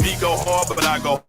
Beat go hard, but I go.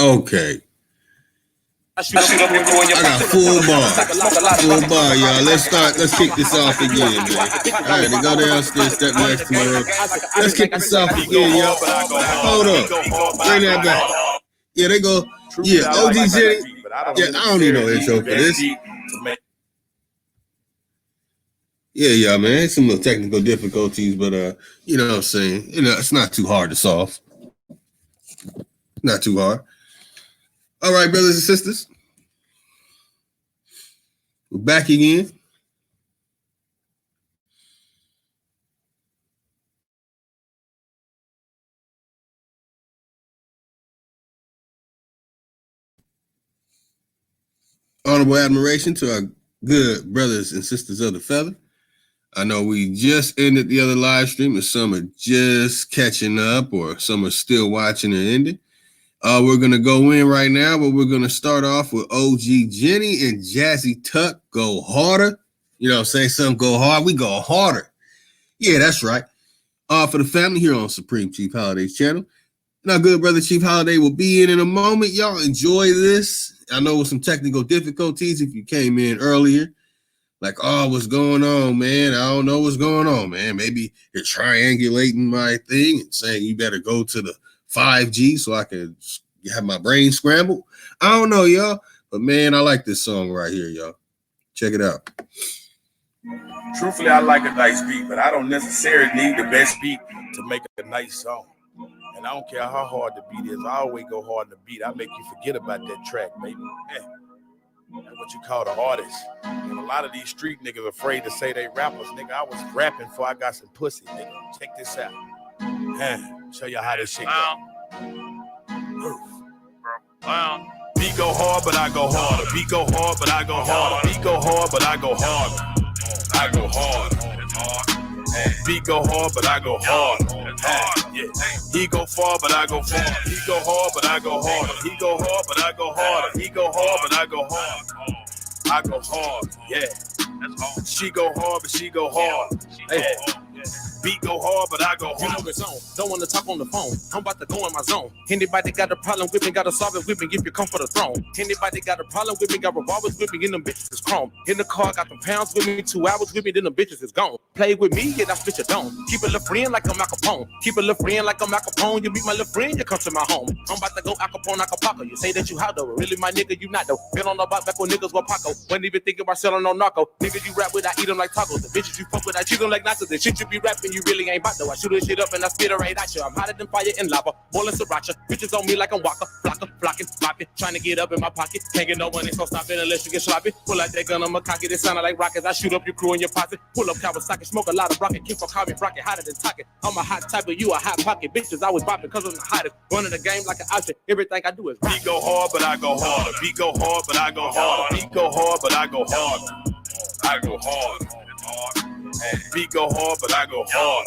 Okay. I got full bar, y'all. Let's kick this off again, man. All right, they go downstairs, step next to me. Let's kick this off again, y'all. Hold up. Bring that back. Yeah, they go. Yeah, OG Jenny. Yeah, I don't need no intro for this. Yeah, yeah, man. Some little technical difficulties, but you know what I'm saying? You know, it's not too hard to solve. Not too hard. All right, brothers and sisters. We're back again. Honorable admiration to our good brothers and sisters of the feather. I know we just ended the other live stream, and some are just catching up, or some are still watching and ending. We're going to go in right now, but we're going to start off with OG Jenny and Jazzy Tuck. Go harder. You know, say something, go hard. We go harder. Yeah, that's right. For the family here on Supreme Chief Holiday's channel. And our good brother Chief Holiday will be in a moment. Y'all enjoy this. I know with some technical difficulties if you came in earlier. Like, oh, what's going on, man? I don't know what's going on, man. Maybe you're triangulating my thing and saying you better go to the 5G so I can have my brain scrambled. I don't know, y'all. But, man, I like this song right here, y'all. Check it out. Truthfully, I like a nice beat, but I don't necessarily need the best beat to make a nice song. And I don't care how hard the beat is. I always go hard in the beat. I make you forget about that track, baby. Yeah. That's what you call the artist. And a lot of these street niggas afraid to say they rappers. Nigga, I was rapping before I got some pussy, nigga. Check this out. Show you how this shit go. Beat go hard, but I go harder. Beat go hard, but I go harder. Beat go hard, but I go harder. I go hard. Beat go hard, but I go hard. Yeah. He go far, but I go far. He go hard, but I go harder. He go hard, but I go harder. He go hard, but I go hard. I go hard, yeah. She go hard, but she go hard. Hey. Beat go hard, but I go hard. You know it's on. Don't want to talk on the phone. I'm about to go in my zone. Anybody got a problem with me, gotta solve it with me if you come for the throne. Anybody got a problem with me, got revolvers with me, and them bitches is chrome. In the car, got them pounds with me, 2 hours with me, then them bitches is gone. Play with me, yeah, that bitch you don't. Keep a little friend like I'm Al Capone. Keep a little friend like I'm Al Capone. You meet my little friend, you come to my home. I'm about to go Al Capone, Acapulco. You say that you hot though, really my nigga, you not though. Been on the block back when niggas were Paco. Wasn't even thinking about selling no narco. Niggas you rap with, I eat them like tacos. The bitches you fuck with, I treat them like nachos. The shit you be rapping. and you really ain't about to. I shoot this shit up and I spit it right at you. I'm hotter than fire and lava, boiling sriracha. Bitches on me like I'm Waka, flocking, flopping, trying to get up in my pocket. Can't get no money, so stop it unless you get sloppy. Pull out that gun, I'ma cock it. It sounded like rockets. I shoot up your crew in your posse. Pull up Kawasaki, smoke a lot of rocket. Keep on calling me rocket, hotter than talking. I'm a hot type of you, a hot pocket. Bitches always bopping cause I'm the hottest. Running the game like an outfit. Everything I do is rock. Beat go hard, but I go harder. Beat go hard, but I go harder. Beat go hard, but I go harder. I go hard. Beat go hard, but I go hard.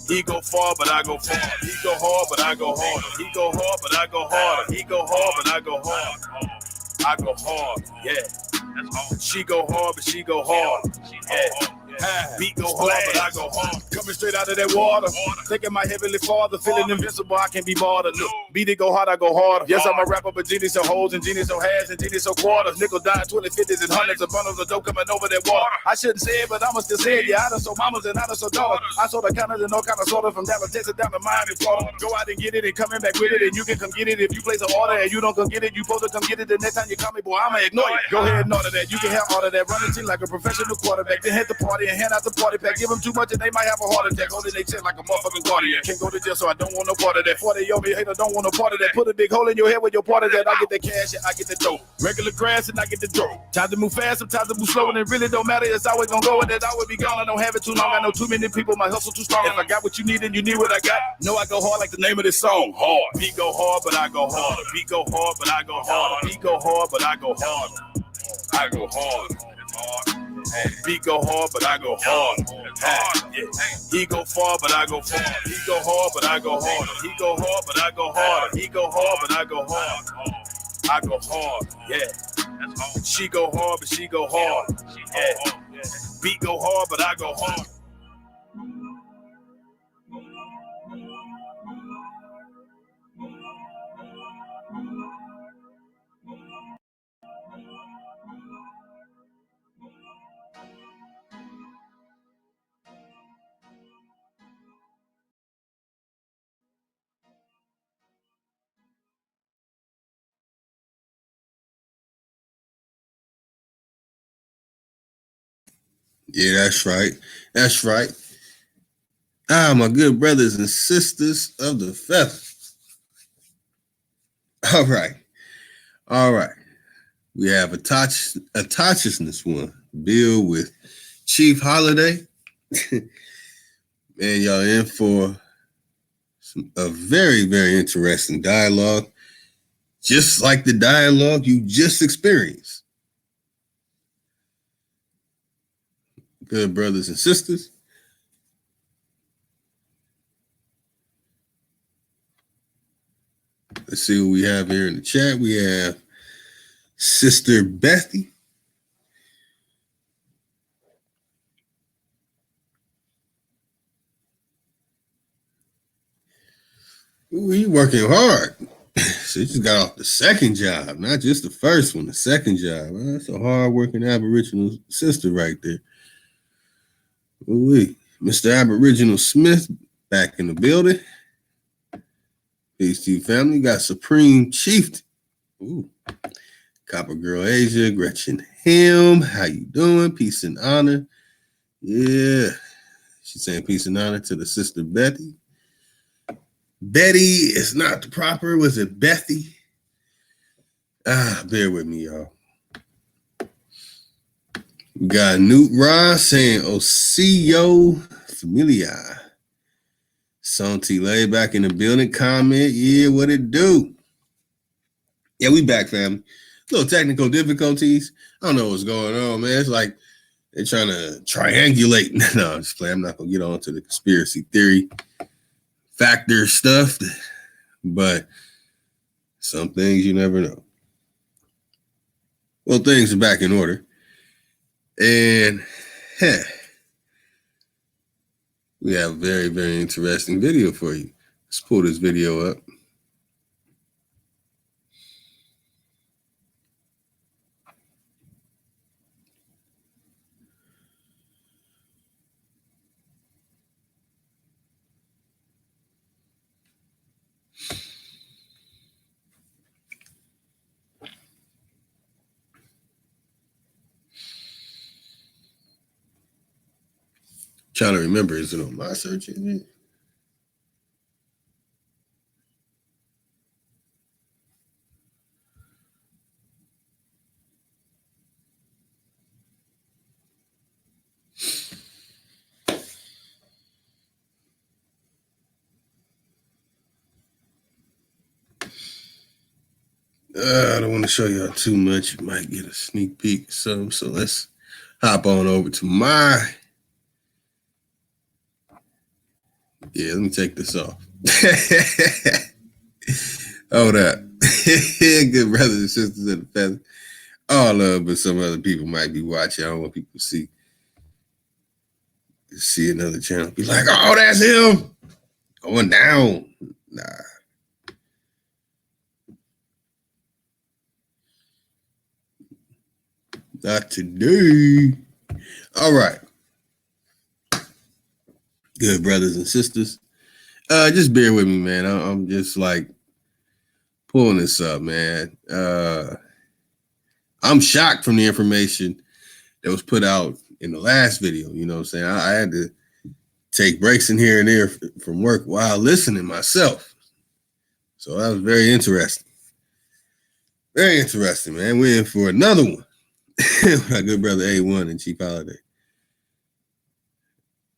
He go far, but I go far. He go hard, but I go harder. He go hard, but I go harder. He go hard, but I go hard. I go hard, yeah. She go hard, but she go hard. Yeah. Beat go hard, but I go hard. Coming straight out of that water. Thinking my heavenly father, feeling invincible, I can't be bothered. Look, beat it go hard, I go harder. Yes, I'm a rapper, but genies so hoes and genies so has and genies so quarters. Nickel dime, 20, 50s, and hundreds of bundles of dope coming over that water. I shouldn't say it, but I'ma still say it. Yeah, I done sold mamas and I done sold daughters. I sold the counters and all kind of sorta from Dallas, Texas down to Miami, Florida. Go out and get it and coming back with it, and you can come get it. If you place an order and you don't come get it, you supposed to come get it. The next time you call me, boy, I'ma ignore you. Go ahead and order that. You can have all of that. Run the team like a professional quarterback. Then hit the party and hand out the party pack. Give them too much and they might have a heart attack. Holding they chest like a motherfucking guardian. Can't go to jail, so I don't want no part of that. 40 yo, me hater don't want no part of that. Put a big hole in your head with your part of that. I get the cash and I get the dough. Regular grass and I get the dough. Time to move fast, sometimes to move slow, and it really don't matter. It's always gonna go, and that I would be gone. I don't have it too long. I know too many people. My hustle too strong. If I got what you need and you need what I got, know I go hard like the name of this song. Hard. Beat go hard, but I go harder. Beat go hard, but I go harder. Beat go hard, but I go harder. I go hard. Beat go hard, but I go hard. He go far, but I go far. He go hard, but I go harder. He go hard, but I go harder. He go hard, but I go hard. I go hard, yeah. She go hard, but she go hard. Yeah. Beat go hard, but I go hard. Yeah, that's right. That's right. My good brothers and sisters of the feather. All right. All right. We have a touchness one. Bill with Chief Holiday. Man, y'all in for a very, very interesting dialogue. Just like the dialogue you just experienced. Good brothers and sisters. Let's see what we have here in the chat. We have Sister Bethy. Ooh, he working hard. So he just got off the second job, not just the first one, the second job. Well, that's a hard-working Aboriginal sister right there. Ooh, Mr. Aboriginal Smith back in the building. Peace to you, family. Got Supreme Chief. Ooh. Copper Girl Asia, Gretchen Ham. How you doing? Peace and honor. Yeah. She's saying peace and honor to the sister Betty. Betty is not the proper. Was it Bethy? Bear with me, y'all. We got Newt Ross saying Osio Familia. Santi Lay back in the building. Comment. Yeah, what it do? Yeah, we back, family. Little technical difficulties. I don't know what's going on, man. It's like they're trying to triangulate. No, I'm just playing. I'm not going to get on to the conspiracy theory factor stuff, but some things you never know. Well, things are back in order. And we have a very, very interesting video for you. Let's pull this video up. Trying to remember, is it on my search engine? I don't want to show y'all too much. You might get a sneak peek or something. So let's hop on over to my. Yeah, let me take this off. Hold up. Good brothers and sisters of the feather. All love, but some other people might be watching. I don't want people to see another channel. Be like, oh, that's him. Going down. Nah. Not today. All right. Good brothers and sisters. Just bear with me, man. I'm just like pulling this up, man. I'm shocked from the information that was put out in the last video. You know what I'm saying? I had to take breaks in here and there from work while listening myself. So that was very interesting. Very interesting, man. We're in for another one. My good brother A1 and Chief Holiday.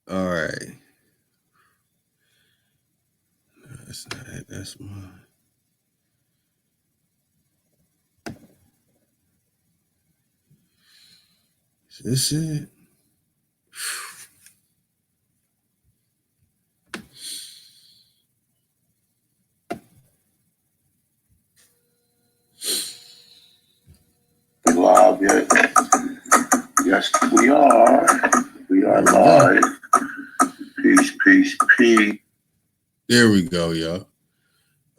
All right. That's not it. That's mine. Is this it? Live yet? Yes, we are. We are live. Peace, peace, peace. There we go, y'all.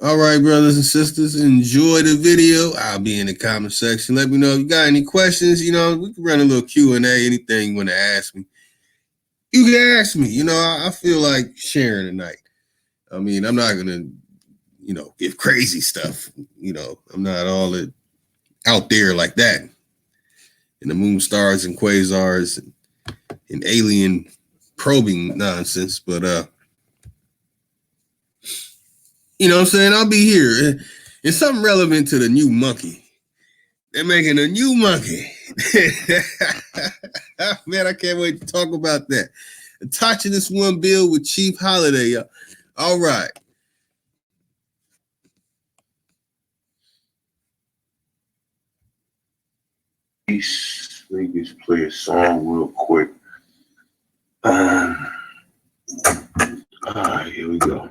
All right, brothers and sisters, enjoy the video. I'll be in the comment section. Let me know if you got any questions. You know, we can run a little Q&A, anything you want to ask me. You can ask me. You know, I feel like sharing tonight. I mean, I'm not going to, you know, give crazy stuff. You know, I'm not all out there like that. In the moon stars and quasars and alien probing nonsense. But, you know what I'm saying? I'll be here. It's something relevant to the new monkey. They're making a new monkey. Man, I can't wait to talk about that. Touching this one bill with Chief Holiday, y'all. All right. Peace. Let me just play a song real quick. All right, here we go.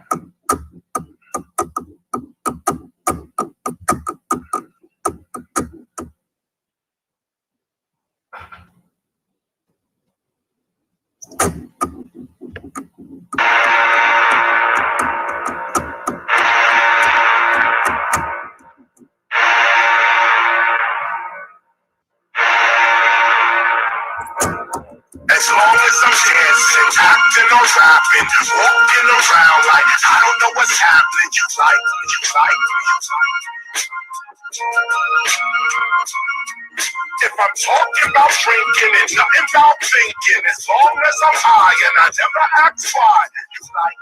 As long as I'm dancing, acting or rapping, walking around like I don't know what's happening. You like. If I'm talking about drinking and nothing about thinking, as long as I'm high and I never ask why. You like.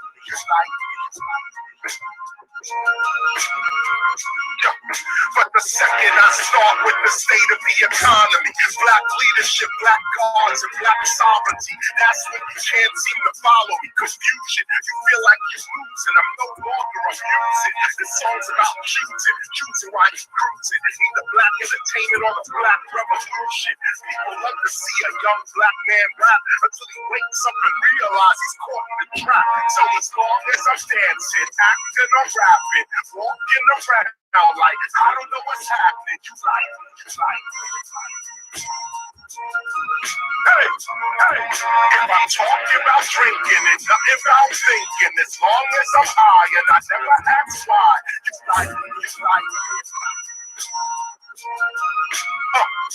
But the second I start with the state of the economy, black leadership, black cause, and black sovereignty, that's when you can't seem to follow me. Confusion, you feel like you're losing. I'm no longer abusing. This song's about choosing while you're cruising. Either black entertainment or the black revolution. People love to see a young black man rap until he wakes up and realizes he's caught in the trap. So as long as I'm dancing, acting or rapping, walking around like I don't know what's happening. You like. Hey, if I'm talking about drinking and nothing about thinking, as long as I'm high and I never ask why. You like.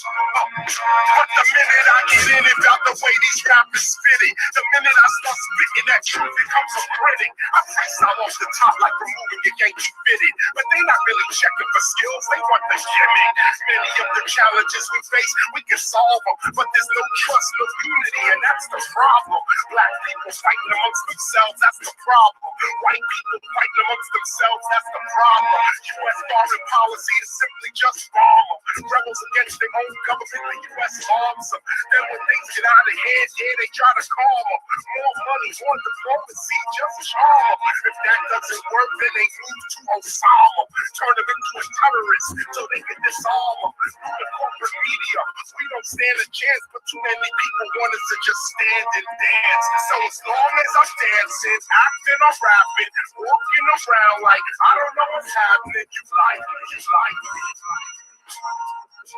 But the minute I get in it, about the way these rappers spit it, the minute I start spitting that truth, it comes a critic. I freestyle off the top like removing your Yankee fitted, but they not really checking for skills, they want the gimmick. Many of the challenges we face, we can solve them, but there's no trust, no unity, and that's the problem. Black people fighting amongst themselves, that's the problem. White people fighting amongst themselves, that's the problem. U.S. foreign policy is simply just bomb them. Rebels against their own government, the U.S. bombs them. Then when things get out of hand, yeah, they try to calm them. More money, more diplomacy, just charm them. If that doesn't work, then they move to Osama. Turn them into a terrorist so they can disarm them. Through the corporate media, we don't stand a chance, but too many people want us to just stand and dance. So as long as I'm dancing, acting, I'm rapping, walking around like I don't know what's happening, you like me, you like me. If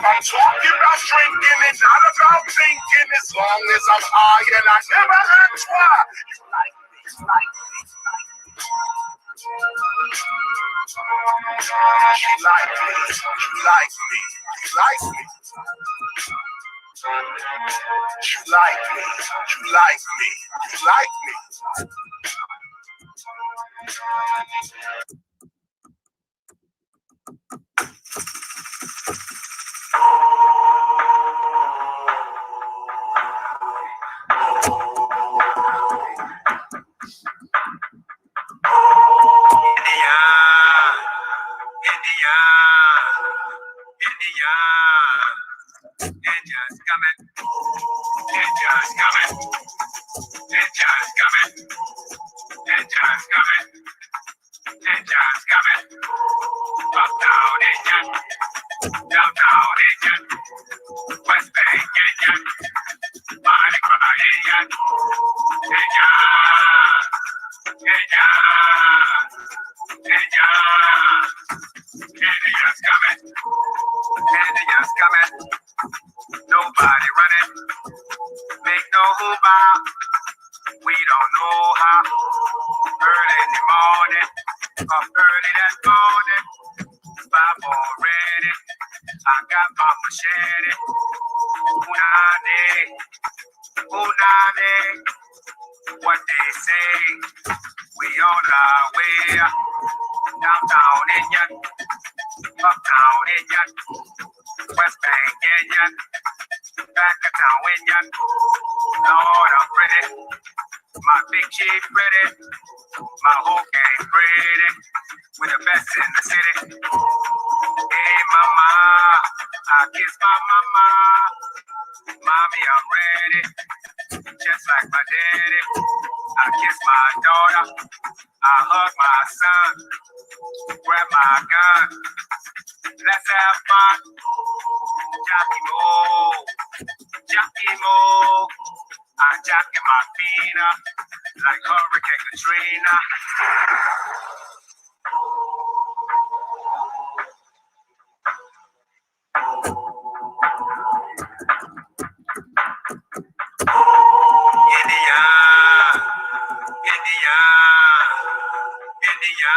I'm talking about drinking and not about thinking, as long as I'm high and I never ask why, you like me, you like me, you like me. You like me, you like me, you like me. You like me, you like me, you like me. Ninjas coming, ninjas coming, ninjas coming, ninjas coming, ninjas coming. Uptown Indian, downtown Indian, West Bank Indian, Mardi Gras Indian, Ninja, ninja, ninja. Indians coming, Indians coming. Nobody running, make no hoopah. We don't know how. Early in the morning, up early that morning. 5 already. I got my machete. Unani, unani. What they say, we on our way. Downtown Indian, uptown Indian, West Bank Indian, back of town Indian. Lord, I'm ready. My big chief ready. My whole gang ready. We're the best in the city. Hey, mama, I kiss my mama. Mommy, I'm ready. Just like my daddy. I kiss my daughter. I hug my son. Grab my gun. Let's have fun. Jockey Mo. Jockey Mo. I'm jocking my feet up like Hurricane Katrina. India, India, India.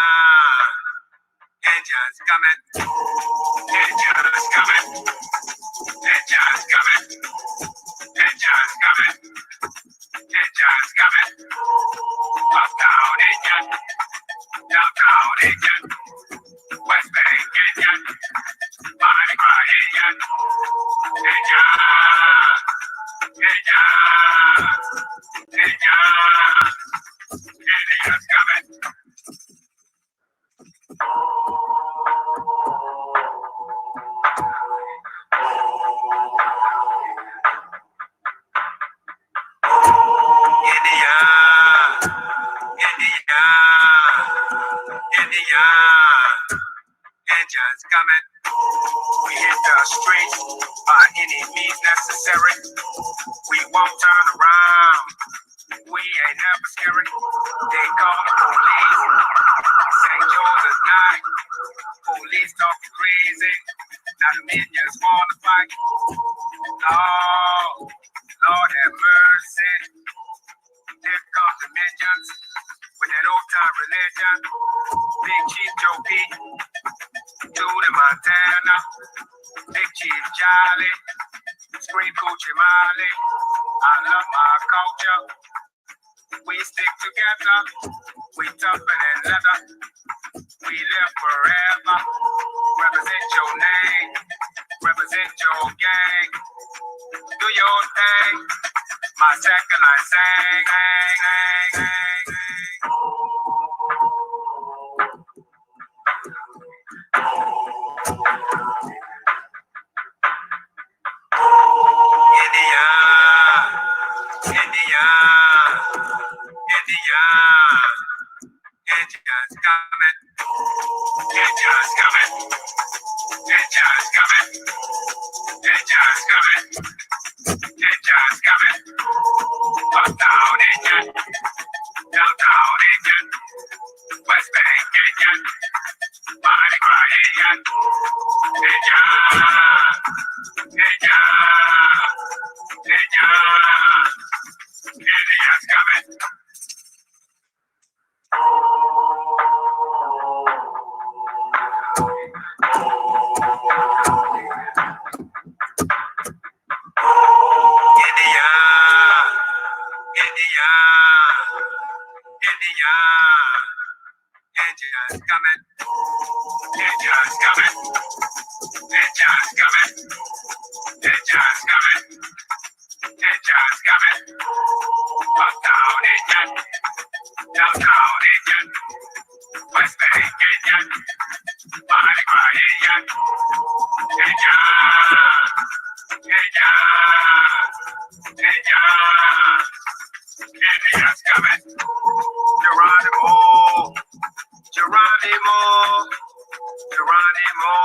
Indians coming, Indians coming, Indians coming, Indians coming, Indians coming. Uptown Indian, downtown Indian, West Bank Indian, Mardi Gras Indian, Indian, Indian, Indian, Indians coming. India, Indians coming. We hit the streets by any means necessary. We won't turn around. We ain't never scary. They call the police. St. George's night. Police talking crazy. Now the minions wanna fight. Lord, Lord have mercy. There comes the minions with that old time religion. Big Chief Joe P. Dude in Montana, Big Chief Jolly, Scream Coochie Molly. I love my culture. We stick together. We tougher than leather. We live forever. Represent your name. Represent your gang. Do your thing. My second line sang, hang, hang, hang, Indians coming. Indians coming. Indians coming. Indians coming. Indians coming. Uptown Indian. Downtown Indian. West Bank Indian. Mardi Gras Indian. Indian. Indian. Indian. Indians coming. Indians coming. Indians coming. Indians coming. Indians coming. Indians coming. Uptown Indian. Downtown Indian. West Bank Indian. Mardi Gras Indian. Indian. Indian. Indian. Indians coming. Geronimo. Geronimo. Geronimo.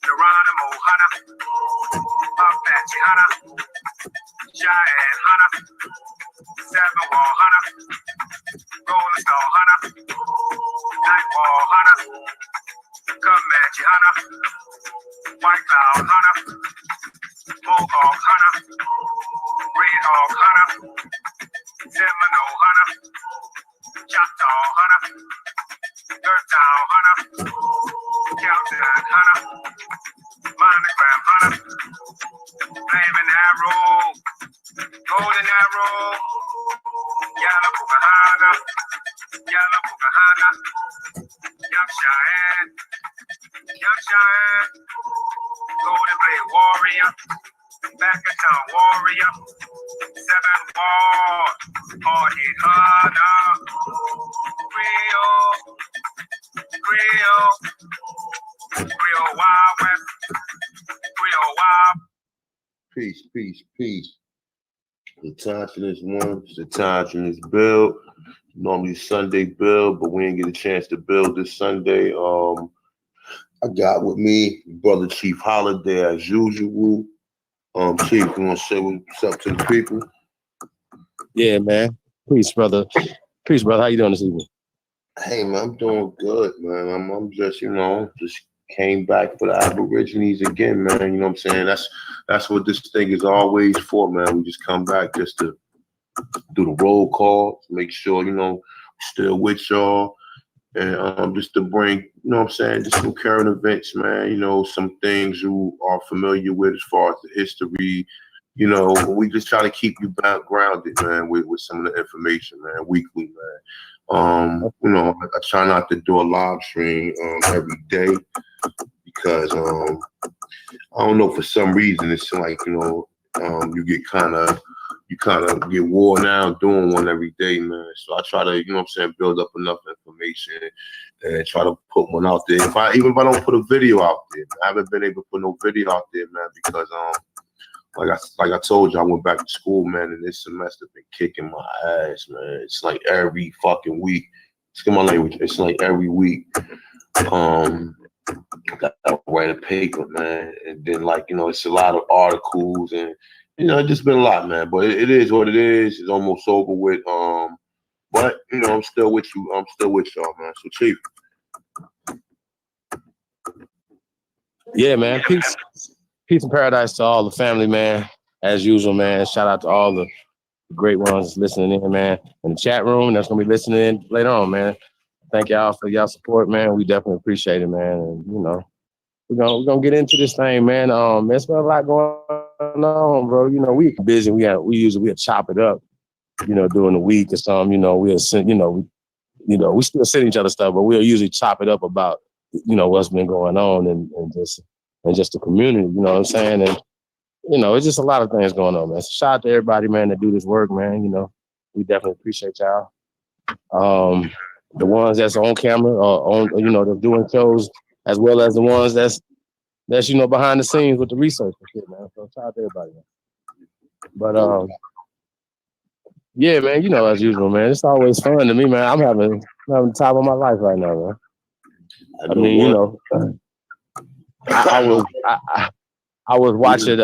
Geronimo Hunter. Apache Hunter. Giant Hunter. Seven Wall Hunter. Golden Star Hunter. Nightfall Hunter. Comanche Hunter. White Cloud Hunter. Mohawk Hunter. Red Hawk Hunter. Seminole Hunter. Choctaw Hunter. Dirt Town Hunter. Calton Hunter. Monogram Hunter. Flaming Arrow. Golden Arrow. Yellow Pocahana. Yellow Pocahana. Young Cheyenne. Young Cheyenne. Golden Blade Warrior. Back in town warrior. Seven Wall. Hard hit hunter. Creole. Creole. Creole Wild West. Creole Wild. Peace, peace, peace. The Autochthonous one, the Autochthonous build. Normally Sunday build, but we didn't get a chance to build this Sunday. I got with me brother Chief Holiday as usual. Chief, you want to say what's up to the people? Yeah, man. Peace, brother. Peace, brother. How you doing this evening? Hey, man, I'm doing good, man. I'm just, just came back for the Aborigines again, man. You know what I'm saying? That's what this thing is always for, man. We just come back just to do the roll call, make sure, still with y'all. And just to bring, just some current events, man, some things you are familiar with as far as the history, we just try to keep you grounded, man, with some of the information, man, weekly, man. I try not to do a live stream every day because I don't know, for some reason it's like, you kind of get worn out doing one every day, man. So I try to, build up enough information and try to put one out there. Even if I don't put a video out there, I haven't been able to put no video out there, man, because like I told you, I went back to school, man, and this semester been kicking my ass, man. It's like every fucking week. Excuse my language. It's like every week. I write a paper, man, and then it's a lot of articles and it's just been a lot, man. But it is what it is. It's almost over with. But I'm still with you. I'm still with y'all, man. So Chief. Yeah, man. Peace and paradise to all the family, man. As usual, man. Shout out to all the great ones listening in, man. In the chat room, that's gonna be listening in later on, man. thank y'all for y'all support, man. We definitely appreciate it, man. And we're gonna get into this thing, man. There's been a lot going on, bro. We busy. We usually chop it up, during the week or something. We'll send, we still send each other stuff, but we'll usually chop it up about, what's been going on and just the community. You know what I'm saying? And it's just a lot of things going on, man. So shout out to everybody, man, that do this work, man. We definitely appreciate y'all. The ones that's on camera or they're doing shows, as well as the ones that's behind the scenes with the research and shit, man. So shout out to everybody, man. But yeah, man, as usual, man, it's always fun to me, man. I'm having the time of my life right now, man. I mean, I was watching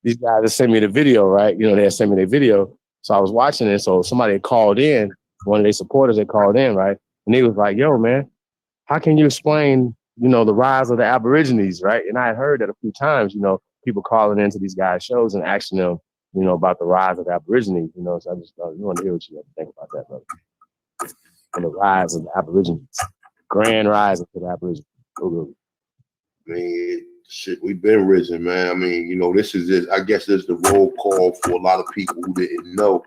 these guys that sent me the video, right? They had sent me the video. So I was watching it. So somebody had called in, one of their supporters had called in, right? And he was like, yo, man, how can you explain, the rise of the Aborigines, right? And I had heard that a few times, people calling into these guys' shows and asking them, about the rise of the Aborigines, So I just thought, you want to hear what you have to think about that, brother. And the rise of the Aborigines, grand rise of the Aborigines. I mean, shit, we've been risen, man. I mean, this is it. I guess this is the roll call for a lot of people who didn't know.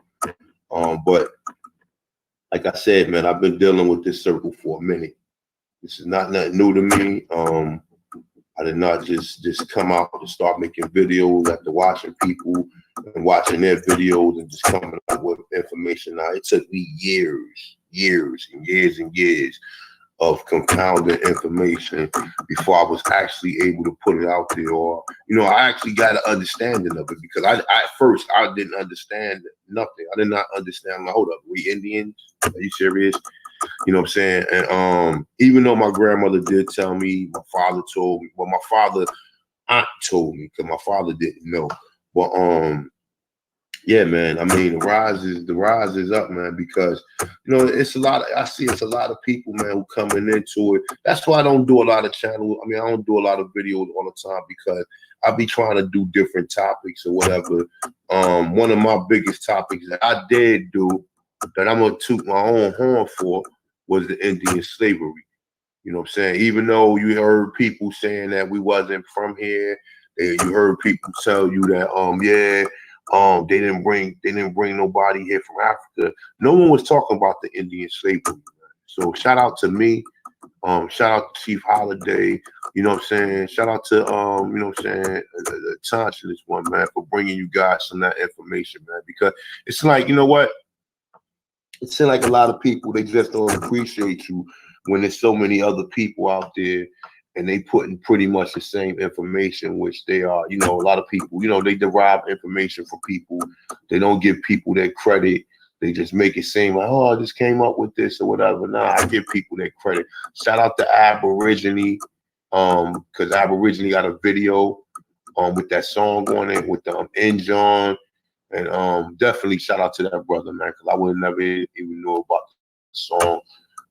But like I said, man, I've been dealing with this circle for a minute. This is not nothing new to me. I did not just come out and start making videos after watching people and watching their videos and just coming up with information. Now, it took me years of compounding information before I was actually able to put it out there. Or, I actually got an understanding of it, because at first I didn't understand nothing. I did not understand. Like, hold up, we Indians? Are you serious? You know what I'm saying? And even though my grandmother did tell me, my father told me, well, my aunt told me, because my father didn't know. But yeah, man. I mean, the rise is up, man, because it's a lot. I see it's a lot of people, man, who coming into it. That's why I don't do a lot of channels. I mean, I don't do a lot of videos all the time, because I be trying to do different topics or whatever. One of my biggest topics that I did do, that I'm gonna toot my own horn for, was the Indian slavery. You know what I'm saying? Even though you heard people saying that we wasn't from here, you heard people tell you that they didn't bring nobody here from Africa. No one was talking about the Indian slavery. So shout out to me. Shout out to Chief Holiday. You know what I'm saying? Shout out to Tanch, this one, man, for bringing you guys some of that information, man. Because it's like, what? It seems like a lot of people, they just don't appreciate you when there's so many other people out there and they putting pretty much the same information, which they are, a lot of people, they derive information from people. They don't give people their credit. They just make it seem like, oh, I just came up with this or whatever. Nah, I give people their credit. Shout out to Aborigine, because Aborigine got a video with that song on it, with the John. And definitely shout out to that brother, man, because I would have never even know about the song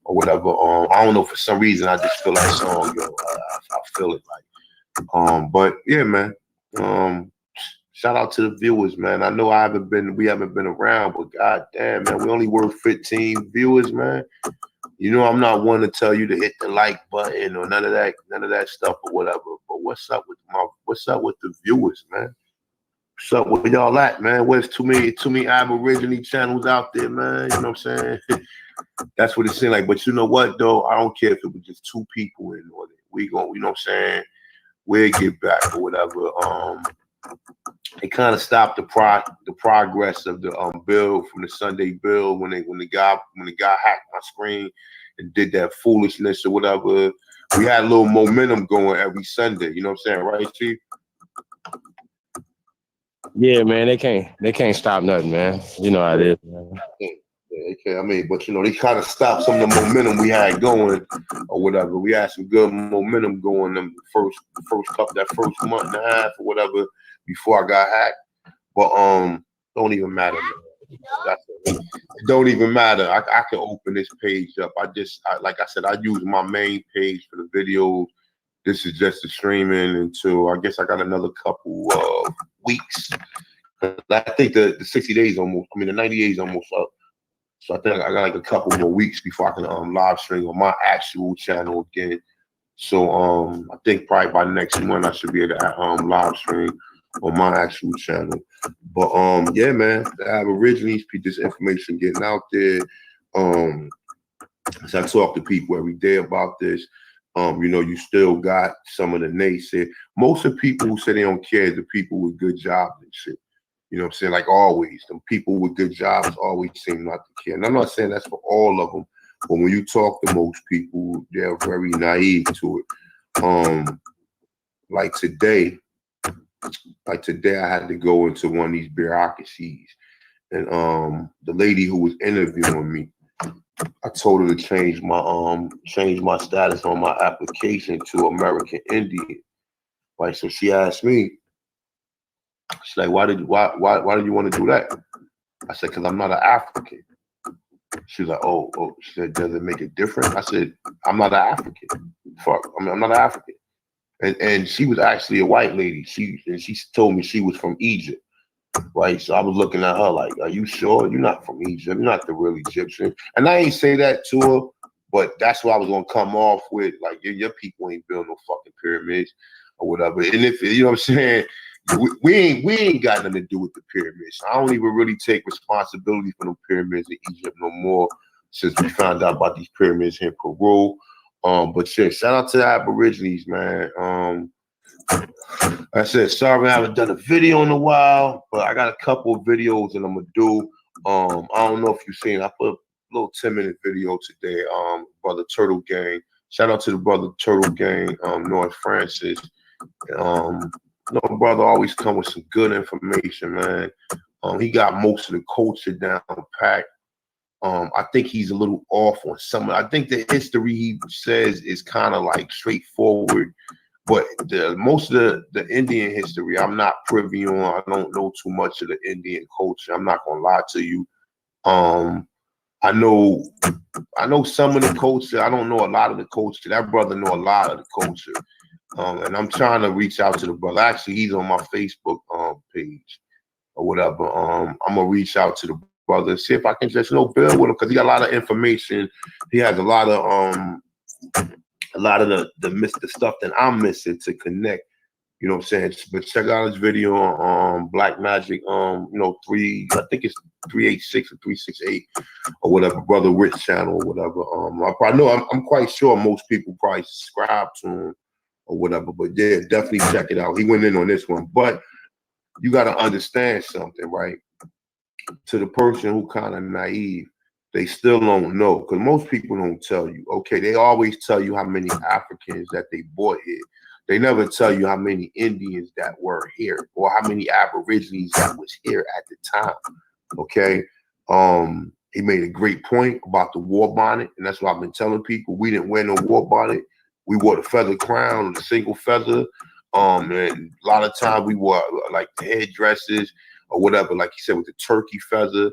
or whatever. I don't know, for some reason I just feel that song, yo. I feel it like. But yeah, man. Shout out to the viewers, man. I know we haven't been around, but goddamn, man, we only work 15 viewers, man. I'm not one to tell you to hit the like button or none of that stuff or whatever. But what's up with the viewers, man? What's up with y'all at, man? Where's too many Aborigine channels out there, man? You know what I'm saying? That's what it seemed like. But you know what, though? I don't care if it was just 2 people in on it. We gon', you know what I'm saying? We'll get back or whatever. It kind of stopped the progress of the bill from the Sunday bill when the guy hacked my screen and did that foolishness or whatever. We had a little momentum going every Sunday. You know what I'm saying, right, Chief? Yeah, man, they can't stop nothing, man. You know how it is, man. Yeah, they can't. I mean, but they kind of stopped some of the momentum we had going or whatever. We had some good momentum going the first month and a half or whatever before I got hacked. But don't even matter, man. It don't even matter. I can open this page up. Like I said, I use my main page for the videos. This is just the streaming until I guess I got another couple of weeks. I think the 60 days the 90 days almost up. So I think I got like a couple more weeks before I can live stream on my actual channel again. So I think probably by next month I should be able to live stream on my actual channel. But yeah, man, the Aborigines, this information getting out there. As I talk to people every day about this, you know, you still got some of the naysayers. Most of the people who say they don't care is the people with good jobs and shit. You know what I'm saying? Like always, the people with good jobs always seem not to care. And I'm not saying that's for all of them, but when you talk to most people, they're very naive to it. Like today I had to go into one of these bureaucracies, and the lady who was interviewing me, I told her to change my status on my application to American Indian. Right, so she asked me, she's like, why did you want to do that? I said, because I'm not an African. She was like, oh. She said, does it make a difference? I said, I'm not an African. Fuck, I'm not an African. And she was actually a white lady. She told me she was from Egypt. Right, so I was looking at her like, are you sure you're not from Egypt? You're not the real Egyptian. And I ain't say that to her, but that's what I was gonna come off with. Like, your people ain't build no fucking pyramids or whatever. And if you know what I'm saying, we ain't got nothing to do with the pyramids. I don't even really take responsibility for the pyramids in Egypt no more since we found out about these pyramids in Peru. But yeah, shout out to the Aborigines, man. I said, sorry I haven't done a video in a while, but I got a couple of videos that I'm gonna do. I don't know if you've seen, I put a little 10-minute video today, Brother Turtle Gang. Shout out to the Brother Turtle Gang, North Francis. Brother always come with some good information, man. He got most of the culture down packed. I think he's a little off on some. I think the history he says is kind of like straightforward. But most of the Indian history, I'm not privy on. I don't know too much of the Indian culture. I'm not gonna lie to you. I know some of the culture. I don't know a lot of the culture. That brother know a lot of the culture. And I'm trying to reach out to the brother. Actually, he's on my Facebook page or whatever. I'm gonna reach out to the brother, see if I can just build with him, because he got a lot of information. He has a lot of the stuff that I'm missing to connect. You know what I'm saying? But check out his video on Black Magic, I think it's 386 or 368 or whatever, Brother Rich channel or whatever. I'm quite sure most people probably subscribe to him or whatever, but yeah, definitely check it out. He went in on this one, but you got to understand something, right? To the person who kind of naive, they still don't know, because most people don't tell you. Okay, they always tell you how many Africans that they brought here. They never tell you how many Indians that were here or how many Aborigines that was here at the time. Okay, he made a great point about the war bonnet, and that's what I've been telling people. We didn't wear no war bonnet. We wore the feather crown or the single feather. And a lot of times we wore like the headdresses or whatever, like you said, with the turkey feather.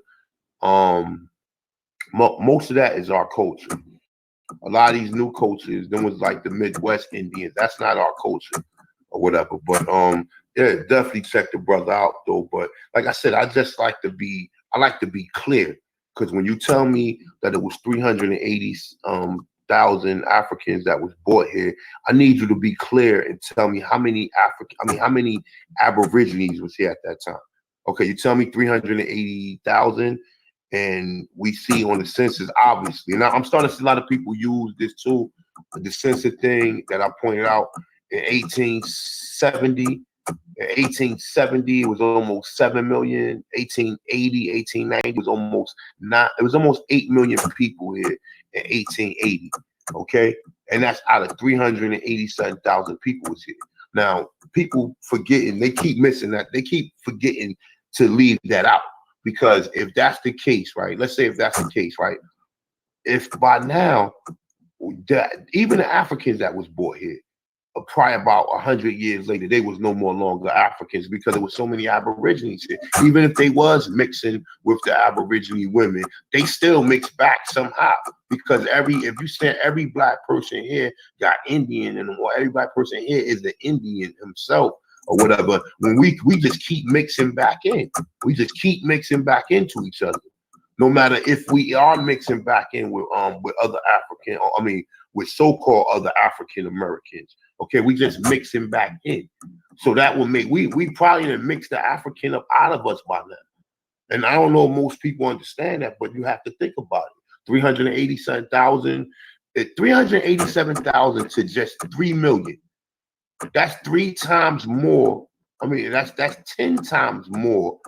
Most of that is our culture. A lot of these new cultures, them was like the Midwest Indians. That's not our culture or whatever. But yeah, definitely check the brother out though. But like I said, I like to be clear, because when you tell me that it was 380,000 Africans that was brought here, I need you to be clear and tell me how many Aborigines was here at that time. Okay, you tell me 380,000. And we see on the census, obviously. Now, I'm starting to see a lot of people use this too, the census thing that I pointed out in 1870. In 1870, it was almost 7 million. 1880, 1890 was almost 8 million people here in 1880. Okay, and that's out of 387,000 people was here. Now, people forgetting, they keep missing that. They keep forgetting to leave that out. Because if that's the case, right? Let's say if that's the case, right? If by now, even the Africans that was brought here, probably about 100 years later, they was no more longer Africans, because there was so many Aborigines here. Even if they was mixing with the Aborigine women, they still mix back somehow. Because if you said every black person here got Indian in them, or every black person here is the Indian himself, or whatever, when we just keep mixing back in. We just keep mixing back into each other. No matter if we are mixing back in with other African, or I mean with so-called other African Americans. Okay, we just mixing back in. So that will make we probably done mix the African up out of us by now. And I don't know if most people understand that, but you have to think about it. 387,000 to just 3 million. That's 3 times more. I mean, that's 10 times more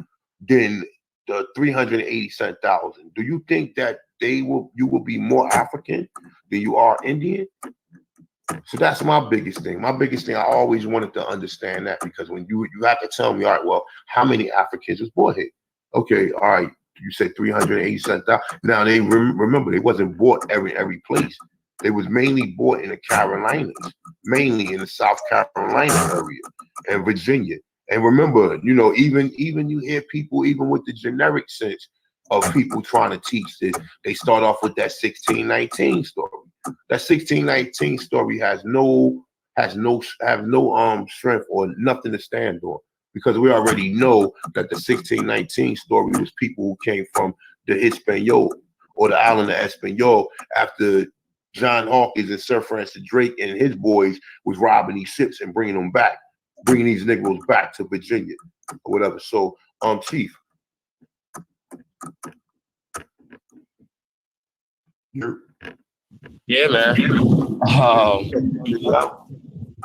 than the 387,000. Do you think that you will be more African than you are Indian? So that's my biggest thing. My biggest thing, I always wanted to understand that, because when you have to tell me, all right, well, how many Africans was born here? Okay, all right, you said 387,000. Now they remember they wasn't bought every place. They was mainly bought in the Carolinas, mainly in the South Carolina area and Virginia. And remember, you know, even you hear people, even with the generic sense of people trying to teach this, they start off with that 1619 story. That 1619 story has no strength or nothing to stand on, because we already know that the 1619 story was people who came from the Hispaniola or the island of Espanol after John Hawkins and Sir Francis Drake and his boys was robbing these ships and bringing them back, bringing these Negroes back to Virginia or whatever. So, Chief. Yeah, man.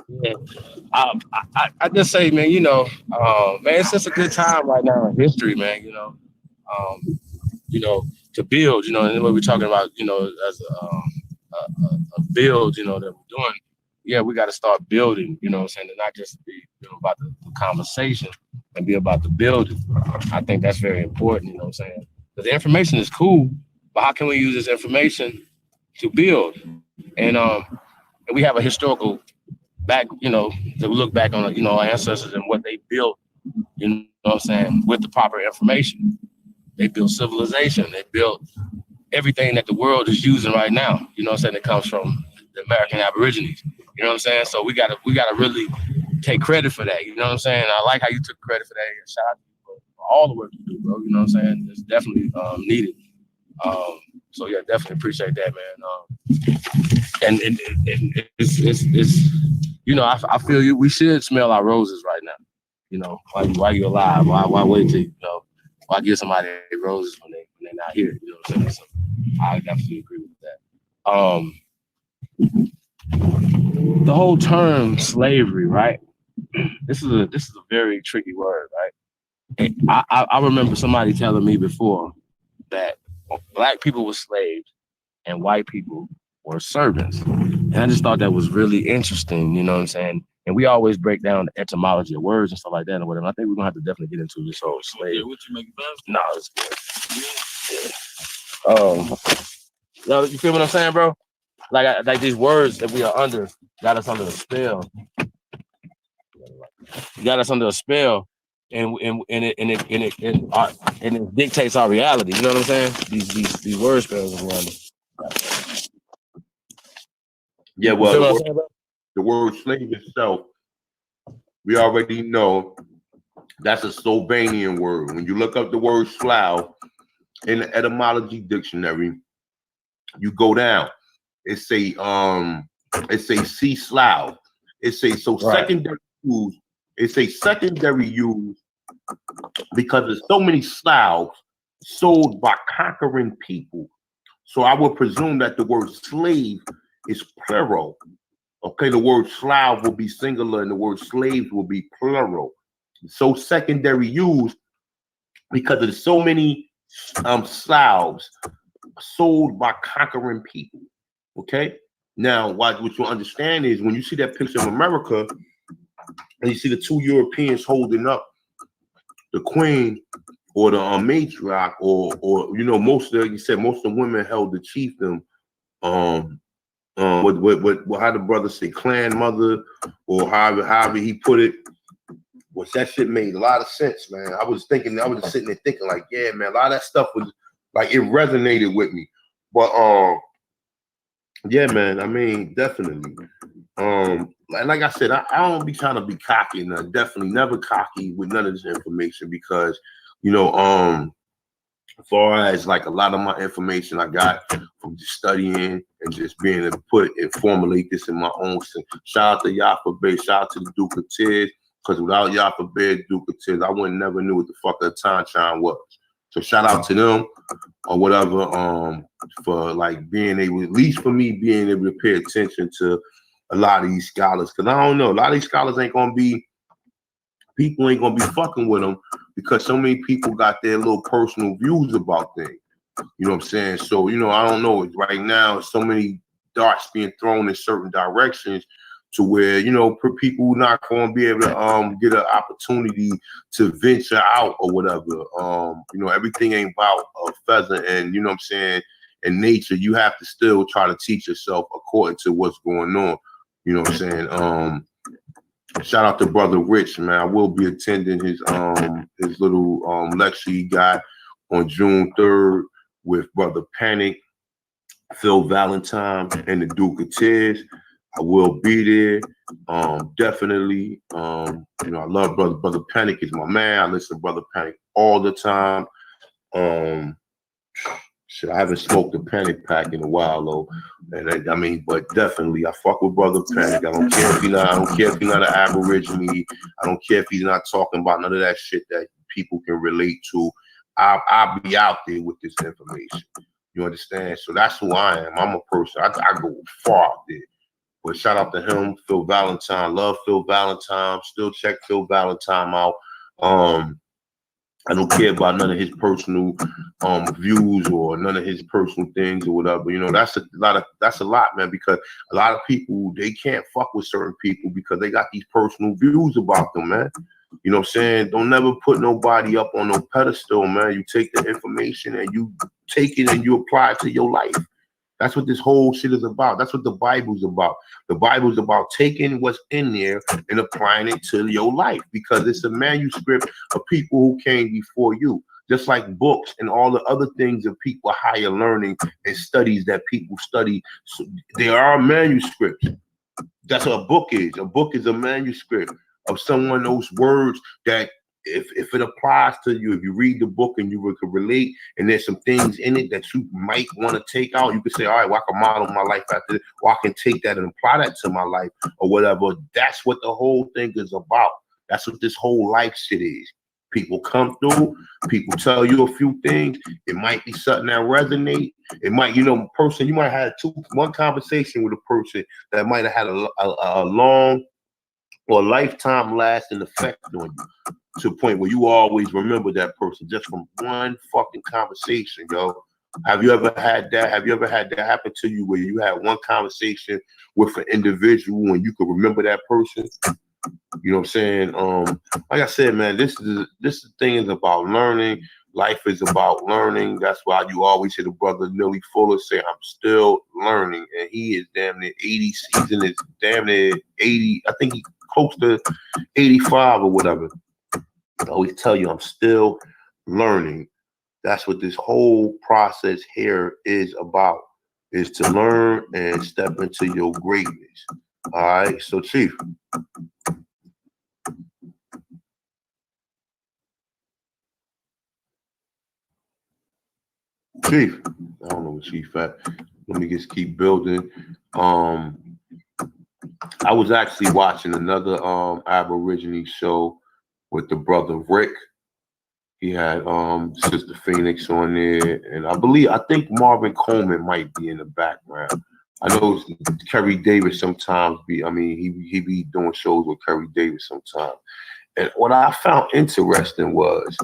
Yeah. I just say, man, you know, man, it's just a good time right now in history, man. You know, to build, you know, and what we're talking about, you know, as a build, you know, that we're doing. Yeah, we got to start building, you know what I'm saying, and not just be, you know, about the conversation and be about the building. I think that's very important, you know what I'm saying? Because the information is cool, but how can we use this information to build? And we have a historical back, you know, to look back on, you know, our ancestors and what they built, you know what I'm saying, with the proper information. They built civilization. They built everything that the world is using right now. You know what I'm saying? It comes from the American Aborigines. You know what I'm saying? So we gotta really take credit for that. You know what I'm saying? I like how you took credit for that. Shout out to you for all the work you do, bro. You know what I'm saying? It's definitely needed. So yeah, definitely appreciate that, man. And it's you know, I feel you. We should smell our roses right now. You know, while you're alive. Why wait till, you know, why give somebody roses when they're not here? You know what I'm saying? So I definitely agree with that. The whole term slavery, right? This is a very tricky word, right? I remember somebody telling me before that Black people were slaves and white people were servants. And I just thought that was really interesting, you know what I'm saying? And we always break down the etymology of words and stuff like that and whatever. I think we're gonna have to definitely get into this whole slave. Yeah, what you make fast? No, it's good. Yeah. You feel what I'm saying, bro? Like these words that we are under got us under a spell. Got us under a spell, and it dictates our reality. You know what I'm saying? These word spells we're under. Yeah, well, the word slave itself, we already know that's a Slovenian word. When you look up the word Slav in the etymology dictionary, you go down. It's a sea Slav. It's a secondary use. It's a secondary use because there's so many Slavs sold by conquering people. So I would presume that the word slave is plural. Okay, the word Slav will be singular and the word slaves will be plural. So secondary use because there's so many Slavs sold by conquering people. Okay, now what you'll understand is when you see that picture of America and you see the 2 Europeans holding up the queen or the matriarch, or you know, most of the women held the chieftain. What how the brother say, clan mother, or however he put it. Which that shit made a lot of sense, man. I was sitting there thinking, like, yeah, man, a lot of that stuff was like, it resonated with me. But yeah, man, I mean, definitely. Like I said, I don't be trying to be cocky, and definitely never cocky with none of this information, because, you know, as far as like a lot of my information I got from just studying and just being able to put and formulate this in my own sense. Shout out to Yafa Bay, shout out to the Duke of Tears, because without Yafa Bay, Duke of Tears, I wouldn't never knew what the fuck a Tanchan was. So shout out to them or whatever, for like being able, at least for me, being able to pay attention to a lot of these scholars. Cause I don't know, a lot of these scholars ain't gonna be, people ain't gonna be fucking with them because so many people got their little personal views about things. You know what I'm saying? So, you know, I don't know. Right now, so many darts being thrown in certain directions to where, you know, people not going to be able to get an opportunity to venture out or whatever. You know, everything ain't about a feather, and you know what I'm saying, in nature, you have to still try to teach yourself according to what's going on. You know what I'm saying? Shout out to Brother Rich, man. I will be attending his little lecture he got on June 3rd with Brother Panic, Phil Valentine, and the Duke of Tears. I will be there. Definitely. You know, I love Brother Panic is my man. I listen to Brother Panic all the time. Shit, I haven't smoked a Panic pack in a while though. And I mean, but definitely I fuck with Brother Panic. I don't care if he's not an Aborigine. I don't care if he's not talking about none of that shit that people can relate to. I'll be out there with this information. You understand? So that's who I am. I'm a person. I go far out there. But shout out to him, Phil Valentine. Love Phil Valentine. Still check Phil Valentine out. I don't care about none of his personal views or none of his personal things or whatever. You know, that's a lot, man, because a lot of people, they can't fuck with certain people because they got these personal views about them, man. You know what I'm saying? Don't never put nobody up on no pedestal, man. You take the information and you take it and you apply it to your life. That's what this whole shit is about. That's what the Bible's about. The Bible's about taking what's in there and applying it to your life because it's a manuscript of people who came before you. Just like books and all the other things of people higher learning and studies that people study. So there are manuscripts. That's what a book is. A book is a manuscript of someone, those words that if it applies to you, if you read the book and you can relate, and there's some things in it that you might want to take out, you can say, all right, well, I can model my life after this, or I can take that and apply that to my life or whatever. That's what the whole thing is about. That's what this whole life shit is. People come through, people tell you a few things. It might be something that resonate. It might, you know, person, you might have one conversation with a person that might have had a long or lifetime lasting effect on you, to a point where you always remember that person just from one fucking conversation, yo. Have you ever had that? Have you ever had that happen to you where you had one conversation with an individual and you could remember that person? You know what I'm saying? Like I said, man, this thing is about learning. Life is about learning. That's why you always hear the brother Millie Fuller say, I'm still learning. And he is damn near 80 season, is damn near 80. I think he close to 85 or whatever. I always tell you, I'm still learning. That's what this whole process here is about, is to learn and step into your greatness. All right, so Chief. Chief, I don't know what Chief at. Let me just keep building. I was actually watching another Aborigine show with the brother Rick. He had Sister Phoenix on there, and I think Marvin Coleman might be in the background. I know Kerry Davis sometimes be. I mean, he be doing shows with Kerry Davis sometimes. And what I found interesting was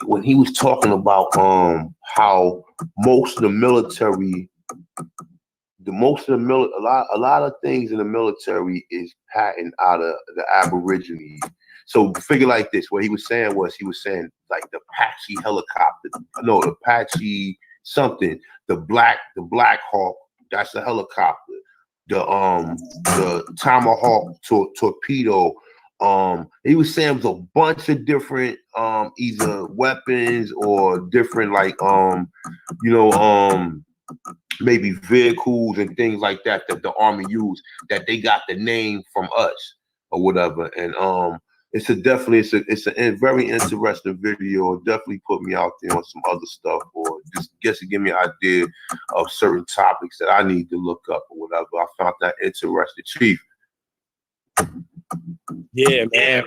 when he was talking about how most of the military, a lot of things in the military is patent out of the Aborigines. So figure like this, what he was saying like the Apache helicopter, no, the Apache something, the Black Hawk, that's the helicopter, the Tomahawk torpedo. He was saying it was a bunch of different either weapons or different maybe vehicles and things like that the Army used, that they got the name from us or whatever. And it's a very interesting video. It definitely put me out there on some other stuff, or just to give me an idea of certain topics that I need to look up or whatever. I found that interesting. Chief. Yeah, man.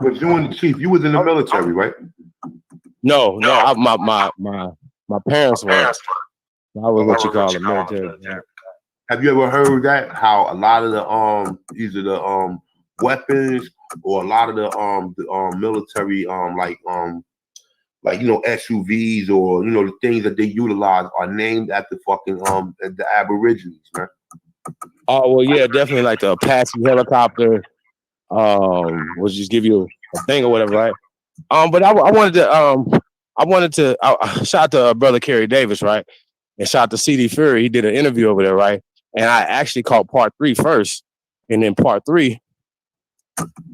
But you and the Chief, you was in the military, right? No, my parents were. I was what you call a military. Have you ever heard that? How a lot of the either the weapons or a lot of the military like you know SUVs or you know the things that they utilize are named after fucking the Aborigines, man. Oh well, yeah, definitely like the Apache helicopter. We'll just give you a thing or whatever, right? But I wanted to shout out to brother Kerry Davis, right? And shout out to CD Fury. He did an interview over there, right? And I actually caught part 3 first. And then part 3,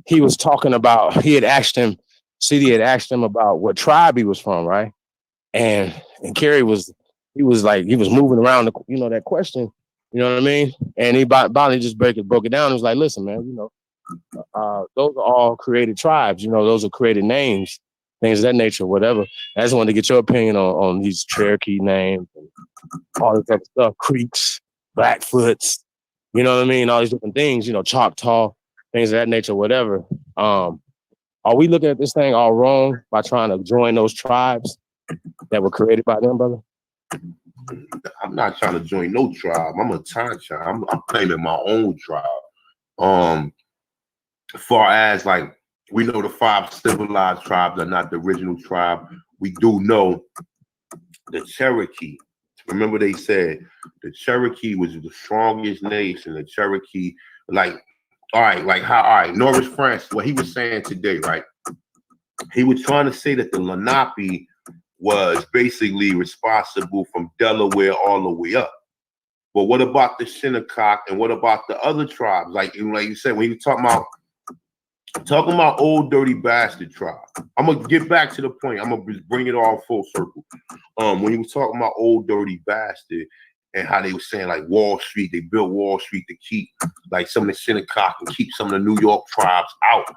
he was talking about, CD had asked him about what tribe he was from, right? And Kerry was moving around, that question, you know what I mean? And he finally just broke it down. He was like, listen, man, those are all created tribes, those are created names, things of that nature, whatever. I just wanted to get your opinion on these Cherokee names and all this other stuff, Creeks, Blackfoots, you know what I mean? All these different things, Choctaw, things of that nature, whatever. Are we looking at this thing all wrong by trying to join those tribes that were created by them, brother? I'm not trying to join no tribe. I'm a time tribe. I'm claiming my own tribe. As far as like we know the 5 civilized tribes are not the original tribe. We do know the Cherokee. Remember they said the Cherokee was the strongest nation. The Cherokee, Norris Francis, what he was saying today, right? He was trying to say that the Lenape was basically responsible from Delaware all the way up. But what about the Shinnecock and what about the other tribes? Like you said, when you talking about old dirty bastard tribe. I'm gonna get back to the point. I'm gonna bring it all full circle. When you were talking about old dirty bastard and how they were saying like Wall Street, they built Wall Street to keep like some of the Shinnecock and keep some of the New York tribes out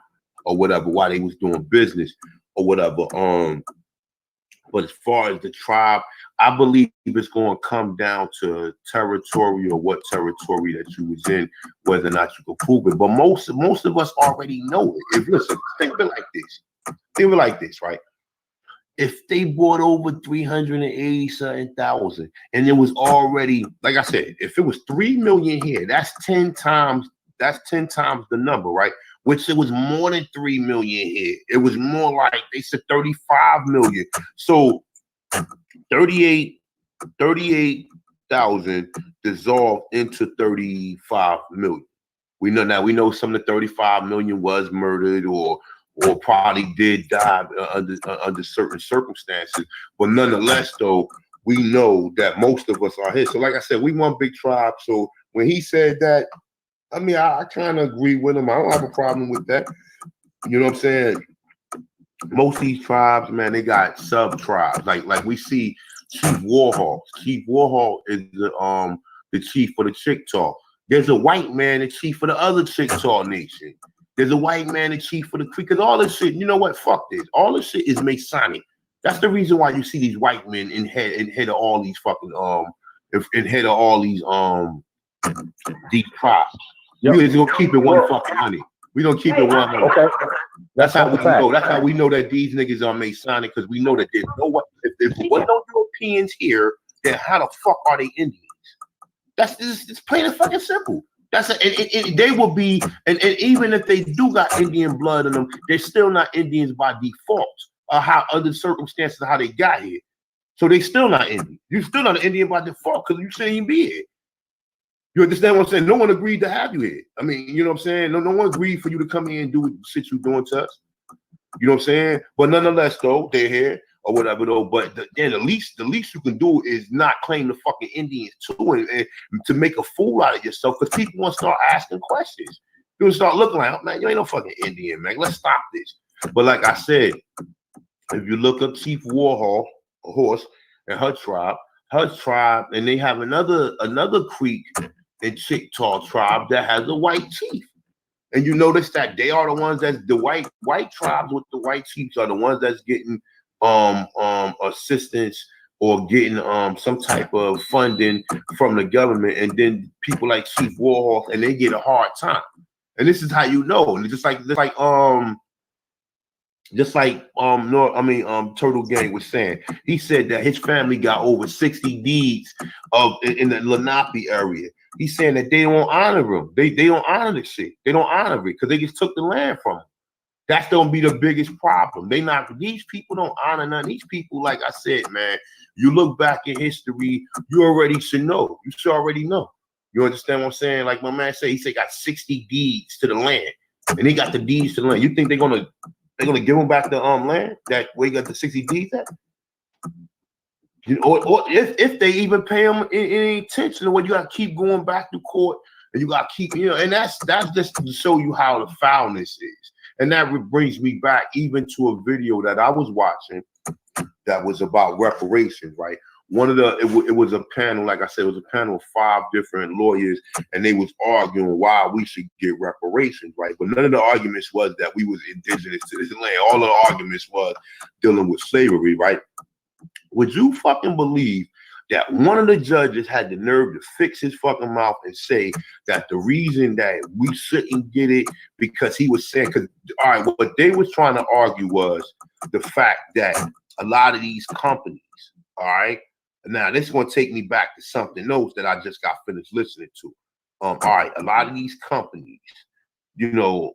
or whatever while they was doing business or whatever. But as far as the tribe, I believe it's going to come down to territory or what territory that you was in, whether or not you can prove it. But most of us already know it. Think of it like this. Think of it like this, right? If they bought over 380,000 and it was already, like I said, if it was 3 million here, that's 10 times the number, right? Which it was more than 3 million here. It was more like they said 35 million. So 38,000 dissolved into 35 million. We know some of the 35 million was murdered or probably did die under certain circumstances. But nonetheless, though, we know that most of us are here. So like I said, we one big tribe. So when he said that, I mean, I kind of agree with him. I don't have a problem with that. You know what I'm saying? Most of these tribes, man, they got sub-tribes. Like we see Chief Warhawk. Chief Warhawk is the chief for the Chickasaw. There's a white man, the chief for the other Chickasaw nation. There's a white man, the chief for the Creek. Because all this shit, you know what? Fuck this. All this shit is Masonic. That's the reason why you see these white men in head of all these fucking deep tribes. Yep. We're just gonna keep it 100. We gonna keep it 100. Okay. That's how we know. That's how we know that these niggas are Masonic, because we know that there's no what if there was no Europeans here, then how the fuck are they Indians? It's plain and fucking simple. They will be, and even if they do got Indian blood in them, they're still not Indians by default, or how under circumstances of how they got here. So they still not Indian. You're still not an Indian by default because you shouldn't even be here. You understand what I'm saying? No one agreed to have you here. I mean, you know what I'm saying? No one agreed for you to come here and do the shit you're doing to us. You know what I'm saying? But nonetheless, though, they're here or whatever, though. But the least you can do is not claim the fucking Indians too, and to make a fool out of yourself, because people want to start asking questions. People start looking like, oh, man, you ain't no fucking Indian, man. Let's stop this. But like I said, if you look up Chief Warhorse and her tribe, and they have another Creek and Chickasaw tribe that has a white chief. And you notice that they are the ones that's the white tribes with the white chiefs are the ones that's getting assistance or getting some type of funding from the government, and then people like Chief Warhawk, and they get a hard time. And this is how you know. And just like Turtle Gang was saying, he said that his family got over 60 deeds in the Lenape area. He's saying that they don't honor them. They don't honor the shit. They don't honor it because they just took the land from them. That's gonna be the biggest problem. These people don't honor none. These people, like I said, man, you look back in history, you already should know. You should already know. You understand what I'm saying? Like my man said, he said got 60 deeds to the land, and he got the deeds to the land. You think they're gonna give them back the land that we got the 60 deeds at? You know, or if they even pay them any attention, when you got to keep going back to court, and you got to keep, and that's just to show you how the foulness is. And that brings me back even to a video that I was watching that was about reparations, right? It was a panel, like I said, it was a panel of 5 different lawyers, and they was arguing why we should get reparations, right? But none of the arguments was that we was indigenous to this land. All the arguments was dealing with slavery, right? Would you fucking believe that one of the judges had the nerve to fix his fucking mouth and say that the reason that we shouldn't get it because he was saying, because all right, what they was trying to argue was the fact that a lot of these companies, all right, now this is going to take me back to something else that I just got finished listening to. All right, a lot of these companies, the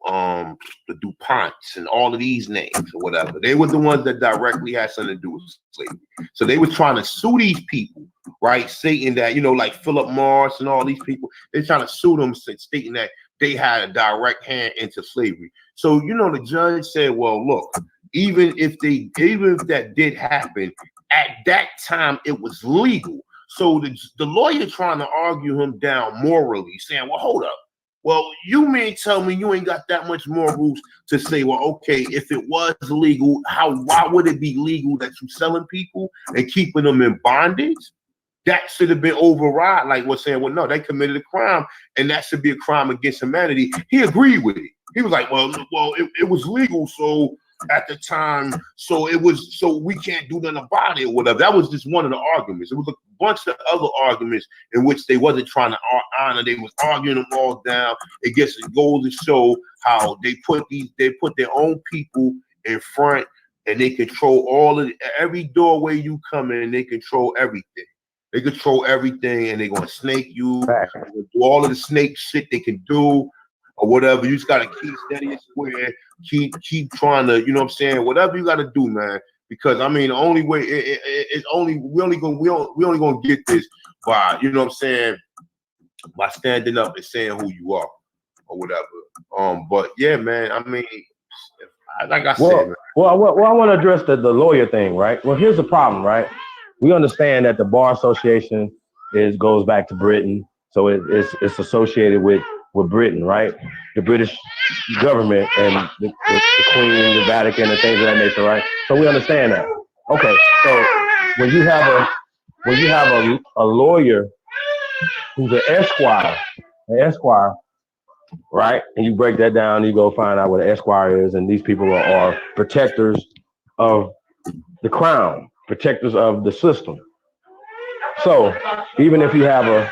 DuPonts and all of these names or whatever, they were the ones that directly had something to do with slavery. So they were trying to sue these people, right? Stating that, like Philip Morris and all these people, they're trying to sue them, stating that they had a direct hand into slavery. So, the judge said, well, look, even if that did happen, at that time it was legal. So the lawyer trying to argue him down morally, saying, well, hold up. Well, you mean tell me you ain't got that much morals to say, well, okay, if it was legal, why would it be legal that you selling people and keeping them in bondage? That should have been override, like we're saying, well, no, they committed a crime, and that should be a crime against humanity. He agreed with it. He was like, well, it was legal, so at the time, so we can't do nothing about it or whatever. That was just one of the arguments. It was a bunch of other arguments in which they wasn't trying to honor. They was arguing them all down. It goes to show how they put their own people in front, and they control every doorway you come in. They control everything. They control everything, and they're gonna snake you. Do all of the snake shit they can do. Or whatever, you just gotta keep steady and square, keep trying to, you know what I'm saying, whatever you gotta do, man. Because I mean, the only way we only gonna get this by, you know what I'm saying, by standing up and saying who you are or whatever. But yeah, man, I mean, like I said, man. Well, I want to address the lawyer thing, right? Well, here's the problem, right? We understand that the Bar Association goes back to Britain, so it's associated with Britain, right? The British government and the Queen, the Vatican, and things of that nature, right? So we understand that. Okay, so when you have a lawyer who's an esquire, right? And you break that down, you go find out what an esquire is, and these people are protectors of the crown, protectors of the system. So even if you have a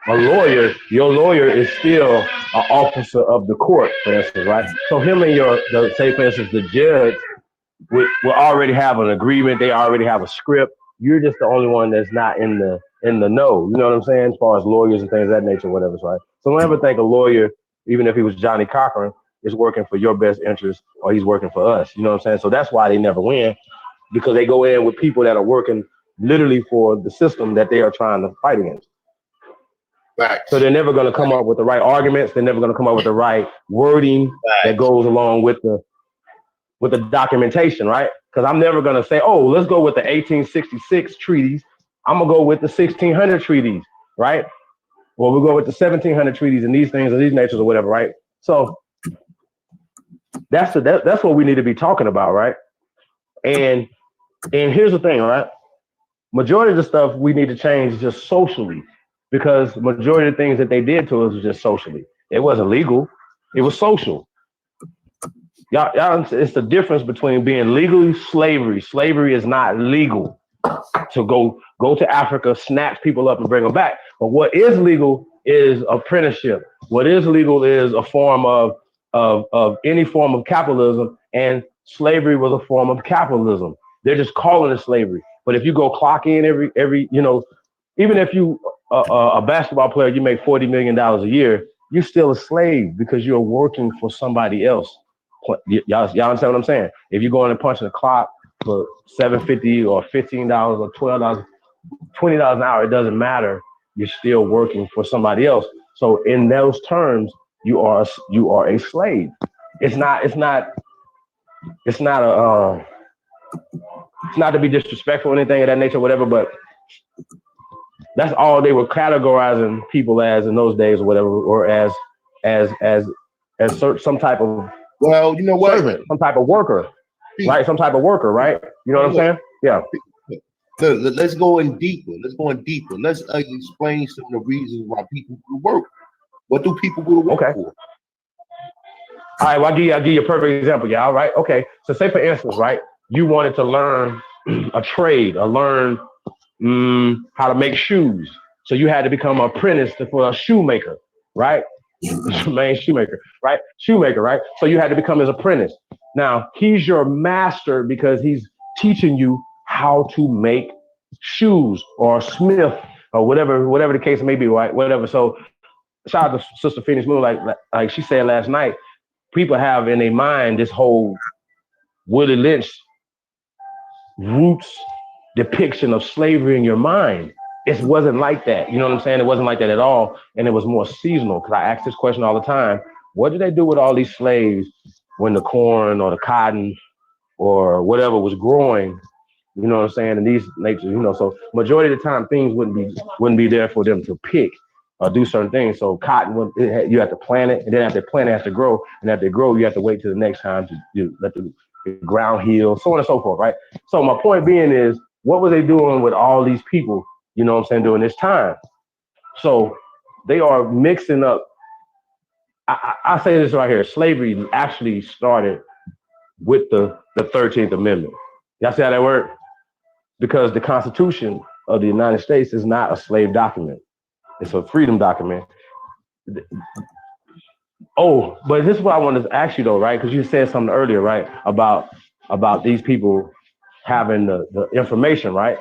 lawyer, your lawyer is still an officer of the court, for instance, right? So him and say for instance, the judge will already have an agreement. They already have a script. You're just the only one that's not in the know. You know what I'm saying? As far as lawyers and things of that nature, whatever, right? So don't ever think a lawyer, even if he was Johnny Cochran, is working for your best interest or he's working for us. You know what I'm saying? So that's why they never win, because they go in with people that are working literally for the system that they are trying to fight against. Right. So they're never going to come up with the right arguments. They're never going to come up with the right wording that goes along with the documentation, right? Because I'm never going to say, oh, let's go with the 1866 treaties. I'm going to go with the 1600 treaties, right? Well, we'll go with the 1700 treaties and these things and these natures or whatever, right? So that's what we need to be talking about, right? And here's the thing, right? Majority of the stuff we need to change just socially. because majority of the things that they did to us was just socially. It wasn't legal. It was social. Y'all, it's the difference between being legally slavery. Slavery is not legal to go to Africa, snatch people up and bring them back. But what is legal is apprenticeship. What is legal is a form of any form of capitalism, and slavery was a form of capitalism. They're just calling it slavery. But if you go clock in every even if you a basketball player, you make $40 million a year, you're still a slave because you're working for somebody else. Y'all understand what I'm saying? If you go in and punch the clock for $7.50 or $15 or $12, $20 an hour, it doesn't matter. You're still working for somebody else. So in those terms, you are a slave. It's not to be disrespectful or anything of that nature, whatever. But that's all they were categorizing people as in those days, or whatever, or as some type of Well, you know what? servant, some type of worker, right? Some type of worker, right? You know what I'm saying? Yeah. Look, let's go in deeper. Let's explain some of the reasons why people go to work. What do people go to work for? All right, well, I'll give you a perfect example, y'all, right? Okay, so say for instance, right, you wanted to learn a trade or learn how to make shoes. So you had to become an apprentice for a shoemaker, right? Main shoemaker, right? Shoemaker, right? So you had to become his apprentice. Now, he's your master because he's teaching you how to make shoes or smith or whatever the case may be, right? Whatever. So shout out to Sister Phoenix Moon, like she said last night, people have in their mind this whole Willie Lynch roots depiction of slavery in your mind. It wasn't like that. You know what I'm saying? It wasn't like that at all. And it was more seasonal, because I ask this question all the time. What did they do with all these slaves when the corn or the cotton or whatever was growing? You know what I'm saying? And these natures, so majority of the time things wouldn't be there for them to pick or do certain things. So cotton, you have to plant it, and then after plant it has to grow, and after it grow, you have to wait till the next time to let the ground heal, so on and so forth, right? So my point being is, what were they doing with all these people, you know what I'm saying, during this time? So they are mixing up. I say this right here. Slavery actually started with the 13th Amendment. Y'all see how that worked? Because the Constitution of the United States is not a slave document. It's a freedom document. Oh, but this is what I wanted to ask you though, right? Because you said something earlier, right? About these people having the information, right?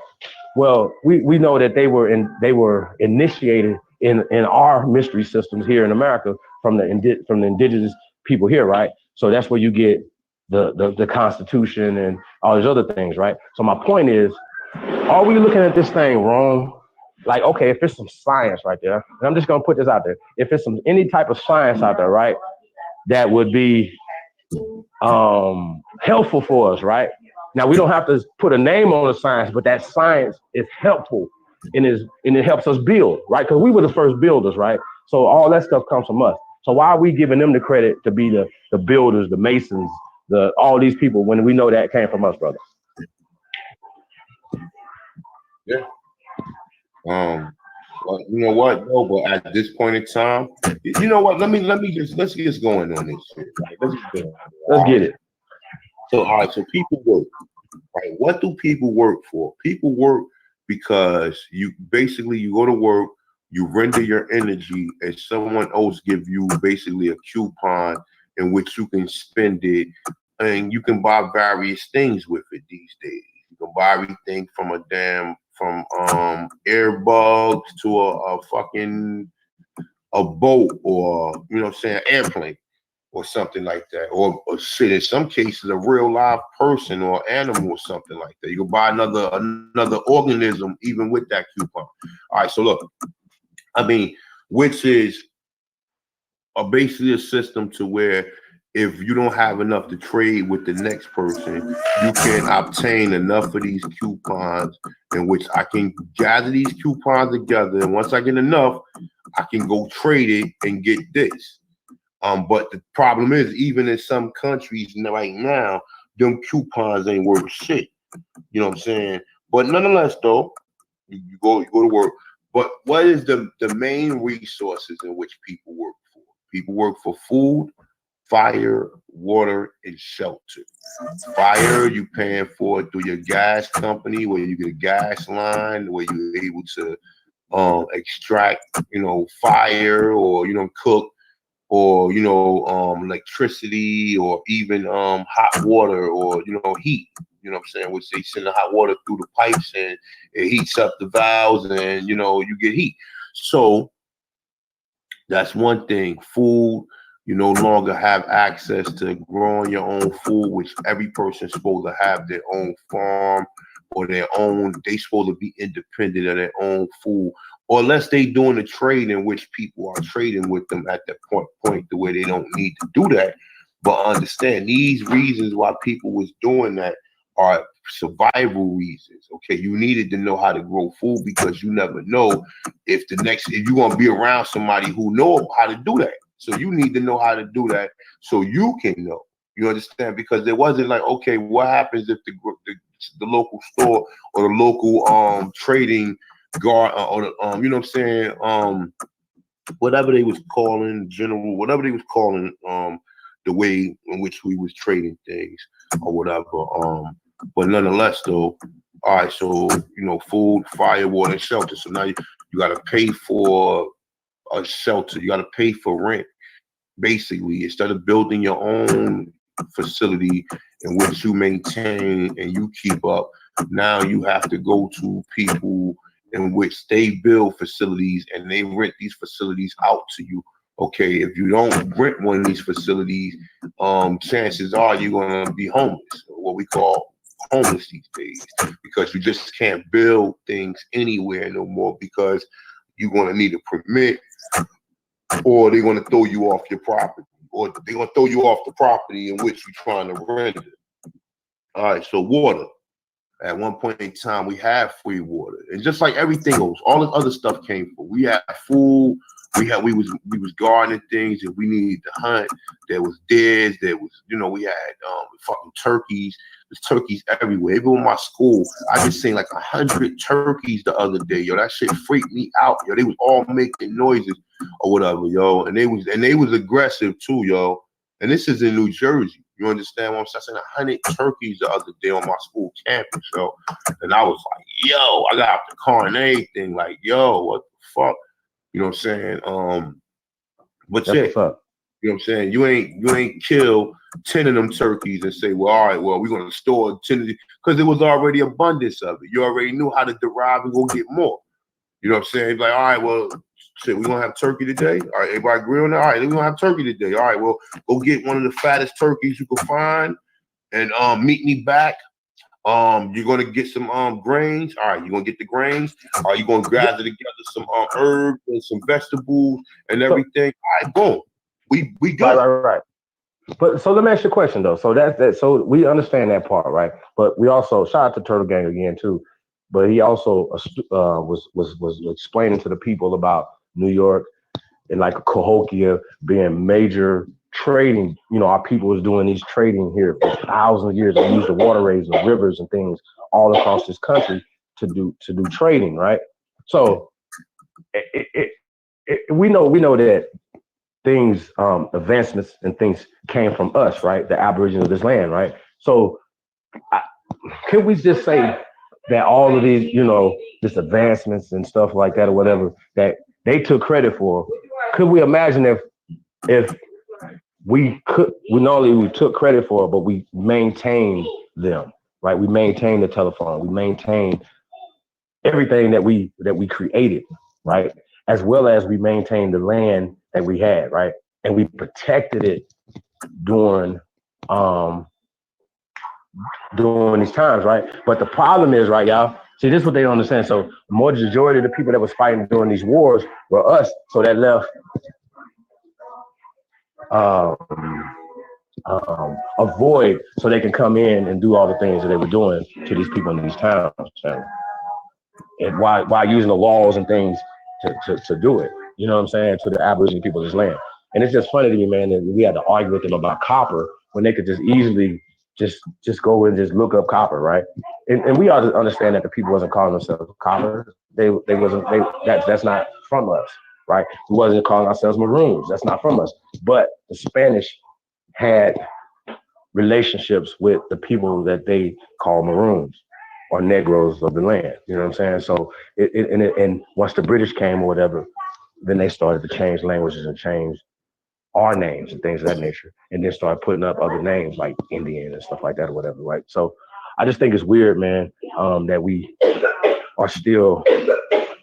Well, we know that they were initiated in our mystery systems here in America from the indigenous people here, right? So that's where you get the Constitution and all these other things, right? So my point is, are we looking at this thing wrong? Like, okay, if it's some science right there, and I'm just gonna put this out there, if it's any type of science out there, right, that would be helpful for us, right? Now we don't have to put a name on the science, but that science is helpful and it helps us build, right? Because we were the first builders, right? So all that stuff comes from us. So why are we giving them the credit to be the builders, the masons, all these people when we know that came from us, brother? Yeah. Well, you know what? No, but at this point in time, you know what? Let's get going on this shit. Right? Let's get it. So, all right. So people work. Right? What do people work for? People work because you go to work, you render your energy, and someone else give you basically a coupon in which you can spend it, and you can buy various things with it these days. You can buy everything from airbugs to a fucking boat, or you know what I'm saying, airplane or something like that, or shit, in some cases a real live person or animal or something like that. You can buy another organism even with that coupon. All right, so look, I mean, which is basically a system to where if you don't have enough to trade with the next person, you can obtain enough of these coupons in which I can gather these coupons together. And once I get enough, I can go trade it and get this. But the problem is, even in some countries right now, them coupons ain't worth shit. You know what I'm saying? But nonetheless, though, you go to work. But what is the main resources in which people work for? People work for food, fire, water, and shelter. Fire, you paying for it through your gas company, where you get a gas line, where you're able to extract, fire, or cook, or electricity, or even hot water, or heat. You know what I'm saying? Which they send the hot water through the pipes and it heats up the valves, and you get heat. So that's one thing. Food, you no longer have access to growing your own food, which every person's supposed to have their own farm or they supposed to be independent of their own food. Or unless they doing a trade in which people are trading with them at that point to where they don't need to do that. But understand these reasons why people was doing that are survival reasons. Okay, you needed to know how to grow food because you never know if you're gonna be around somebody who know how to do that. So you need to know how to do that so you can know. You understand? Because it wasn't like, okay, what happens if the local store or the local trading guard or the, you know what I'm saying, whatever they was calling general, whatever they was calling the way in which we was trading things or whatever. But nonetheless, though, all right, so food, fire, water, and shelter. So now you got to pay for a shelter. You got to pay for rent. Basically, instead of building your own facility in which you maintain and you keep up, now you have to go to people in which they build facilities and they rent these facilities out to you. Okay, if you don't rent one of these facilities, chances are you're gonna be homeless, or what we call homeless these days, because you just can't build things anywhere no more because you're gonna need a permit, or they're gonna throw you off your property, or they're gonna throw you off the property in which you're trying to rent it. All right, so water. At one point in time, we had free water, and just like everything else, all this other stuff came from. We had food. We was gardening things, and we needed to hunt. There was deers. There was, we had fucking turkeys. There's turkeys everywhere. Even in my school, I just seen like 100 turkeys the other day. Yo, that shit freaked me out. Yo, they was all making noises or whatever, yo, and they was aggressive too, yo. And this is in New Jersey. You understand what I'm saying? I seen 100 turkeys the other day on my school campus, yo. And I was like, yo, I got out the car and everything, like, yo, what the fuck? You know what I'm saying? But yeah, you know what I'm saying? You ain't kill 10 of them turkeys and say, well, all right, well, we're gonna store 10 of these, because there was already abundance of it. You already knew how to derive and go get more. You know what I'm saying? Like, all right, well, shit, we're gonna have turkey today. All right, everybody agree on that? All right, we're gonna have turkey today. All right, well, go get one of the fattest turkeys you can find and meet me back. You're gonna get some grains. All right, you're gonna get the grains. Are you gonna gather together some herbs and some vegetables and everything? All right, boom. We good. Right. But so let me ask you a question though. So that. So we understand that part, right? But we also shout out to Turtle Gang again too. But he also was explaining to the people about New York and like Cahokia being major trading. Our people was doing these trading here for thousands of years. They used the waterways and rivers and things all across this country to do trading, right? So we know that things, advancements and things came from us, right? The Aborigines of this land, right? So can we just say that all of these, this advancements and stuff like that or whatever that they took credit for? Could we imagine if we not only took credit for it, but we maintained them, right? We maintained the telephone, we maintained everything that we created, right? As well as we maintained the land that we had, right? And we protected it during these times, right? But the problem is, right, y'all, see, this is what they don't understand. So the majority of the people that was fighting during these wars were us. So that left a void so they can come in and do all the things that they were doing to these people in these towns. And while using the laws and things to do it, you know what I'm saying, to the Aboriginal people of this land. And it's just funny to me, man, that we had to argue with them about copper when they could just easily just go and just look up copper, right? And we ought to understand that the people wasn't calling themselves copper. that's not from us, right? We wasn't calling ourselves Maroons. That's not from us. But the Spanish had relationships with the people that they call Maroons or Negroes of the land. You know what I'm saying? So and once the British came or whatever, then they started to change languages and change our names and things of that nature, and then start putting up other names like Indian and stuff like that or whatever, right? So I just think it's weird, man, that we are still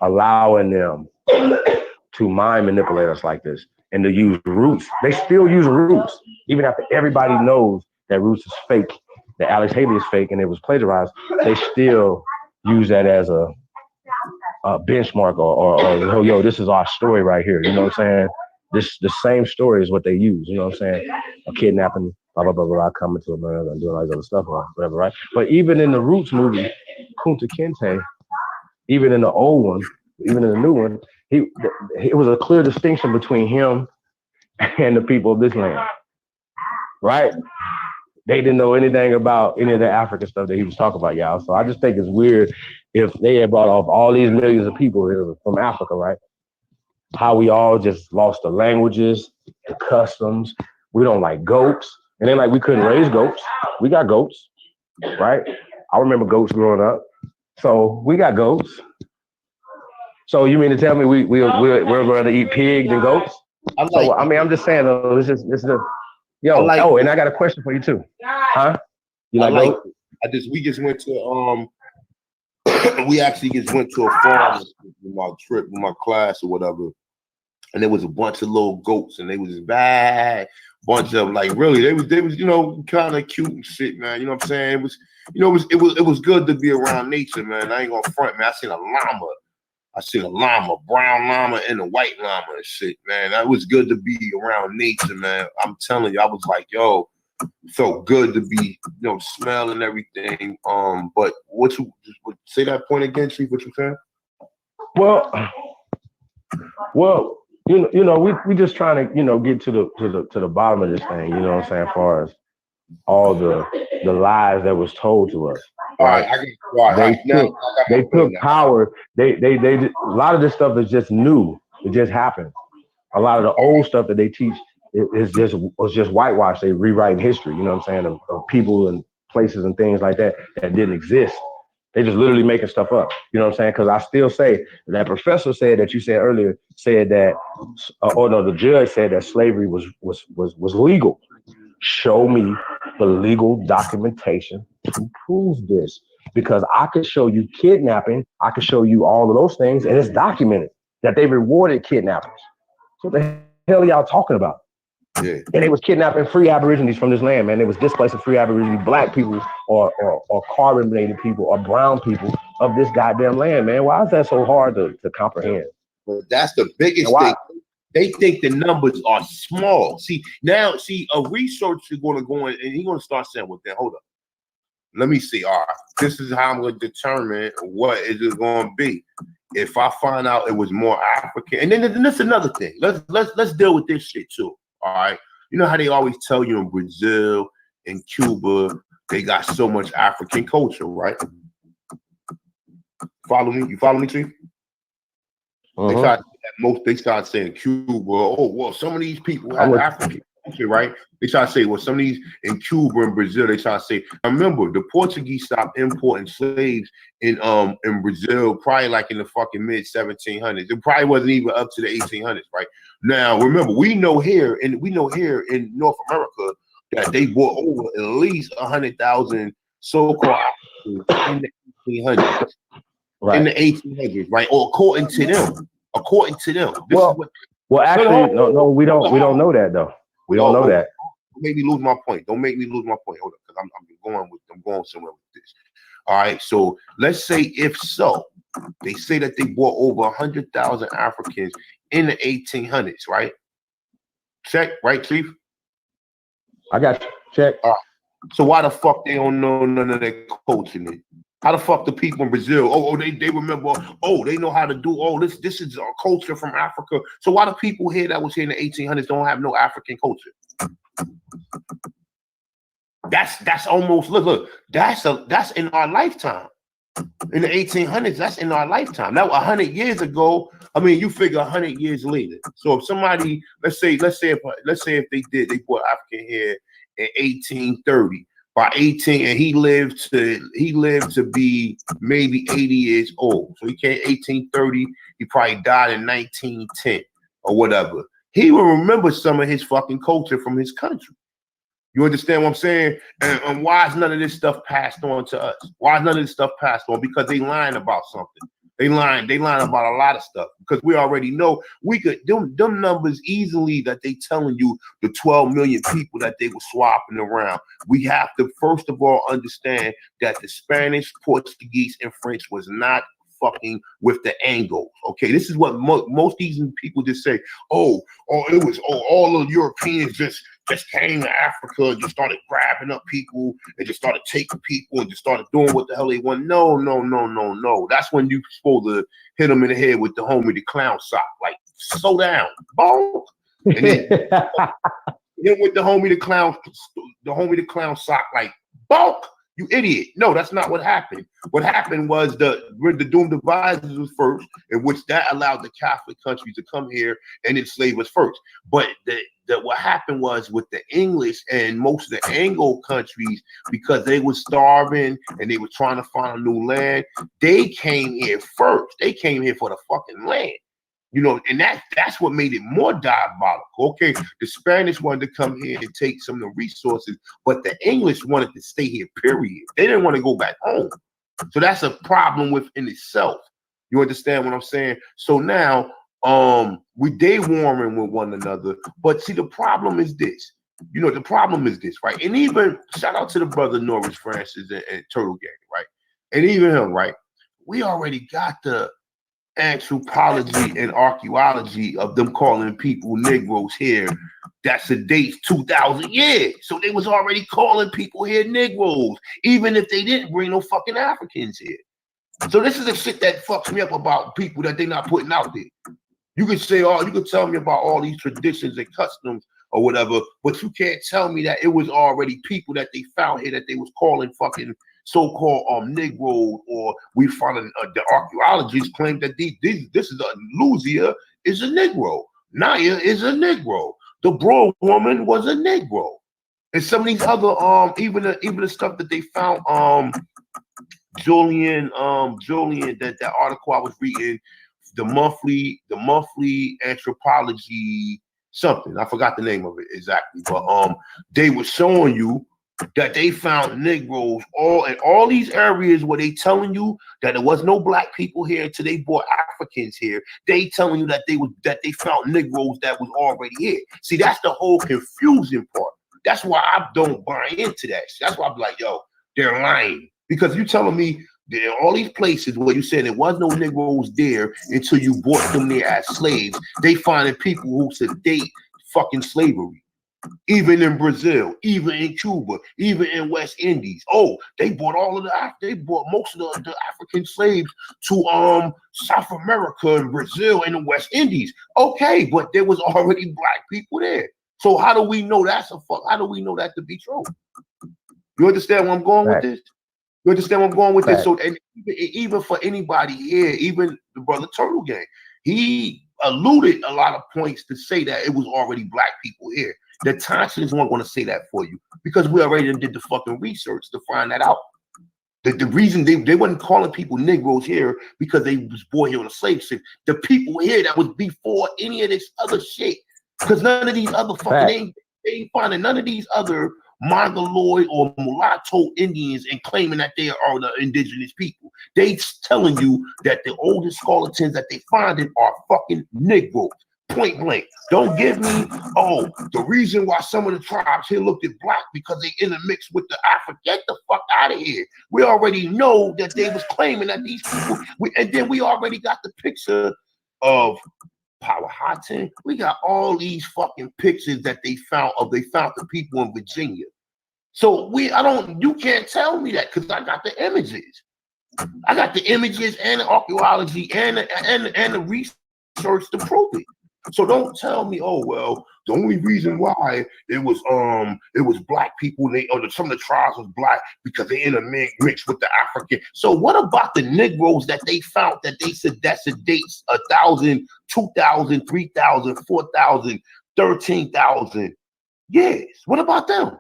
allowing them to mind manipulate us like this and to use roots. They still use roots, even after everybody knows that roots is fake, that Alex Haley is fake and it was plagiarized. They still use that as a benchmark or yo, this is our story right here. You know what I'm saying? The same story is what they use. You know what I'm saying? A kidnapping, blah, blah, blah, blah, coming to America and doing all this other stuff or whatever, right? But even in the Roots movie, Kunta Kinte, even in the old one, even in the new one, it was a clear distinction between him and the people of this land, right? They didn't know anything about any of the African stuff that he was talking about, y'all. So I just think it's weird if they had brought off all these millions of people here from Africa, right? How we all just lost the languages, the customs. We don't like goats. And then like we couldn't raise goats. We got goats, right? I remember goats growing up. So we got goats. So you mean to tell me we're going to eat pigs and goats? So I mean, I'm just saying though, this is yo. And I got a question for you too. Huh? You like goats? We just went to we actually just went to a farm with my trip with my class or whatever. And there was a bunch of little goats, and they was bad, bunch of like really, they was kind of cute and shit, man. You know what I'm saying? It was good to be around nature, man. I ain't gonna front, man. I seen a llama, brown llama and a white llama and shit, man. That was good to be around nature, man. I'm telling you, I was like, yo, felt good to be, smelling everything. But what you say that point again, Chief? What you saying? Well, we just trying to, get to the bottom of this thing, you know what I'm saying, as far as all the lies that was told to us. Right? They took power. They a lot of this stuff is just new. It just happened. A lot of the old stuff that they teach was just whitewashed. They rewriting history, you know what I'm saying, of people and places and things like that didn't exist. They just literally making stuff up. You know what I'm saying? Because I still say that professor said that you said earlier said that, the judge said that slavery was legal. Show me the legal documentation to prove this, because I could show you kidnapping. I could show you all of those things, and it's documented that they rewarded kidnappers. So what the hell are y'all talking about? Yeah. And they was kidnapping free Aborigines from this land, man. They was displacing free Aborigines, black people or carbon-related people or brown people of this goddamn land, man. Why is that so hard to comprehend? Well, that's the biggest thing. They think the numbers are small. A researcher is going to go in and he's going to start saying, well, then hold up. Let me see. All right, this is how I'm going to determine what is it going to be. If I find out it was more African, and then that's another thing. Let's deal with this shit too. All right. You know how they always tell you in Brazil and Cuba, they got so much African culture, right? Follow me? You follow me, Chief? Uh-huh. They start saying Cuba, oh, well, some of these people have African culture, right? They try to say, well, some of these in Cuba and Brazil, they try to say, remember, the Portuguese stopped importing slaves in Brazil probably like in the fucking mid 1700s. It probably wasn't even up to the 1800s, right? Now, remember, we know here in North America that they brought over at least 100,000 so-called Africans in the 1800s. Right. In the 1800s, right? Or according to them. Actually, no, we don't know that though. We don't know that. Don't make me lose my point. Hold up, because I'm going somewhere with this. All right. So let's say if so, they say that they brought over 100,000 Africans in the 1800s, right? Check, right, Chief? I got you. Check. All right. So why the fuck they don't know none of their culture? How the fuck the people in Brazil? They remember. They know how to do. This is a culture from Africa. So why the people here that was here in the 1800s don't have no African culture? That's almost look. That's in our lifetime. In the 1800s, that's in our lifetime. Now, 100 years ago, I mean, you figure 100 years later. So if somebody, let's say if they brought African here in 1830, by 18, and he lived to be maybe 80 years old. So he came 1830, he probably died in 1910 or whatever. He will remember some of his fucking culture from his country. You understand what I'm saying? And why is none of this stuff passed on to us? Why is none of this stuff passed on? Because they lying about something. They lying about a lot of stuff. Because we already know we could them numbers easily that they telling you the 12 million people that they were swapping around. We have to first of all understand that the Spanish, Portuguese, and French was not fucking with the Anglos. Okay, this is what most these people just say. It was all of Europeans just came to Africa and just started grabbing up people and just started taking people and just started doing what the hell they want. No. That's when you supposed to hit them in the head with the homie the clown sock. Like, slow down, bonk. And then hit with the homie the clown sock, like, bonk. You idiot. No, that's not what happened. What happened was the Doom Devices was first, in which that allowed the Catholic countries to come here and enslave us first. But what happened was with the English and most of the Anglo countries, because they were starving and they were trying to find a new land, they came here first. They came here for the fucking land. You know, and that's what made it more diabolical. Okay, the Spanish wanted to come here and take some of the resources, but the English wanted to stay here, period. They didn't want to go back home. So that's a problem within itself. You understand what I'm saying? So now we day warring with one another. But see, the problem is this. You know, the problem is this, right? And even shout out to the brother Norris Francis and Turtle Gang, right? And even him, right? We already got the anthropology and archaeology of them calling people Negroes here. That's a date 2,000 years. So they was already calling people here Negroes, even if they didn't bring no fucking Africans here. So this is the shit that fucks me up about people that they not putting out there. You could say, you could tell me about all these traditions and customs or whatever, but you can't tell me that it was already people that they found here that they was calling fucking so-called Negroes, or we found the archaeologists claim that this is Luzia is a Negro, Naya is a Negro, the Bro woman was a Negro, and some of these other even the stuff that they found Julian that article I was reading, the monthly anthropology something, I forgot the name of it exactly, but they were showing you that they found Negroes in all these areas where they telling you that there was no black people here until they brought Africans here. They telling you that they found Negroes that was already here. See, that's the whole confusing part. That's why I don't buy into that. That's why I'm like, yo, they're lying. Because you telling me there are all these places where you said there was no Negroes there until you brought them there as slaves. They finding people who sedate fucking slavery. Even in Brazil, even in Cuba, even in West Indies. Oh, they brought most of the African slaves to South America and Brazil and the West Indies. Okay, but there was already black people there. So how do we know how do we know that to be true? You understand where I'm going with this? You understand where I'm going with this? So, and even for anybody here, even the brother Turtle Gang, he alluded a lot of points to say that it was already black people here. The Thompsons weren't going to say that for you because we already did the fucking research to find that out. The reason they wasn't calling people Negroes here because they was born here on a slave ship. The people here that was before any of this other shit, because none of these other fucking they ain't finding none of these other Mongoloid or mulatto Indians and claiming that they are the indigenous people. They telling you that the oldest skeletons that they finding are fucking Negroes. Point blank. Don't give me, the reason why some of the tribes here looked at black because they intermixed with the African. Get the fuck out of here. We already know that they was claiming that these people, and then we already got the picture of Powhatan. We got all these fucking pictures that they found the people in Virginia. So you can't tell me that because I got the images. I got the images and the archaeology and the research to prove it. So don't tell me, oh well, the only reason why it was black people, some of the tribes was black because they intermixed with the African. So what about the Negroes that they found that they said that dates 1,000, 2,000, 3,000, 4,000, 13,000 years? What about them?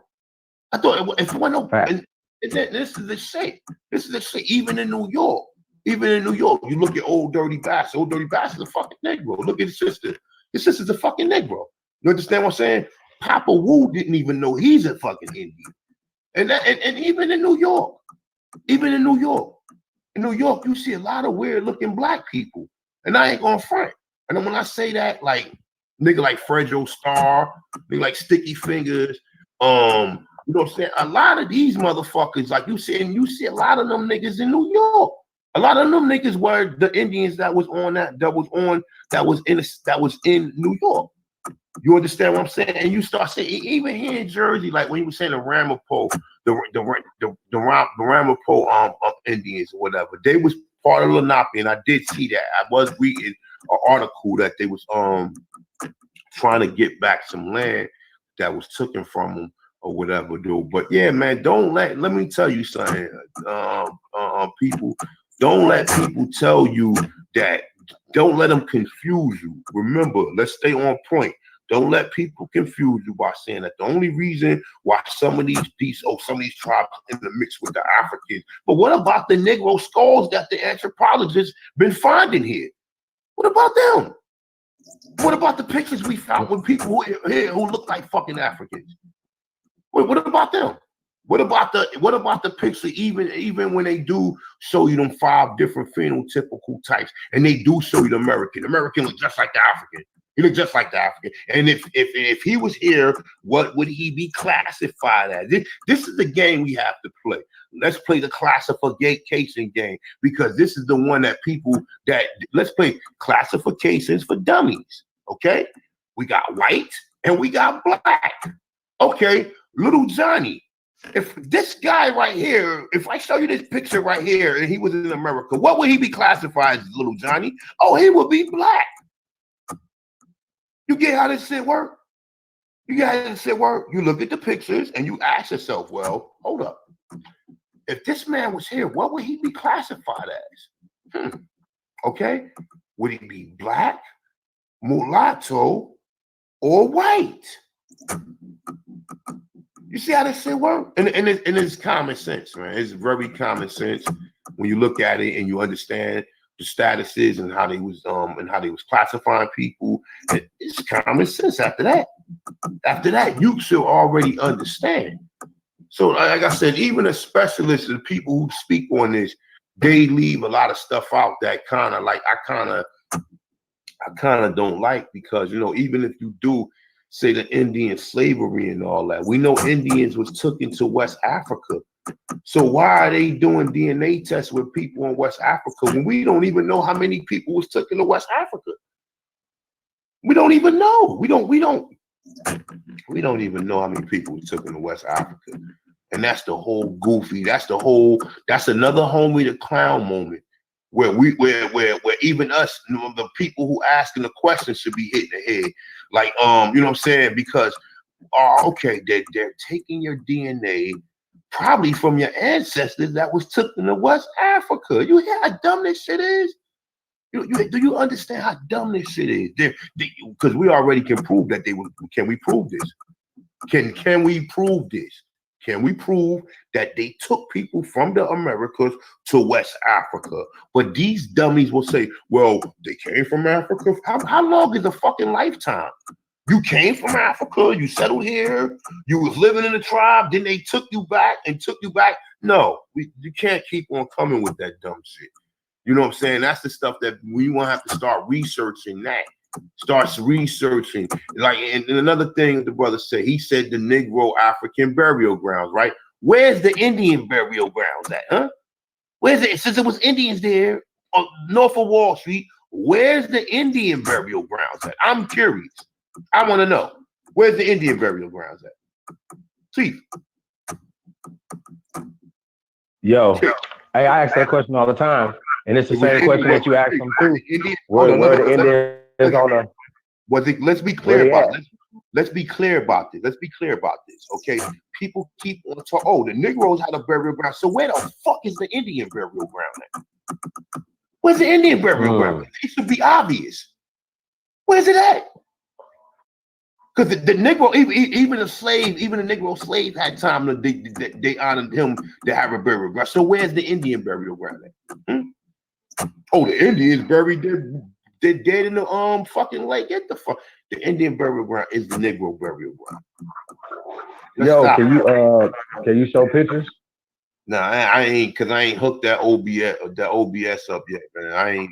I thought if one no, and this is the shit. This is the shit. Even in New York, you look at Old Dirty Bastard. Old Dirty Bastard is a fucking Negro. Look at his sister. His sister's a fucking Negro. You understand what I'm saying? Papa Wu didn't even know he's a fucking Indian. And even in New York, in New York, you see a lot of weird looking black people. And I ain't gonna front. And then when I say that, like nigga like Fredro Starr, nigga like Sticky Fingers, you know what I'm saying? A lot of these motherfuckers, like you see a lot of them niggas in New York. A lot of them niggas were the Indians that was in New York. You understand what I'm saying? And you start saying, even here in Jersey, like when you were saying the Ramapo, the Ramapo Indians or whatever, they was part of Lenape, and I did see that. I was reading an article that they was trying to get back some land that was taken from them or whatever, dude. But yeah, man, let me tell you something, people. Don't let people tell you that. Don't let them confuse you. Remember, let's stay on point. Don't let people confuse you by saying that the only reason why some of these tribes in the mix with the Africans. But what about the Negro skulls that the anthropologists been finding here? What about them? What about the pictures we found with people who look like fucking Africans? What about them? What about the picture? Even when they do show you them 5 different phenotypical types, and they do show you the American look just like the African. He looked just like the African. And if he was here, what would he be classified as? This is the game we have to play. Let's play the classification game, because this is the one that let's play classifications for dummies. Okay, we got white and we got black. Okay, little Johnny. If this guy right here, if I show you this picture right here and he was in America, what would he be classified as, little Johnny? Oh, he would be black. You get how this shit work? You look at the pictures and you ask yourself, well, hold up. If this man was here, what would he be classified as? Okay. Would he be black, mulatto, or white? You see how this shit work? And it's common sense, man. It's very common sense when you look at it and you understand the statuses and how they was classifying people. It's common sense after that. After that, you should already understand. So like I said, even the specialists and people who speak on this, they leave a lot of stuff out that I kind of don't like, because, you know, even if you do say the Indian slavery and all that, we know Indians was took into West Africa. So why are they doing DNA tests with people in West Africa when we don't even know how many people was took into West Africa? We don't even know. We don't even know how many people was took into West Africa. And that's the whole goofy. That's another homie the clown moment where even us, you know, the people who asking the questions should be hitting the head. Like, you know what I'm saying? Because, okay, they're taking your DNA probably from your ancestors that was took into West Africa. You hear how dumb this shit is? Do you understand how dumb this shit is? Because we already can prove that they were. Can we prove this? Can we prove this? Can we prove that they took people from the Americas to West Africa? But these dummies will say, well, they came from Africa. How long is a fucking lifetime? You came from Africa, you settled here, you was living in a tribe, then they took you back. No, you can't keep on coming with that dumb shit. You know what I'm saying? That's the stuff that we won't have to start researching that. Starts researching. Like, and another thing the brother said, he said the Negro African burial grounds, right? Where's the Indian burial grounds at, huh? Where's it? Since it was Indians there, north of Wall Street, where's the Indian burial grounds at? I'm curious. I want to know. Where's the Indian burial grounds at? See. Yo, I ask that question all the time. And it's the same question that you ask them too. Where the Indians on the Let's be clear about this. Let's be clear about this. Okay, people keep on talking. Oh, the Negroes had a burial ground. So where the fuck is the Indian burial ground at? Where's the Indian burial ground? It should be obvious. Where's it at? Because the Negro, even the Negro slave had time to they honored him to have a burial ground. So where's the Indian burial ground at? Oh, the Indians buried they're dead in the fucking lake. Get the fuck. The Indian burial ground is the Negro burial ground. Can you show pictures? Nah, I ain't, cause I ain't hooked that OBS up yet, man.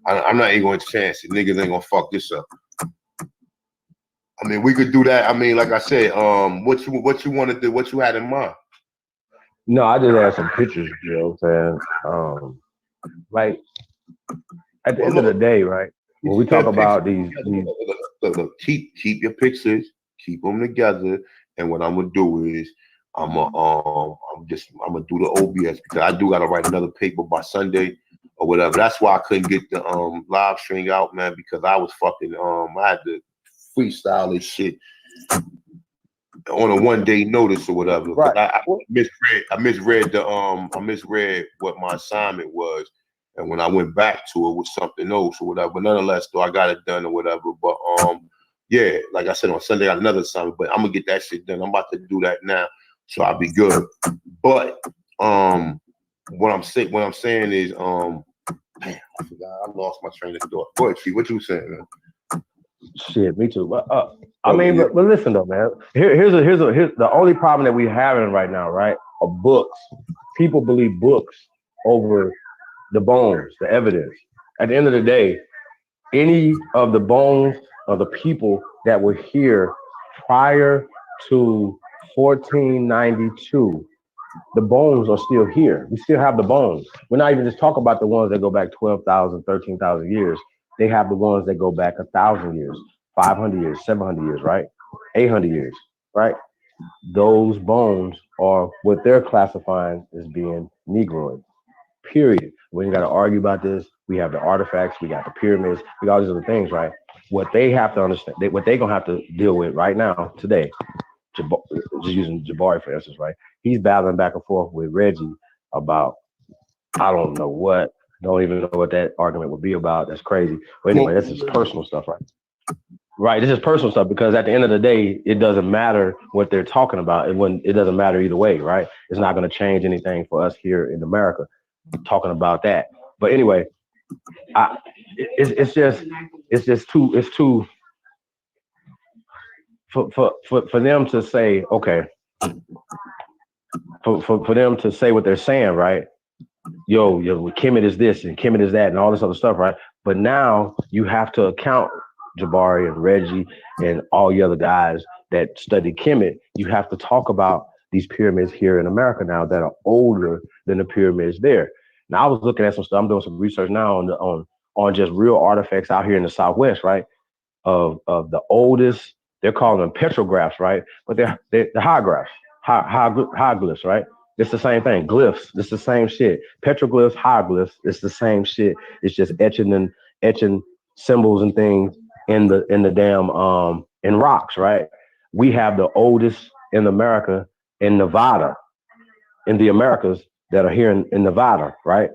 I'm not even going to chance it. Niggas ain't gonna fuck this up. I mean, we could do that. I mean, like I said, what you want to do? What you had in mind? No, I just had some pictures. You know what I'm saying? Like at the end of the day, right? When we talk about these look, keep your pictures, keep them together, and what I'm gonna do is I'm gonna do the OBS because I do gotta write another paper by Sunday or whatever. That's why I couldn't get the live stream out, man, because I was fucking I had to freestyle this shit on a 1 day notice or whatever. Right. I misread what my assignment was. And when I went back to it with something else or whatever, but nonetheless, though, I got it done or whatever. But yeah, like I said, on Sunday I got another assignment, but I'm gonna get that shit done. I'm about to do that now, so I'll be good. But what I'm saying is, man, I forgot. I lost my train of thought. Go ahead, Chief. What you saying, man? Shit, me too. But but listen though, man. Here's the only problem that we're having right now, right? Are books. People believe books over the bones, the evidence. At the end of the day, any of the bones of the people that were here prior to 1492, the bones are still here. We still have the bones. We're not even just talking about the ones that go back 12,000, 13,000 years. They have the ones that go back 1,000 years, 500 years, 700 years, right? 800 years, right? Those bones are what they're classifying as being Negroid. Period. We ain't got to argue about this. We have the artifacts. We got the pyramids. We got all these other things, right? What they have to understand, what they're going to have to deal with right now, today, just using Jabari, for instance, right? He's battling back and forth with Reggie about, I don't know what, don't even know what that argument would be about. That's crazy. But anyway, this is personal stuff, right? Right, this is personal stuff because at the end of the day, it doesn't matter what they're talking about. It doesn't matter either way, right? It's not going to change anything for us here in America talking about that. But anyway, it's too for them to say, okay, for them to say what they're saying, right? Yo, Kemet is this and Kemet is that and all this other stuff, right? But now you have to account Jabari and Reggie and all the other guys that study Kemet. You have to talk about these pyramids here in America now that are older than the pyramids there. Now I was looking at some stuff. I'm doing some research now on just real artifacts out here in the Southwest, right? Of the oldest, they're calling them petrographs, right? But they're hieroglyphs, hieroglyphs, right? It's the same thing. Glyphs, it's the same shit. Petroglyphs, hieroglyphs, it's the same shit. It's just etching symbols and things in the damn in rocks, right? We have the oldest in America in Nevada, in the Americas that are here in Nevada, right?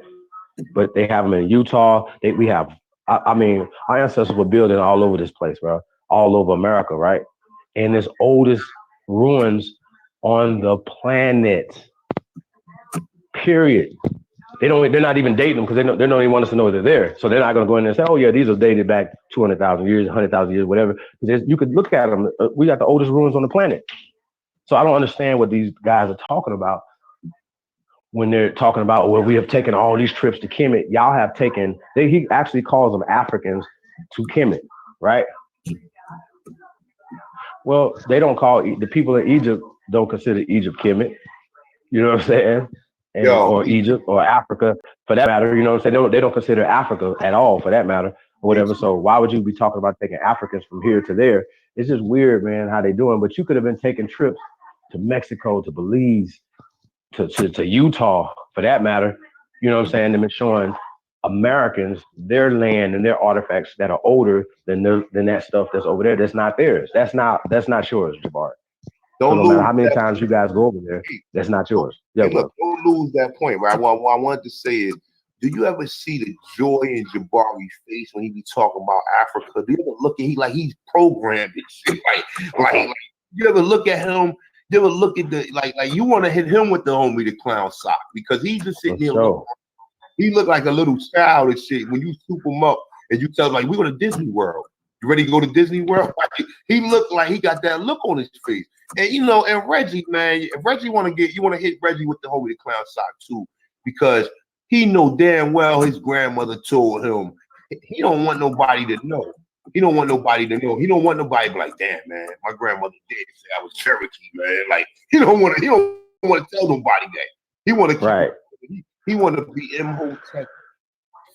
But they have them in Utah. I mean, our ancestors were building all over this place, bro, all over America, right? And it's oldest ruins on the planet. Period. They're not even dating them because they don't even want us to know they're there. So they're not going to go in there and say, oh yeah, these are dated back 200,000 years, 100,000 years, whatever. You could look at them. We got the oldest ruins on the planet. So I don't understand what these guys are talking about when they're talking about, well, we have taken all these trips to Kemet. Y'all have taken, he actually calls them Africans to Kemet, right? Well, they don't call, the people in Egypt don't consider Egypt Kemet. You know what I'm saying? Or Egypt or Africa for that matter. You know what I'm saying? They don't consider Africa at all for that matter or whatever. So why would you be talking about taking Africans from here to there? It's just weird, man, how they doing. But you could have been taking trips to Mexico, to Belize, to Utah for that matter. You know what I'm saying? They've been showing Americans their land and their artifacts that are older than that stuff that's over there. That's not theirs. That's not yours, Jabari. So Don't no matter lose how many that. times you guys go over there, that's not yours. Yeah, Hey, bro. look, don't lose that point, right? What I wanted to say is, do you ever see the joy in Jabari's face when he be talking about Africa? Do you ever look at he's programmed and shit? Like you ever look at him? You ever look at the like you want to hit him with the homie the clown sock because he's just sitting there. He look like a little child and shit when you scoop him up and you tell him like we go to Disney World. You ready to go to Disney World? He looked like he got that look on his face. And you know, and Reggie, man, if Reggie want to hit Reggie with the homie the clown sock too, because he know damn well his grandmother told him he don't want nobody to know. He don't want nobody to know. He don't want nobody to be like, damn man, my grandmother did say I was Cherokee, man. Like he don't want to tell nobody that. He want to keep he want to be Imhotep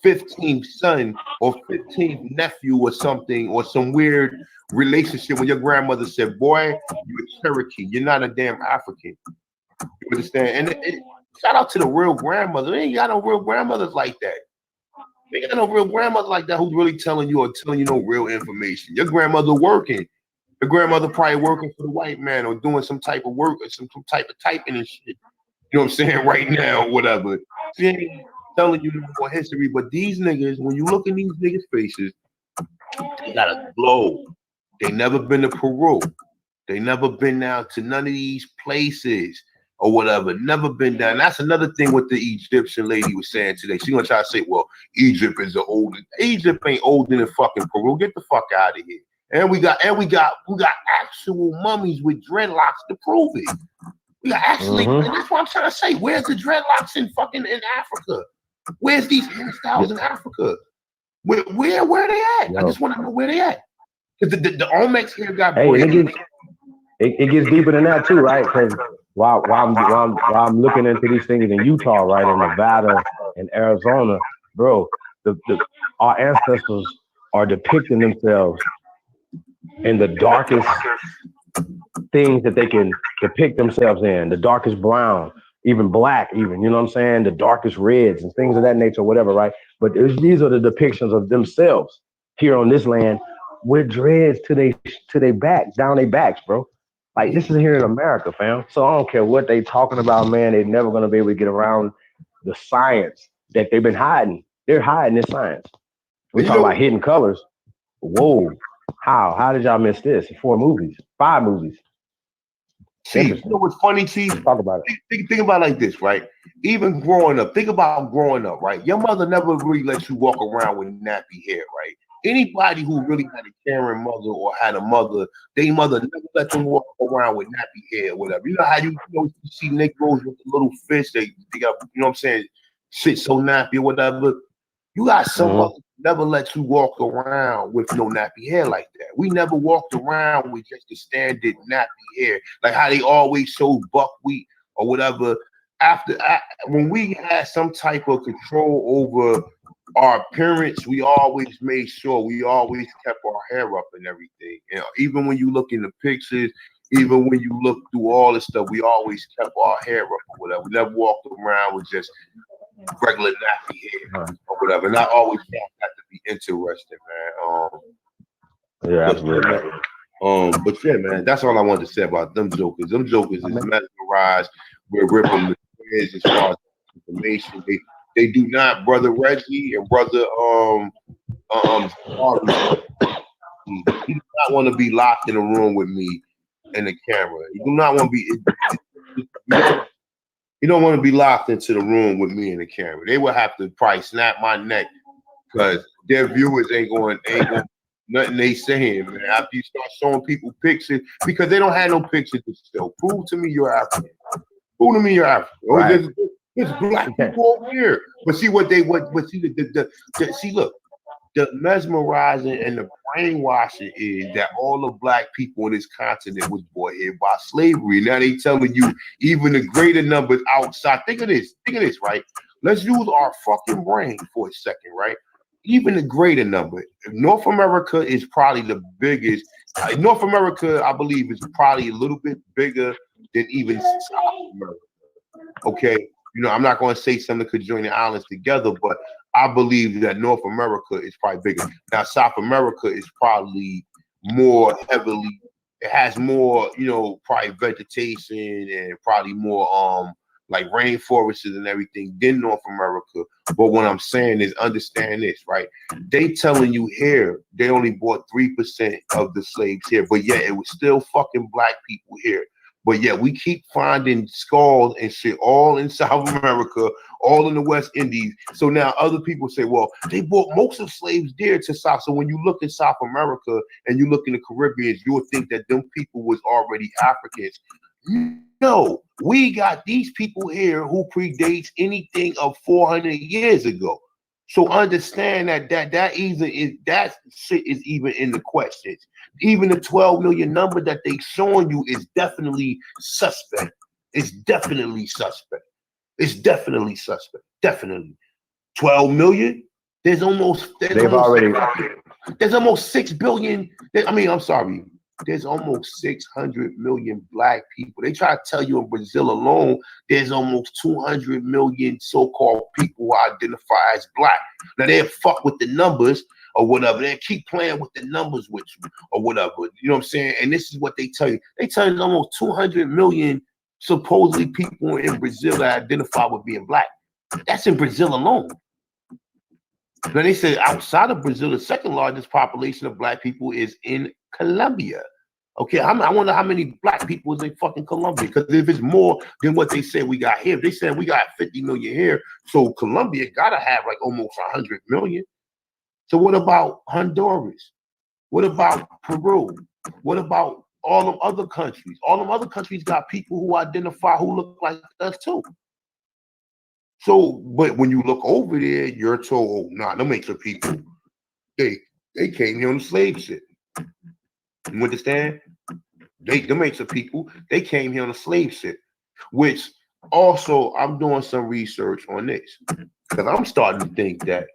15th son or 15th nephew or something, or some weird relationship when your grandmother said, boy, you're a Cherokee, you're not a damn African. You understand? And shout out to the real grandmother. They ain't got no real grandmothers like that. They ain't got no real grandmother like that who's really telling you no real information. Your grandmother working. Your grandmother probably working for the white man or doing some type of work or some type of typing and shit. You know what I'm saying? Right now, or whatever. She ain't telling you more history, but these niggas, when you look in these niggas' faces, they got a glow. They never been to Peru. They never been down to none of these places or whatever. Never been down. That's another thing what the Egyptian lady was saying today. She gonna try to say, well, Egypt is the oldest. Egypt ain't older than fucking Peru. Get the fuck out of here. And we got actual mummies with dreadlocks to prove it. We got actually, and that's what I'm trying to say. Where's the dreadlocks in Africa? Where's these hairstyles in Africa? Where are they at? I just want to know where they at. Because the Olmecs here got it gets deeper than that too, right? Because while I'm looking into these things in Utah, right, in Nevada and Arizona, bro, our ancestors are depicting themselves in the darkest things that they can depict themselves in, the darkest brown, even black, even, you know what I'm saying? The darkest reds and things of that nature, whatever, right? But these are the depictions of themselves here on this land with dreads to they back, down their backs, bro. Like this is here in America, fam. So I don't care what they talking about, man. They're never gonna be able to get around the science that they've been hiding. They're hiding this science. We talking about hidden colors. Whoa. How did y'all miss this? 5 movies. See, you know what's funny, Chief? Talk about it. Think about it like this, right? Even growing up, think about growing up, right? Your mother never really let you walk around with nappy hair, right? Anybody who really had a caring mother or had a mother, their mother never let them walk around with nappy hair or whatever. You know how you see Negroes with the little fish, they got, you know what I'm saying, shit so nappy or whatever. You got some mother never let you walk around with no nappy hair like that. We never walked around with just the standard nappy hair, like how they always show buckwheat or whatever. When we had some type of control over our appearance, we always made sure we always kept our hair up and everything. You know, even when you look in the pictures, even when you look through all this stuff, we always kept our hair up or whatever. We never walked around with just regular nappy hair or whatever. And I always found that to be interesting, man. Yeah, absolutely. But yeah, man, that's all I wanted to say about them jokers. Them jokers is mesmerized. We're ripping the threads as far as information. They do not, brother Reggie and brother he does not want to be locked in a room with me and the camera. He do not want to be. You don't want to be locked into the room with me and the camera. They will have to probably snap my neck because their viewers ain't going nothing they saying, man. After you start showing people pictures, because they don't have no pictures to show. Prove to me you're African. Prove to me you're African. Right. There's black people over here. But see look, the mesmerizing and the brainwashing is that all the black people on this continent was brought here by slavery. Now they telling you even the greater numbers outside. Think of this, right? Let's use our fucking brain for a second, right? Even the greater number. North America is probably the biggest. North America, I believe, is probably a little bit bigger than even South America. Okay, You know, I'm not going to say something could join the islands together, but I believe that North America is probably bigger. Now, South America is probably more heavily, it has more, you know, probably vegetation and probably more like rainforests and everything than North America. But what I'm saying is understand this, right? They telling you here they only bought 3% of the slaves here, but yet it was still fucking black people here. But yet we keep finding skulls and shit all in South America, all in the West Indies. So now other people say, well, they brought most of slaves there to South. So when you look at South America and you look in the Caribbean, you would think that them people was already Africans. No, we got these people here who predates anything of 400 years ago. So understand that shit is even in the questions. Even the 12 million number that they showing you is definitely suspect. It's definitely suspect. It's definitely suspect. Definitely. 12 million? There's almost 6 billion. I'm sorry. There's almost 600 million black people. They try to tell you in Brazil alone, there's almost 200 million so-called people who identify as black. Now they fuck with the numbers or whatever. They keep playing with the numbers with you or whatever. You know what I'm saying? And this is what they tell you. They tell you there's almost 200 million supposedly people in Brazil that identify with being black. That's in Brazil alone. Then they say outside of Brazil, the second largest population of black people is in Colombia. Okay, I wonder how many black people is in fucking Colombia. Because if it's more than what they said we got here, they said we got 50 million here. So Colombia gotta have like almost 100 million. So what about Honduras? What about Peru? What about all them other countries? All them other countries got people who identify who look like us too. So, but when you look over there, you're told, oh, nah, them ain't some people. They came here on the slave shit. You understand? Them ain't some people. They came here on the slave shit. Which also, I'm doing some research on this. Because I'm starting to think that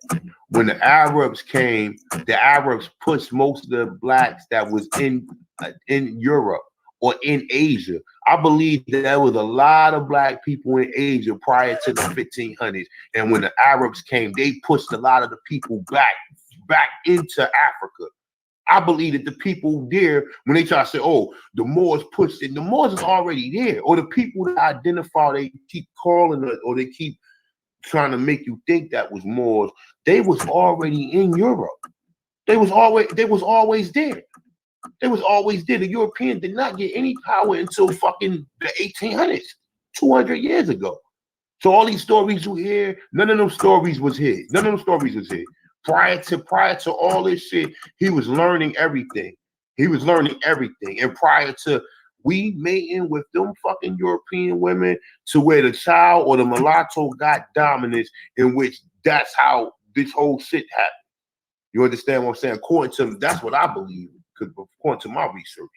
when the Arabs came, the Arabs pushed most of the blacks that was in Europe or in Asia. I believe that there was a lot of black people in Asia prior to the 1500s. And when the Arabs came, they pushed a lot of the people back into Africa. I believe that the people there, when they try to say, oh, the Moors pushed it, the Moors is already there. Or the people that identify, they keep calling it, or they keep trying to make you think that was Moors. They was already in Europe. They was always there. They was always there. The Europeans did not get any power until fucking the 1800s, 200 years ago. So all these stories you hear, none of them stories was here. None of them stories was here. Prior to all this shit, he was learning everything. He was learning everything. And prior to we mating with them fucking European women to where the child or the mulatto got dominance, in which that's how this whole shit happened. You understand what I'm saying? According to that's what I believe, according to my research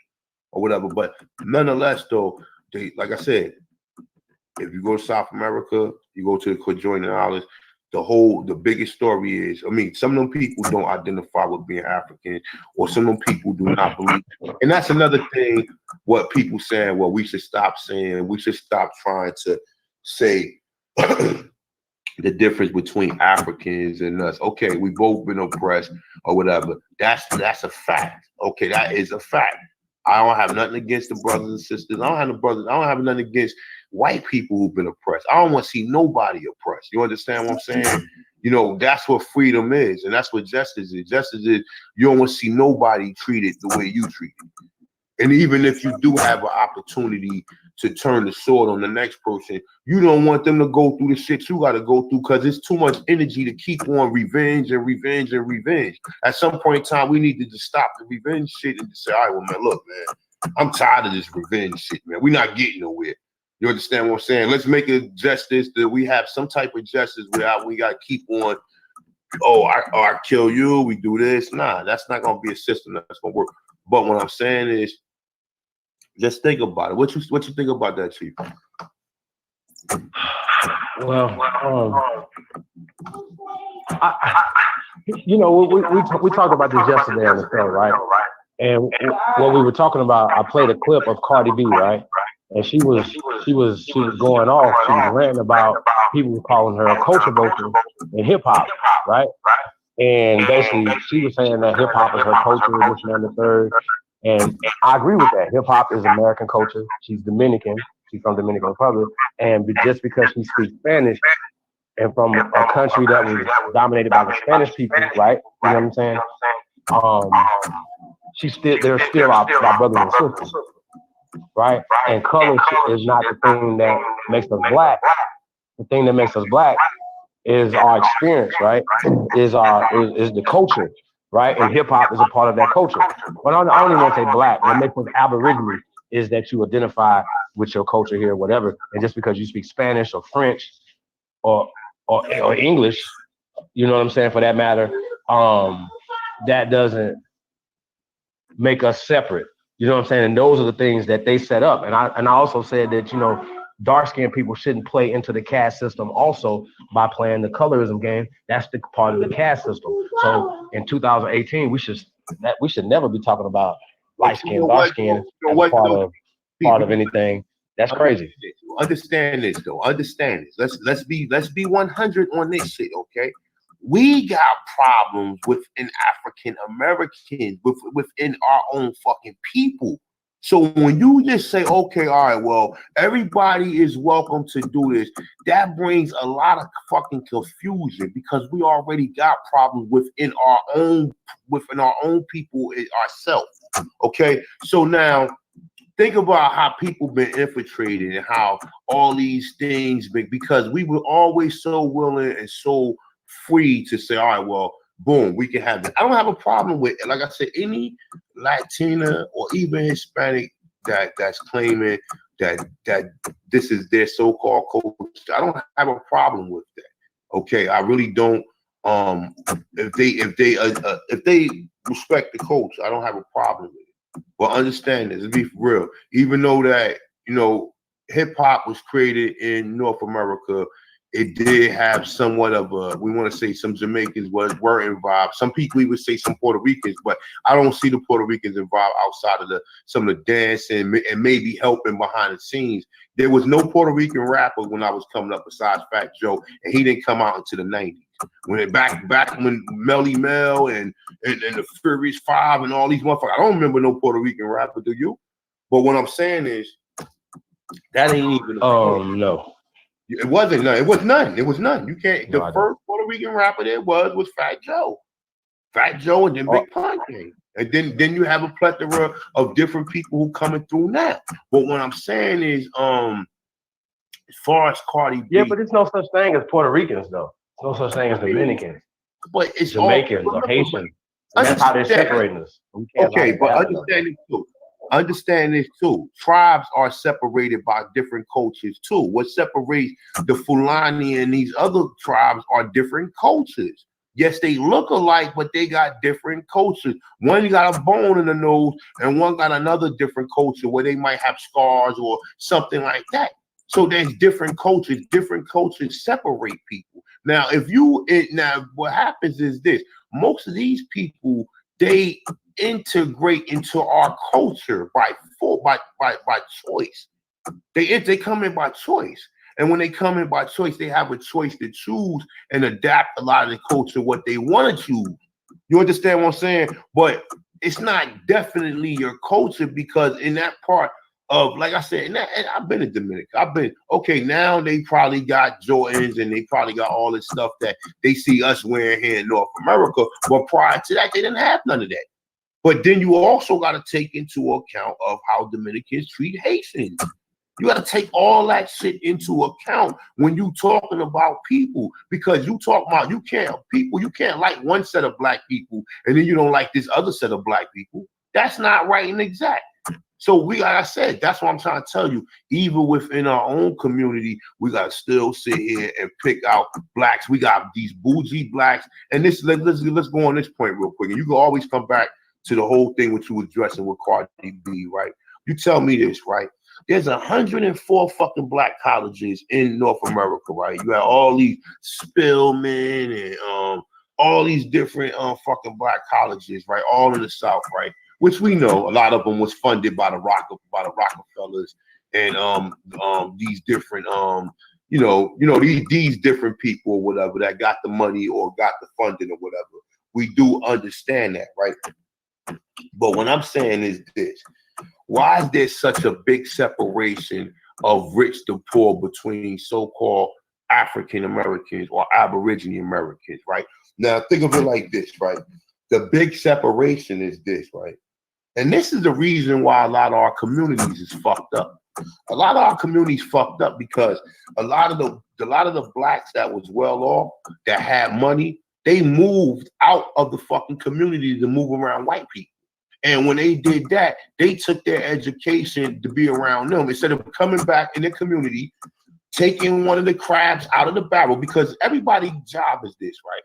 or whatever. But nonetheless, though, like I said, if you go to South America, you go to the Conjoining Islands, the biggest story is, some of them people don't identify with being African, or some of them people do not believe. And that's another thing, what people saying, well, we should stop saying, we should stop trying to say the difference between Africans and us. Okay, we both been oppressed or whatever. That's a fact. Okay, that is a fact. I don't have nothing against the brothers and sisters. I don't have nothing against white people who've been oppressed. I don't want to see nobody oppressed. You understand what I'm saying? You know, that's what freedom is, and that's what justice is. Justice is you don't want to see nobody treated the way you treat it. And even if you do have an opportunity to turn the sword on the next person, you don't want them to go through the shit you got to go through, because it's too much energy to keep on revenge and revenge and revenge. At some point in time, we need to just stop the revenge shit and just say, all right, well, man, look, man, I'm tired of this revenge shit, man. We're not getting nowhere. You understand what I'm saying? Let's make a justice that we have some type of justice where we got to keep on, I kill you, we do this. Nah, that's not going to be a system that's going to work. But what I'm saying is, just think about it. What you think about that, Chief? Well, we talked about this yesterday on the show, right? And what we were talking about, I played a clip of Cardi B, right? and she was going off. She was ranting about people were calling her a culture vulture in hip hop, right? And basically, she was saying that hip hop is her culture, this and that, and the third. And I agree with that. Hip hop is American culture. She's Dominican. She's from Dominican Republic, and just because she speaks Spanish and from a country that was dominated by the Spanish people, right? You know what I'm saying? Um, they're still our brothers and sisters, right? And color is not the thing that makes us black. The thing that makes us black is our experience, right? Is the culture, right? And hip hop is a part of that culture. But I don't even want to say black. What makes us Aboriginal is that you identify with your culture here, whatever. And just because you speak Spanish or French or or English, you know what I'm saying, for that matter, that doesn't make us separate. You know what I'm saying? And those are the things that they set up. And I also said that, dark skinned people shouldn't play into the caste system also by playing the colorism game. That's the part of the caste system. So in 2018, we should never be talking about light skin, dark skin as part of anything. That's crazy. Understand this though. Understand this. Let's be 100 on this shit, okay? We got problems within African Americans, within our own fucking people. So when you just say, okay, all right, well, everybody is welcome to do this, that brings a lot of fucking confusion because we already got problems within our own people ourselves. Okay, so now think about how people been infiltrated and how all these things because we were always so willing and so free to say, all right, well, boom, we can have it. I don't have a problem with, like I said, any Latina or even Hispanic that's claiming that this is their so-called culture. I don't have a problem with that. Okay, I really don't. If they respect the culture, I don't have a problem with it. But understand this, to be for real, even though that hip hop was created in North America, it did have somewhat of a, we want to say some Jamaicans were involved. Some people even say some Puerto Ricans, but I don't see the Puerto Ricans involved outside of some of the dancing and maybe helping behind the scenes. There was no Puerto Rican rapper when I was coming up besides Fat Joe, and he didn't come out until the 90s. When back when Melly Mel and the Furious Five and all these motherfuckers, I don't remember no Puerto Rican rapper, do you? But what I'm saying is that ain't even no. It wasn't none. It was none. It was none. You can't. No, the first Puerto Rican rapper there was Fat Joe. Fat Joe and then Big Pun came. And then you have a plethora of different people who coming through now. But what I'm saying is, as far as Cardi B. Yeah, but there's no such thing as Puerto Ricans, though. There's no such thing as Dominicans. But it's Jamaicans or Haitians. That's how they're separating us. Okay, but understand this too. Tribes are separated by different cultures too. What separates the Fulani and these other tribes are different cultures. Yes, they look alike, but they got different cultures. One got a bone in the nose, and one got another different culture where they might have scars or something like that. So there's different cultures. Different cultures separate people. Now, what happens is this: most of these people, they integrate into our culture by choice. They come in by choice. And when they come in by choice, they have a choice to choose and adapt a lot of the culture what they want to choose. You understand what I'm saying? But it's not definitely your culture because in that part of, like I said, and I've been in Dominican. Now they probably got Jordans and they probably got all this stuff that they see us wearing here in North America. But prior to that, they didn't have none of that. But then you also got to take into account of how Dominicans treat Haitians. You got to take all that shit into account when you talking about people, because you talk about you can't like one set of black people and then you don't like this other set of black people. That's not right and exact. So like I said, that's what I'm trying to tell you. Even within our own community, we got to still sit here and pick out blacks. We got these bougie blacks, and let's go on this point real quick. And you can always come back to the whole thing what you was addressing with Cardi B, right? You tell me this, right? There's 104 fucking black colleges in North America, right? You have all these Spelman and all these different fucking black colleges, right? All in the South, right? Which we know a lot of them was funded by the Rockefellers and these different these different people or whatever that got the money or got the funding or whatever. We do understand that, right? But what I'm saying is this: why is there such a big separation of rich to poor between so-called African Americans or Aboriginal Americans, right? Now think of it like this, right? The big separation is this, right? And this is the reason why a lot of our communities is fucked up. A lot of our communities fucked up because a lot of the blacks that was well off, that had money, they moved out of the fucking community to move around white people. And when they did that, they took their education to be around them instead of coming back in the community, taking one of the crabs out of the barrel. Because everybody's job is this, right?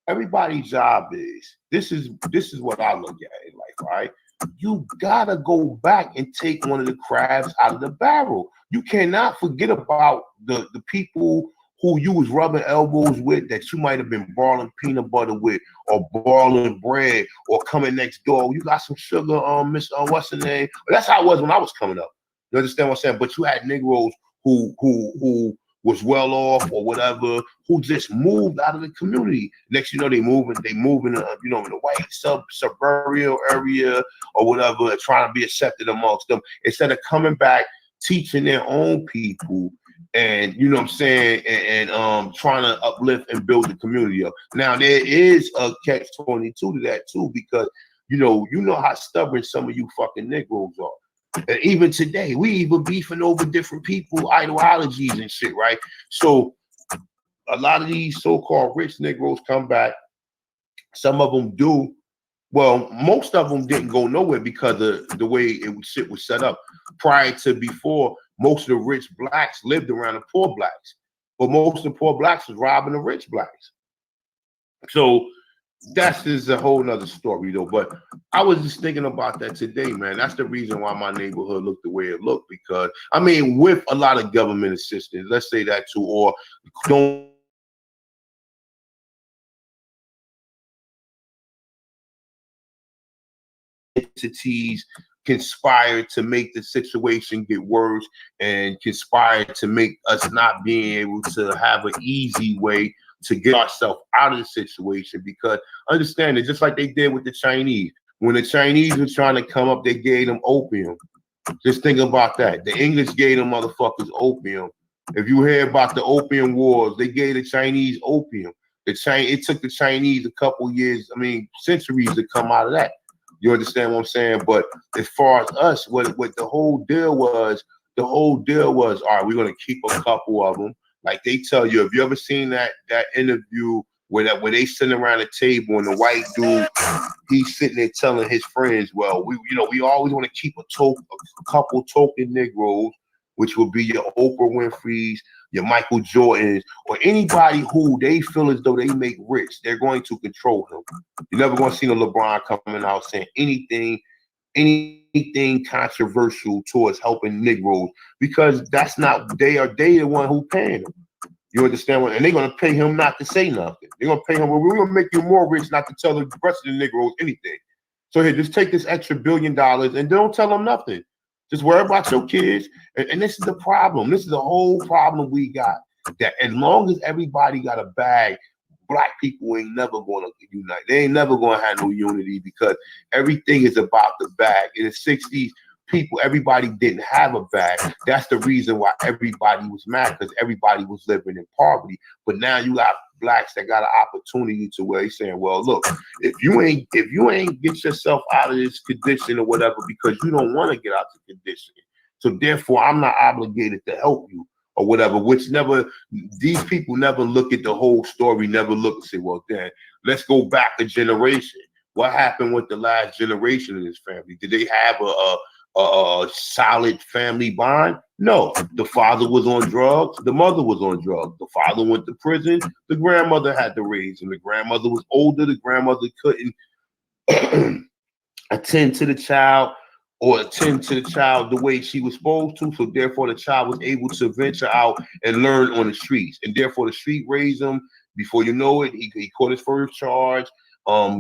Everybody's job is this is what I look at in life, right? You gotta go back and take one of the crabs out of the barrel. You cannot forget about the people who you was rubbing elbows with, that you might have been boiling peanut butter with, or boiling bread, or coming next door. You got some sugar, Miss what's the name? That's how it was when I was coming up. You understand what I'm saying? But you had Negroes who was well off or whatever, who just moved out of the community. Next, you know, they moving, in the white suburban area or whatever, trying to be accepted amongst them instead of coming back, teaching their own people. And you know what I'm saying, and trying to uplift and build the community up. Now there is a catch-22 to that too, because you know how stubborn some of you fucking Negroes are. And even today, we even beefing over different people, ideologies and shit, right? So a lot of these so-called rich Negroes come back. Some of them do. Well, most of them didn't go nowhere because of the way shit was set up. Prior to before, most of the rich blacks lived around the poor blacks. But most of the poor blacks was robbing the rich blacks. So that's just a whole nother story, though. But I was just thinking about that today, man. That's the reason why my neighborhood looked the way it looked. Because, I mean, with a lot of government assistance, let's say that too, or don't entities conspired to make the situation get worse and conspired to make us not being able to have an easy way to get ourselves out of the situation. Because understand it, just like they did with the Chinese. When the Chinese were trying to come up, they gave them opium. Just think about that. The English gave them motherfuckers opium. If you hear about the opium wars, they gave the Chinese opium. It took the Chinese a couple years, centuries to come out of that. You understand what I'm saying? But as far as us, what the whole deal was, all right, we're gonna keep a couple of them. Like they tell you, have you ever seen that interview where they sitting around a table and the white dude, he's sitting there telling his friends, well, we always want to keep a couple token Negroes, which will be your Oprah Winfrey's, your Michael Jordans, or anybody who they feel as though they make rich. They're going to control him. You're never going to see no LeBron coming out saying anything controversial towards helping Negroes, because that's not, they the one who paying them. You understand what? And they're gonna pay him not to say nothing. They're gonna pay him, well, we're gonna make you more rich not to tell the rest of the Negroes anything. So here, just take this extra $1 billion and don't tell them nothing. Just worry about your kids. And this is the problem. This is the whole problem we got. That as long as everybody got a bag, black people ain't never going to unite. They ain't never going to have no unity, because everything is about the bag. In the 60s, everybody didn't have a bag. That's the reason why everybody was mad, because everybody was living in poverty. But now you got blacks that got an opportunity to where they're saying, well, look, if you ain't get yourself out of this condition or whatever, because you don't want to get out of the condition, so therefore I'm not obligated to help you or whatever, these people never look at the whole story, never look and say, well, then let's go back a generation. What happened with the last generation of this family? Did they have a solid family bond? No. The father was on drugs, the mother was on drugs. The father went to prison, the grandmother had to raise him. The grandmother was older, the grandmother couldn't attend to the child the way she was supposed to, so therefore the child was able to venture out and learn on the streets, and therefore the street raised him. Before you know it, he caught his first charge.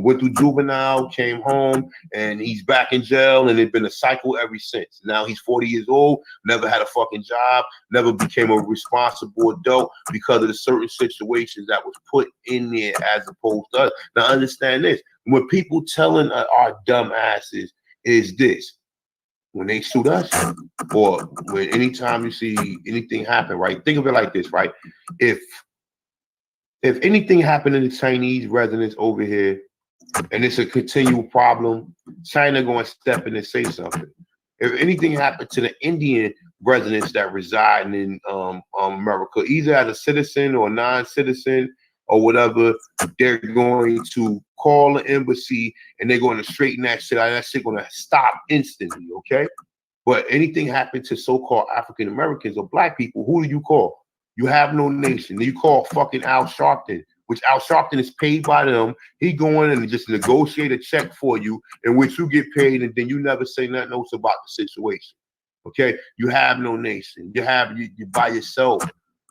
went through juvenile, came home, and he's back in jail, and it's been a cycle ever since. Now he's 40 years old, never had a fucking job, never became a responsible adult because of the certain situations that was put in there as opposed to us. Now understand this, when people telling our dumb asses is this, when they shoot us, or when anytime you see anything happen, right? Think of it like this, right? If anything happened to the Chinese residents over here, and it's a continual problem, China going to step in and say something. If anything happened to the Indian residents that reside in America, either as a citizen or non-citizen or whatever, they're going to call the embassy and they're going to straighten that shit out. That shit going to stop instantly, okay? But anything happened to so-called African Americans or black people, who do you call? You have no nation. Then you call fucking Al Sharpton, which Al Sharpton is paid by them. He go in and just negotiate a check for you in which you get paid, and then you never say nothing else about the situation. Okay? You have no nation. You're by yourself.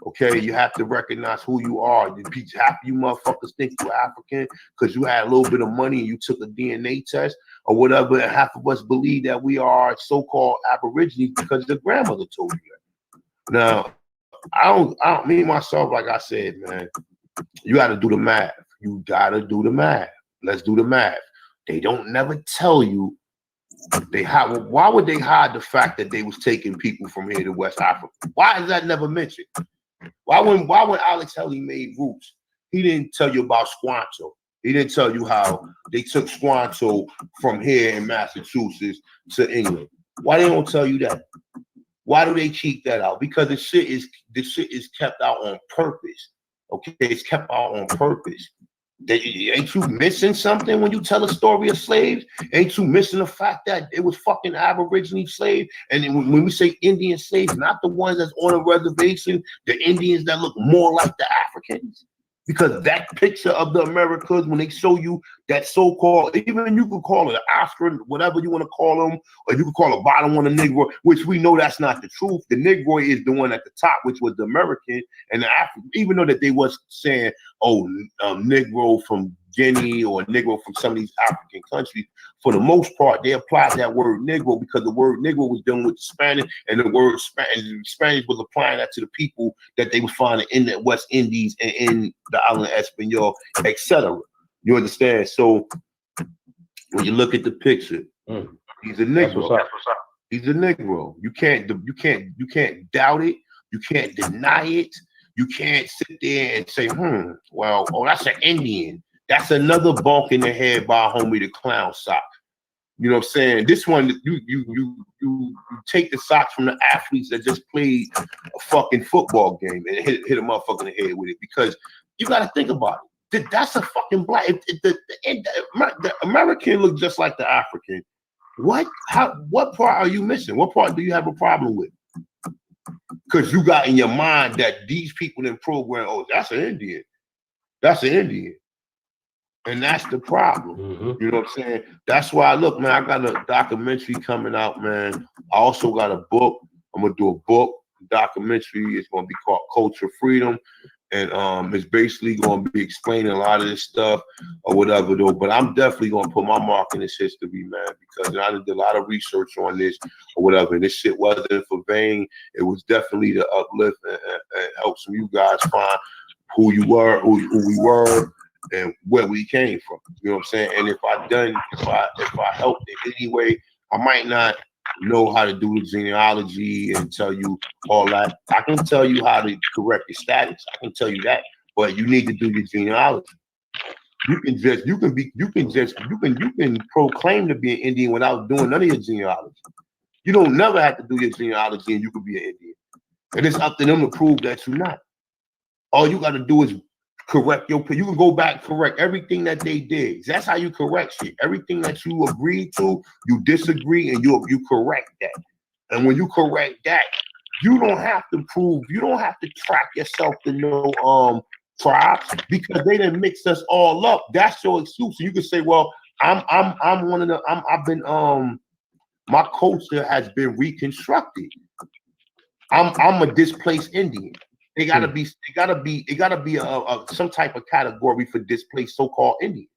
Okay? You have to recognize who you are. Half you motherfuckers think you're African because you had a little bit of money and you took a DNA test or whatever, and half of us believe that we are so-called Aborigines because your grandmother told you that. Now, I don't mean myself, like I said, man, you got to do the math. You got to do the math. Let's do the math. They don't never tell you why would they hide the fact that they was taking people from here to West Africa? Why is that never mentioned? Why when Alex Haley made Roots, he didn't tell you about Squanto. He didn't tell you how they took Squanto from here in Massachusetts to England. Why they don't tell you that? Why do they keep that out? Because the shit is kept out on purpose. Okay, it's kept out on purpose. Ain't you missing something when you tell a story of slaves? Ain't you missing the fact that it was fucking Aborigine slaves? And when we say Indian slaves, not the ones that's on a reservation, the Indians that look more like the Africans. Because that picture of the Americas, when they show you that so-called, even you could call it an Oscar, whatever you want to call them, or you could call a bottom one a Negro, which we know that's not the truth. The Negro is the one at the top, which was the American, and the African, even though that they was saying, oh, Negro from Guinea or Negro from some of these African countries, for the most part, they applied that word Negro because the word Negro was dealing with the Spanish, and the word Spanish was applying that to the people that they were finding in the West Indies and in the island of Espanol, etc. You understand? So when you look at the picture, he's a Negro. He's a Negro. You can't doubt it. You can't deny it. You can't sit there and say, well, oh, that's an Indian. That's another bonk in the head by a homie, the clown sock. You know what I'm saying? This one, you take the socks from the athletes that just played a fucking football game and hit a motherfucker in the head with it, because you got to think about it. That's a fucking black. The American look just like the African. What part are you missing? What part do you have a problem with? Because you got in your mind that these people in program, oh, that's an Indian. That's an Indian. And that's the problem. You know what I'm saying? That's why, look, man, I got a documentary coming out, man. I also got a book. I'm going to do a book, documentary. It's going to be called Culture Freedom. And it's basically going to be explaining a lot of this stuff or whatever, though. But I'm definitely going to put my mark in this history, man, because I did a lot of research on this or whatever. And this shit wasn't for vain. It was definitely to uplift and help some of you guys find who you were, who we were, and where we came from. You know what I'm saying? And if I helped in any way, I might not know how to do the genealogy and tell you all that. I can tell you how to correct your status. I can tell you that, but you need to do your genealogy. You can proclaim to be an Indian without doing none of your genealogy. You don't never have to do your genealogy and you can be an Indian. And it's up to them to prove that you're not. All you got to do is correct you can go back, correct everything that they did. That's how you correct shit. Everything that you agreed to, you disagree, and you correct that. And when you correct that, you don't have to track yourself to no tribes, because they didn't mix us all up. That's your excuse. You can say, well, I'm one of the I've been my culture has been reconstructed. I'm a displaced Indian. It gotta be some type of category for displaced so-called Indians.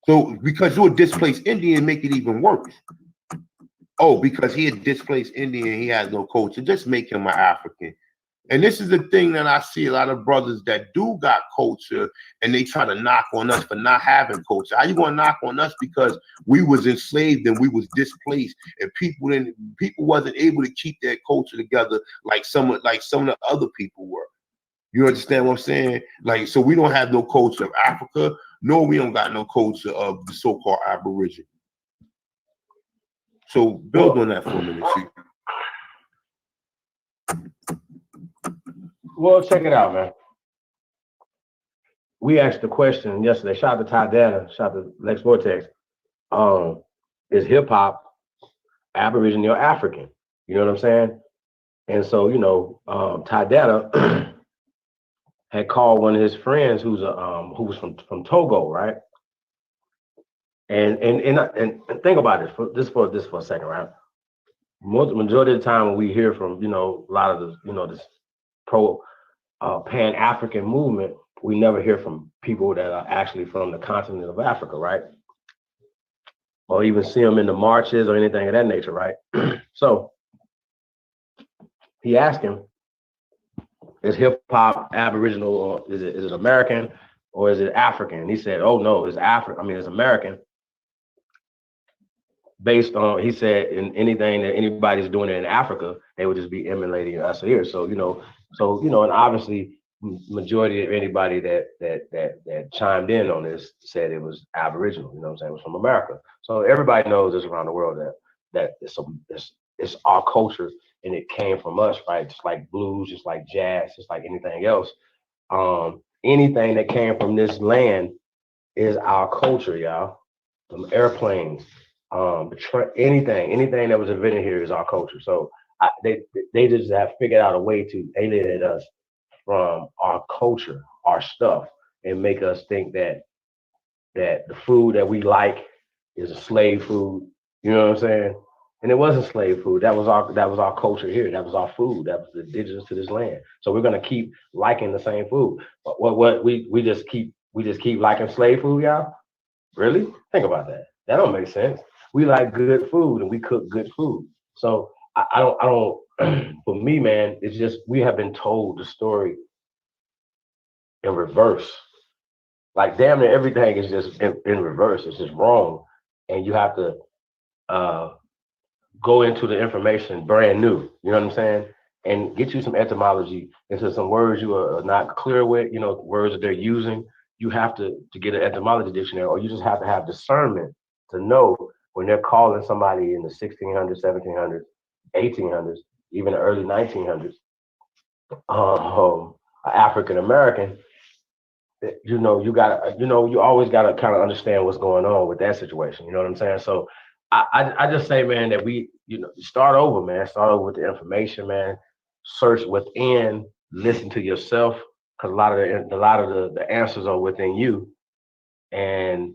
So because you're a displaced Indian, make it even worse. Oh, because he a displaced Indian, he has no culture. Just make him an African. And this is the thing that I see a lot of brothers that do got culture and they try to knock on us for not having culture. How you gonna knock on us because we was enslaved and we was displaced and people wasn't able to keep their culture together like some of the other people were. You understand what I'm saying? Like, so we don't have no culture of Africa, nor we don't got no culture of the so-called Aboriginal. So build on that for a minute, see. Well, check it out, man. We asked the question yesterday. Shout out to Ty Dana, shout out to Lex Vortex. Is hip hop Aboriginal or African? You know what I'm saying? And so, you know, Ty Dana had called one of his friends who was from Togo, right? And think about it for a second, right? Majority of the time when we hear from, you know, a lot of the, you know, this Pan-African movement, we never hear from people that are actually from the continent of Africa, right? Or even see them in the marches or anything of that nature, right? So he asked him, is hip hop Aboriginal or is it American or is it African? And he said, oh no, it's it's American. Based on, he said, in anything that anybody's doing in Africa, they would just be emulating us here. So, you know, and obviously majority of anybody that chimed in on this said it was Aboriginal, you know what I'm saying, it was from America. So everybody knows this around the world that it's our culture and it came from us, right? Just like blues, just like jazz, just like anything else. Anything that came from this land is our culture, y'all. Some airplanes, anything that was invented here is our culture. So they just have figured out a way to alienate us from our culture, our stuff, and make us think that the food that we like is a slave food. You know what I'm saying? And it wasn't slave food. That was our culture here. That was our food. That was indigenous to this land. So we're gonna keep liking the same food. What we just keep liking slave food, y'all? Really? Think about that. That don't make sense. We like good food and we cook good food. So I don't for me, man, it's just we have been told the story in reverse. Like damn near everything is just in reverse. It's just wrong. And you have to go into the information brand new. You know what I'm saying? And get you some etymology into some words you are not clear with, you know, words that they're using. You have to get an etymology dictionary, or you just have to have discernment to know when they're calling somebody in the 1600s, 1700s, 1800s, even the early 1900s, African American. You know, you always gotta kind of understand what's going on with that situation. You know what I'm saying? So I just say, man, that we, you know, start over, man. Start over with the information, man. Search within, listen to yourself, because a lot of the answers are within you, and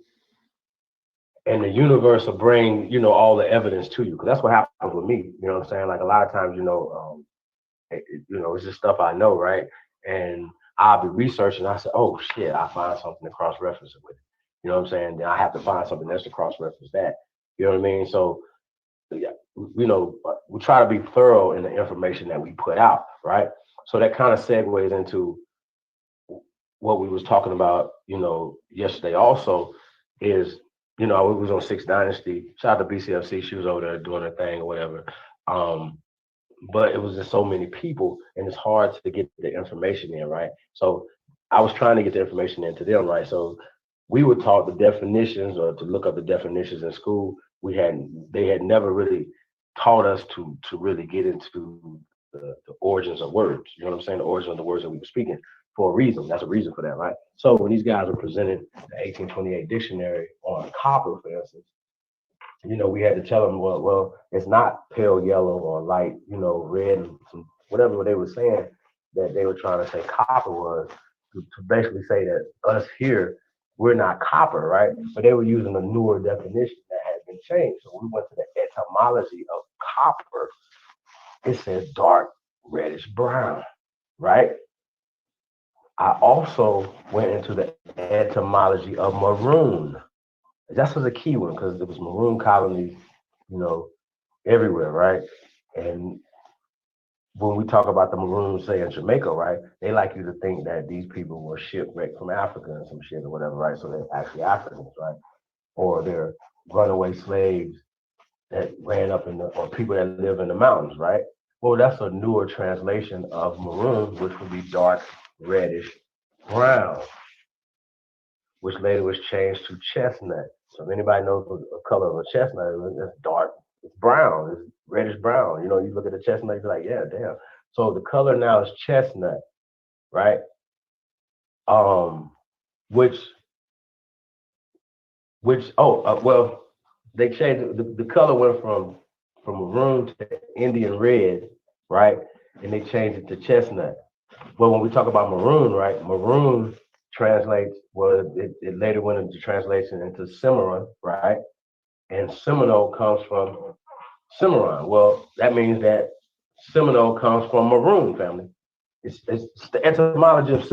the universe will bring, you know, all the evidence to you. Because that's what happens with me. You know what I'm saying? Like a lot of times, you know, it's just stuff I know, right? And I'll be researching. I say, oh shit, I find something to cross reference it with. You know what I'm saying? Then I have to find something else to cross reference that. You know what I mean? So, yeah, you know, we try to be thorough in the information that we put out, right? So that kind of segues into what we was talking about, you know, yesterday. Also, is, you know, we was on Sixth Dynasty. Shout out to BCFC. She was over there doing her thing or whatever. But it was just so many people, and it's hard to get the information in, right? So I was trying to get the information into them, right? So we were taught the definitions, or to look up the definitions in school. They had never really taught us to really get into the origins of words. You know what I'm saying? The origin of the words that we were speaking for a reason. That's a reason for that, right? So when these guys were presented the 1828 dictionary on copper, for instance, you know, we had to tell them, well, it's not pale yellow or light, you know, red, and whatever they were saying that they were trying to say copper was, to basically say that us here, we're not copper, right? But they were using a newer definition that had been changed. So we went to the etymology of copper. It says dark reddish brown, right? I also went into the etymology of maroon. That's was a key one because there was maroon colonies, everywhere, right? And when we talk about the maroons, say in Jamaica, right, they like you to think that these people were shipwrecked from Africa and some shit or whatever, right? So they're actually Africans, right? Or they're runaway slaves that ran up or people that live in the mountains, right? Well, that's a newer translation of maroon, which would be dark, reddish, brown, which later was changed to chestnut. So if anybody knows what the color of a chestnut is, it's dark, it's brown, it's reddish brown. You look at the chestnut, you're like, yeah, damn. So the color now is chestnut, right? Which well, they changed the color went from maroon to Indian red, right? And they changed it to chestnut. But when we talk about maroon, right? Maroon translates, well, it later went into translation into Cimarron, right? And Seminole comes from Cimarron. Well, that means that Seminole comes from maroon family. It's the etymology of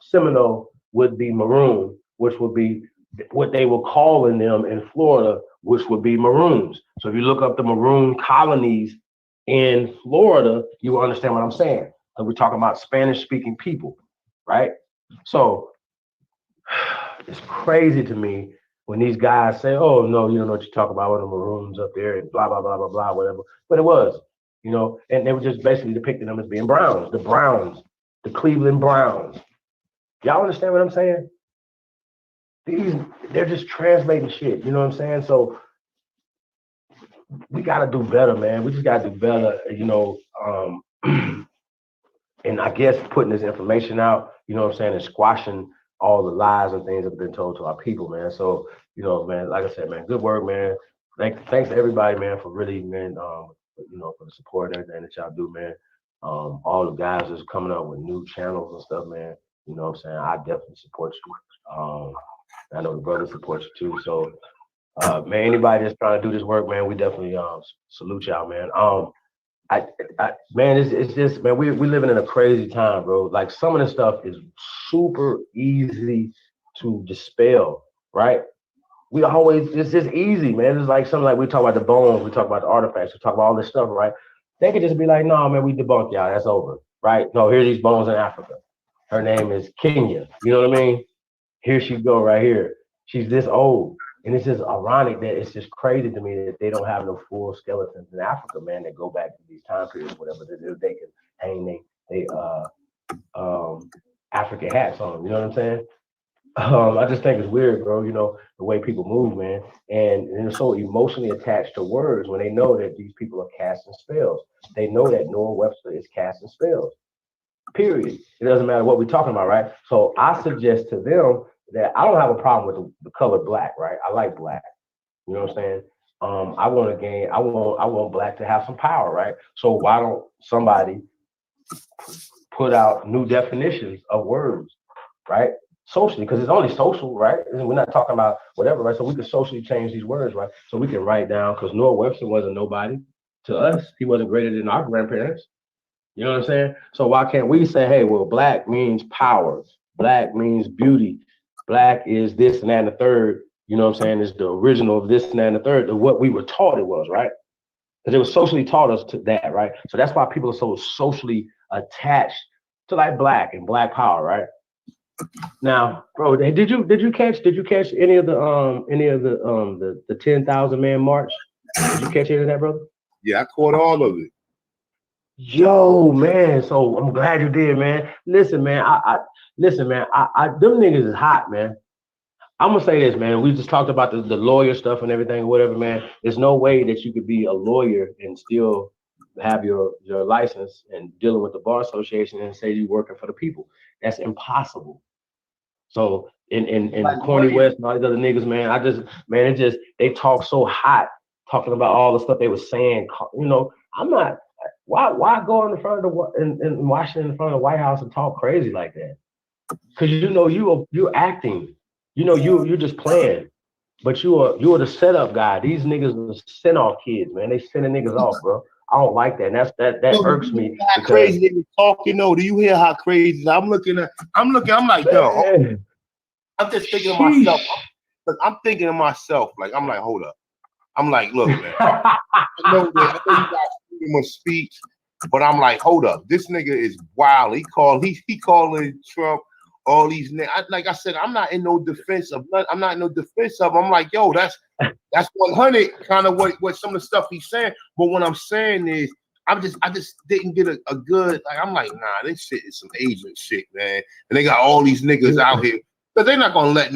Seminole would be maroon, which would be what they were calling them in Florida, which would be maroons. So if you look up the maroon colonies in Florida, you will understand what I'm saying. So we're talking about Spanish-speaking people, right? So it's crazy to me when these guys say, "Oh no, you don't know what you're talking about with the maroons up there," and blah blah blah blah blah, whatever. But it was, and they were just basically depicting them as being Browns, the Cleveland Browns. Y'all understand what I'm saying? They're just translating shit. You know what I'm saying? So we got to do better, man. We just got to do better. And I guess putting this information out, you know what I'm saying, and squashing all the lies and things that have been told to our people, man. So, man, like I said, man, good work, man. Thanks to everybody, man, for really, man, for the support and everything that y'all do, man. All the guys that's coming up with new channels and stuff, man. You know what I'm saying? I definitely support you. I know the brothers support you too. So, man, anybody that's trying to do this work, man, we definitely salute y'all, man. Man, it's just, man, we living in a crazy time, bro. Like some of this stuff is super easy to dispel, right? It's just easy, man. It's like something like we talk about the bones, we talk about the artifacts, we talk about all this stuff, right? They could just be like, no, man, we debunked y'all, that's over, right? No, here are these bones in Africa. Her name is Kenya. You know what I mean? Here she go right here. She's this old. And it's just ironic that it's just crazy to me that they don't have no full skeletons in Africa, man, that go back to these time periods, whatever, that they can hang they African hats on them. You know what I'm saying? I just think it's weird, bro, the way people move, man. And they're so emotionally attached to words when they know that these people are casting spells. They know that Noah Webster is casting spells. Period. It doesn't matter what we're talking about, right? So I suggest to them that I don't have a problem with the color black, right? I like black. You know what I'm saying? I want black to have some power, right? So why don't somebody put out new definitions of words, right? Socially, because it's only social, right? We're not talking about whatever, right? So we can socially change these words, right? So we can write down, because Noah Webster wasn't nobody to us. He wasn't greater than our grandparents. You know what I'm saying? So why can't we say, hey, well, black means power. Black means beauty. Black is this and that and the third. You know what I'm saying? It's the original of this and that and the third of what we were taught it was, right? Because it was socially taught us to that, right? So that's why people are so socially attached to like black and black power, right? Now, bro, did you catch any of the 10,000 man march? Did you catch any of that, brother? Yeah, I caught all of it. Yo, man. So I'm glad you did, man. Listen, man. Them niggas is hot, man. I'm gonna say this, man. We just talked about the lawyer stuff and everything, whatever, man. There's no way that you could be a lawyer and still have your license and dealing with the bar association and say you're working for the people. That's impossible. So in Corny West and all these other niggas, man, they talk so hot, talking about all the stuff they were saying. I'm not. Why go in front of in Washington in front of the White House and talk crazy like that? Because you're acting. You're just playing. But you are the setup guy. These niggas are send off kids, man. They sending niggas off, bro. I don't like that. And that irks me. How crazy they were talking, though. Do you hear how crazy? I'm like, yo, I'm just thinking to myself. Look, I'm thinking to myself, like, I'm like, hold up. I'm like, look, man. I know you got freedom of speech, but I'm like, hold up. This nigga is wild. He calling Trump all these like I said, I'm not in no defense of none. I'm not in no defense of. I'm like, yo, that's 100 kind of what some of the stuff he's saying. But what I'm saying is, I just didn't get a good, like, I'm like, nah, this shit is some Asian shit, man. And they got all these niggas out here. But they're not gonna let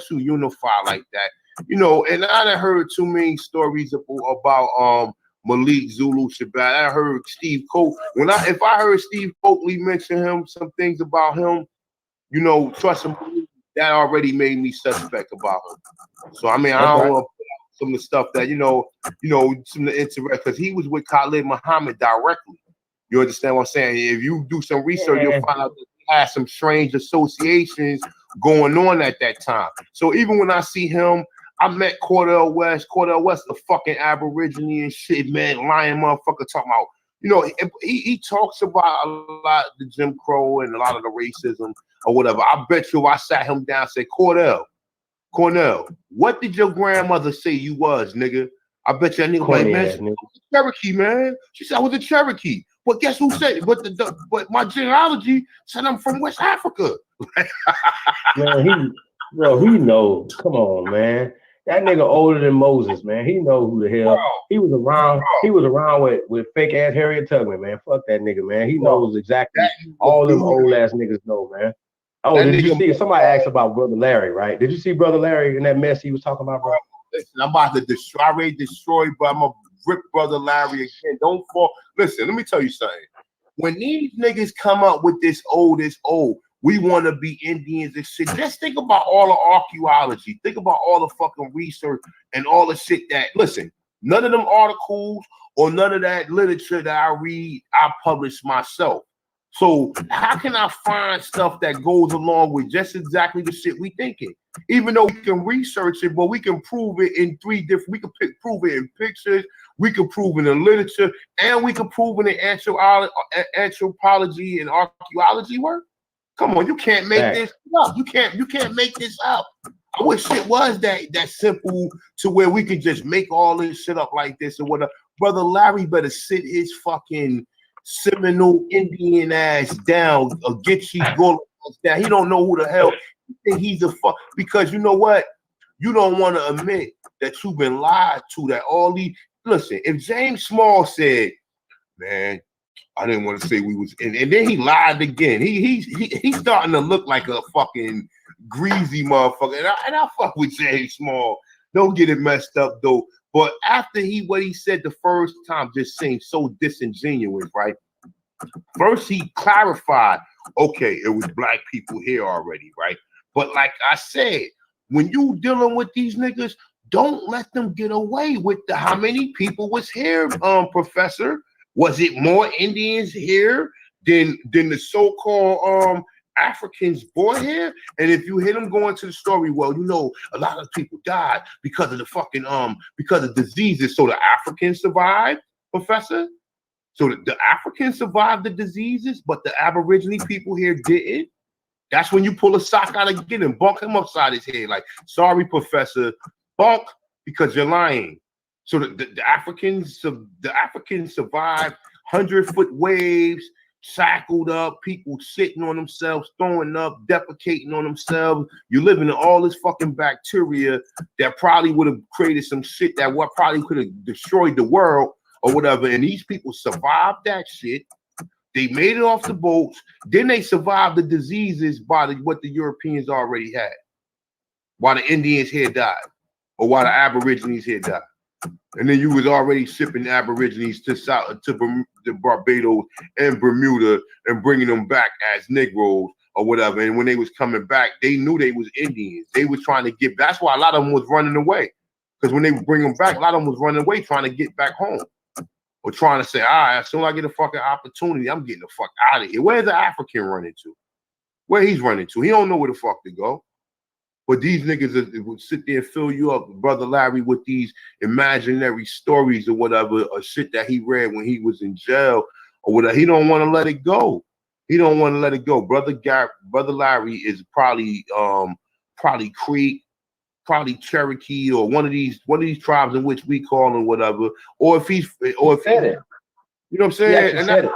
you unify like that. You know, and I done heard too many stories about Malik Zulu Shabbat. I heard Steve Coakley. If I heard Steve Coakley mention him, some things about him, you know, trust him, that already made me suspect about him. So I mean, I don't want to put out some of the stuff that you know, some of the interest, because he was with Khalid Muhammad directly. You understand what I'm saying? If you do some research, you'll find out that he had some strange associations going on at that time. So even when I see him, I met Cordell West. Cordell West, the fucking Aborigine and shit, man, lying motherfucker talking about, you know, he talks about a lot of the Jim Crow and a lot of the racism or whatever. I bet you if I sat him down and said, Cornell, what did your grandmother say you was, nigga? I bet you that nigga like, man, I was a Cherokee, man. She said I was a Cherokee. But guess who said it? But my genealogy said I'm from West Africa. Man, he knows. Come on, man. That nigga older than Moses, man. He know who the hell he was around. He was around with fake ass Harriet Tubman, man. Fuck that nigga, man. He knows exactly all them old ass niggas know, man. Oh, did you see? Somebody asked about Brother Larry, right? Did you see Brother Larry in that mess he was talking about, bro? Listen, I'm about to destroy. I already destroyed, but I'm gonna rip Brother Larry again. Don't fall. Listen, let me tell you something. When these niggas come up with this we want to be Indians and shit. Just think about all the archaeology. Think about all the fucking research and all the shit that, listen, none of them articles or none of that literature that I read, I publish myself. So how can I find stuff that goes along with just exactly the shit we thinking? Even though we can research it, but we can prove it in we can prove it in pictures, we can prove it in literature, and we can prove it in anthropology and archaeology work. Come on, you can't make this up. You can't make this up. I wish it was that simple to where we could just make all this shit up like this or whatever. Brother Larry better sit his fucking Seminole Indian ass down or get you going down. He don't know who the hell he think he's because you know what? You don't want to admit that you've been lied to, that all these listen, if James Small said, man, I didn't want to say we was in, and then he lied again. He's starting to look like a fucking greasy motherfucker. And I fuck with James Small. Don't get it messed up though. But after what he said the first time just seemed so disingenuous, right? First he clarified, okay, it was black people here already, right? But like I said, when you dealing with these niggas, don't let them get away with how many people was here, Professor. Was it more Indians here than the so-called Africans born here? And if you hear them going to the story, well, you know, a lot of people died because of the fucking because of diseases. So the Africans survived, Professor. So the Africans survived the diseases, but the Aborigine people here didn't. That's when you pull a sock out again and bunk him upside his head. Like, sorry, Professor, bunk, because you're lying. So the Africans survived 100-foot waves, shackled up, people sitting on themselves, throwing up, defecating on themselves. You're living in all this fucking bacteria that probably would have created some shit that probably could have destroyed the world or whatever. And these people survived that shit. They made it off the boats. Then they survived the diseases by what the Europeans already had, while the Indians here died, or while the Aborigines here died. And then you was already shipping Aborigines to Barbados and Bermuda and bringing them back as Negroes or whatever. And when they was coming back, they knew they was Indians. They was trying to get. That's why a lot of them was running away, because when they would bring them back, a lot of them was running away trying to get back home, or trying to say, all right, as soon as I get a fucking opportunity, I'm getting the fuck out of here. Where's the African running to? Where he's running to? He don't know where the fuck to go. But these niggas would sit there and fill you up, Brother Larry, with these imaginary stories or whatever, or shit that he read when he was in jail or whatever. He don't want to let it go. He don't want to let it go. Brother Larry is probably Creek, probably Cherokee or one of these tribes in which we call him whatever, or if he's said it. You know what I'm saying? He actually said it.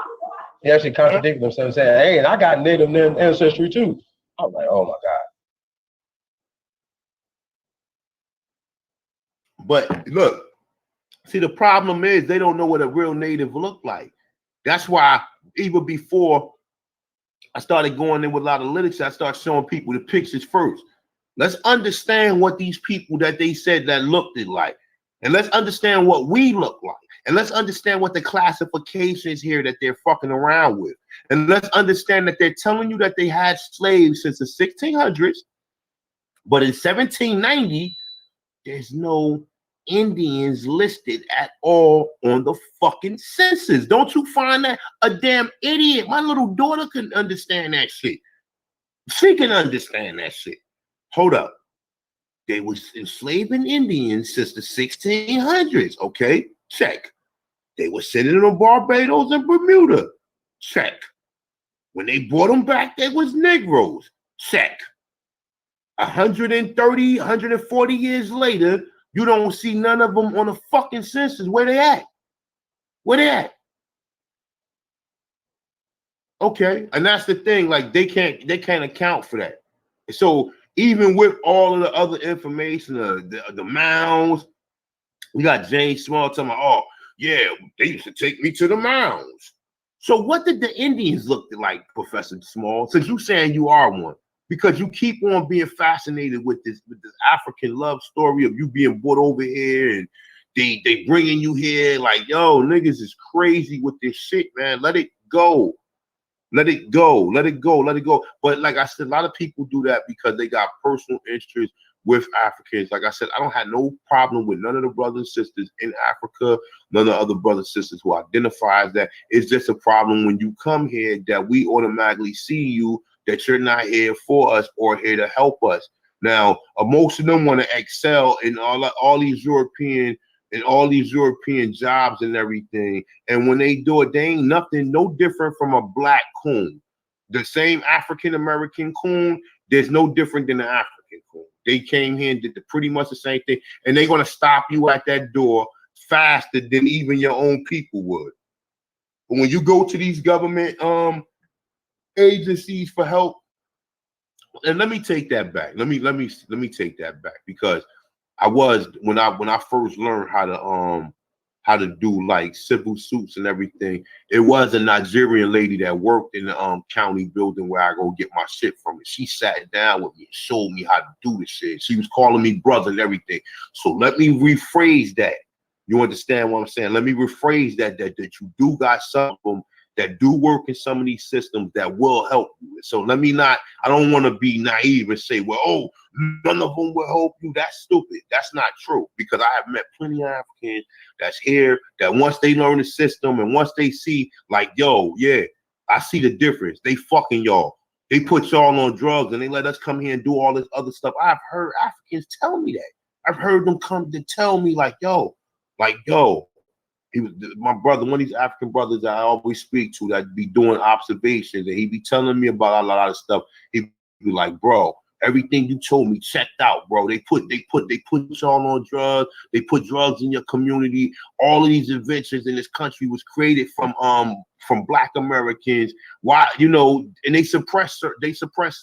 He actually contradicted himself, saying, "Hey, and I got Native ancestry too." I was like, "Oh my god!" But look, see, the problem is they don't know what a real Native look like. That's why even before I started going in with a lot of literature, I started showing people the pictures first. Let's understand what these people that they said that looked it like. And let's understand what we look like. And let's understand what the classification is here that they're fucking around with. And let's understand that they're telling you that they had slaves since the 1600s. But in 1790, there's no Indians listed at all on the fucking census. Don't you find that a damn idiot? My little daughter can understand that shit. She can understand that shit. Hold up. They was enslaving Indians since the 1600s. Okay, check. They were sending them to Barbados and Bermuda. Check. When they brought them back, they was Negroes. Check. 130, 140 years later, you don't see none of them on the fucking census. Where they at? Where they at? Okay, and that's the thing. Like they can't account for that. So even with all of the other information, the mounds, we got James Small talking about, oh yeah, they used to take me to the mounds. So what did the Indians look like, Professor Small? Since you saying you are one, because you keep on being fascinated with this African love story of you being brought over here and they bringing you here like, yo, niggas is crazy with this shit, man. Let it go. Let it go. Let it go. Let it go. But like I said, a lot of people do that because they got personal interest with Africans. Like I said, I don't have no problem with none of the brothers and sisters in Africa, none of the other brothers and sisters who identify as that. It's just a problem when you come here that we automatically see you, that you're not here for us or here to help us. Now, most of them want to excel in all these European jobs and everything. And when they do it, they ain't nothing no different from a black coon. The same African American coon, there's no different than an African coon. They came here and did pretty much the same thing, and they're gonna stop you at that door faster than even your own people would. But when you go to these government agencies for help, and let me take that back. Let me take that back, because I was when I first learned how to do like civil suits and everything, it was a Nigerian lady that worked in the county building where I go get my shit from. And she sat down with me and showed me how to do the shit. She was calling me brother and everything. So let me rephrase that. You understand what I'm saying? Let me rephrase that you do got some of them that do work in some of these systems that will help you. So I don't want to be naive and say, well, oh, none of them will help you. That's stupid. That's not true, because I have met plenty of Africans that's here that once they learn the system and once they see like, yo, yeah, I see the difference. They fucking y'all. They put y'all on drugs and they let us come here and do all this other stuff. I've heard Africans tell me that. I've heard them come to tell me like, yo, he was my brother, one of these African brothers that I always speak to that be doing observations, and he be telling me about a lot of stuff. He be like, bro, everything you told me checked out, bro. They put y'all on drugs. They put drugs in your community. All of these inventions in this country was created from Black Americans. Why, and they suppress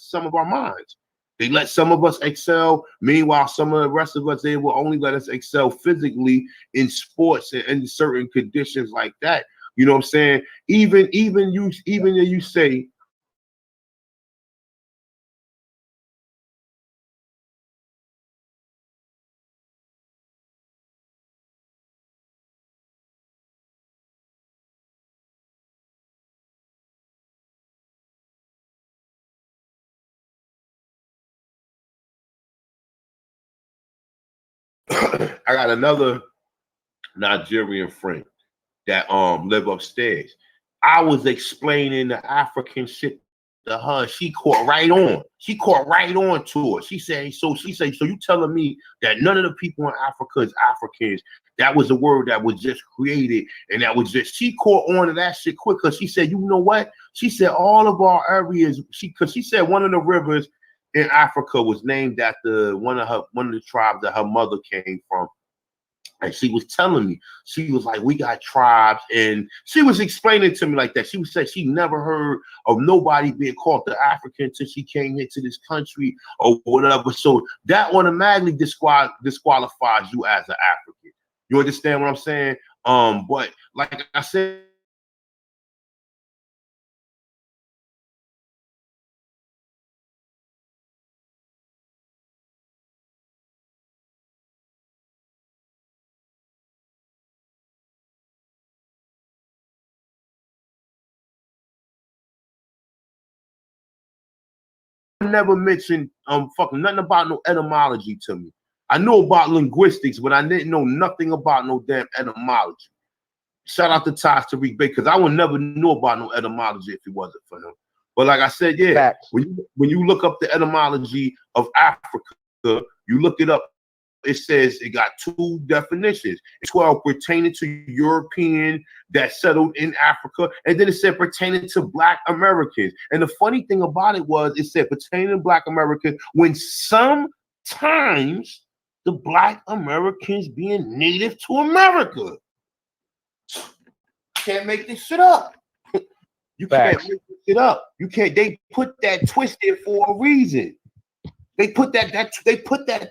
some of our minds. They let some of us excel. Meanwhile, some of the rest of us, they will only let us excel physically in sports and in certain conditions like that. You know what I'm saying? Even you say, I got another Nigerian friend that live upstairs. I was explaining the African shit to her. She caught right on. She caught right on to it. She said, so you telling me that none of the people in Africa is Africans? That was a word that was just created, and that was just, she caught on to that shit quick, because she said, you know what? She said all of our areas, because she said one of the rivers in Africa was named after one of the tribes that her mother came from. And she was telling me, she was like, we got tribes, and she was explaining to me like that. She said she never heard of nobody being called the African until she came here to this country or whatever. So that automatically disqualifies you as an African. You understand what I'm saying? But like I said, never mentioned fucking nothing about no etymology to me. I knew about linguistics, but I didn't know nothing about no damn etymology. Shout out to Tariq Bey, because I would never know about no etymology if it wasn't for him. But like I said, yeah, Facts. when you look up the etymology of Africa, you look it up, it says it got 2 definitions. It's 12 pertaining to European that settled in Africa, and then it said pertaining to Black Americans. And the funny thing about it was it said pertaining to Black Americans when sometimes the Black Americans being native to America. Can't make this shit up. You can't make this shit up. You can't. They put that twist there for a reason. They put that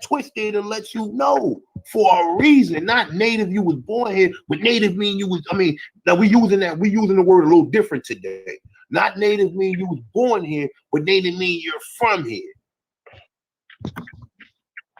twist there to let you know for a reason. Not native, you was born here, but native mean you was. I mean, now we using the word a little different today. Not native mean you was born here, but native mean you're from here.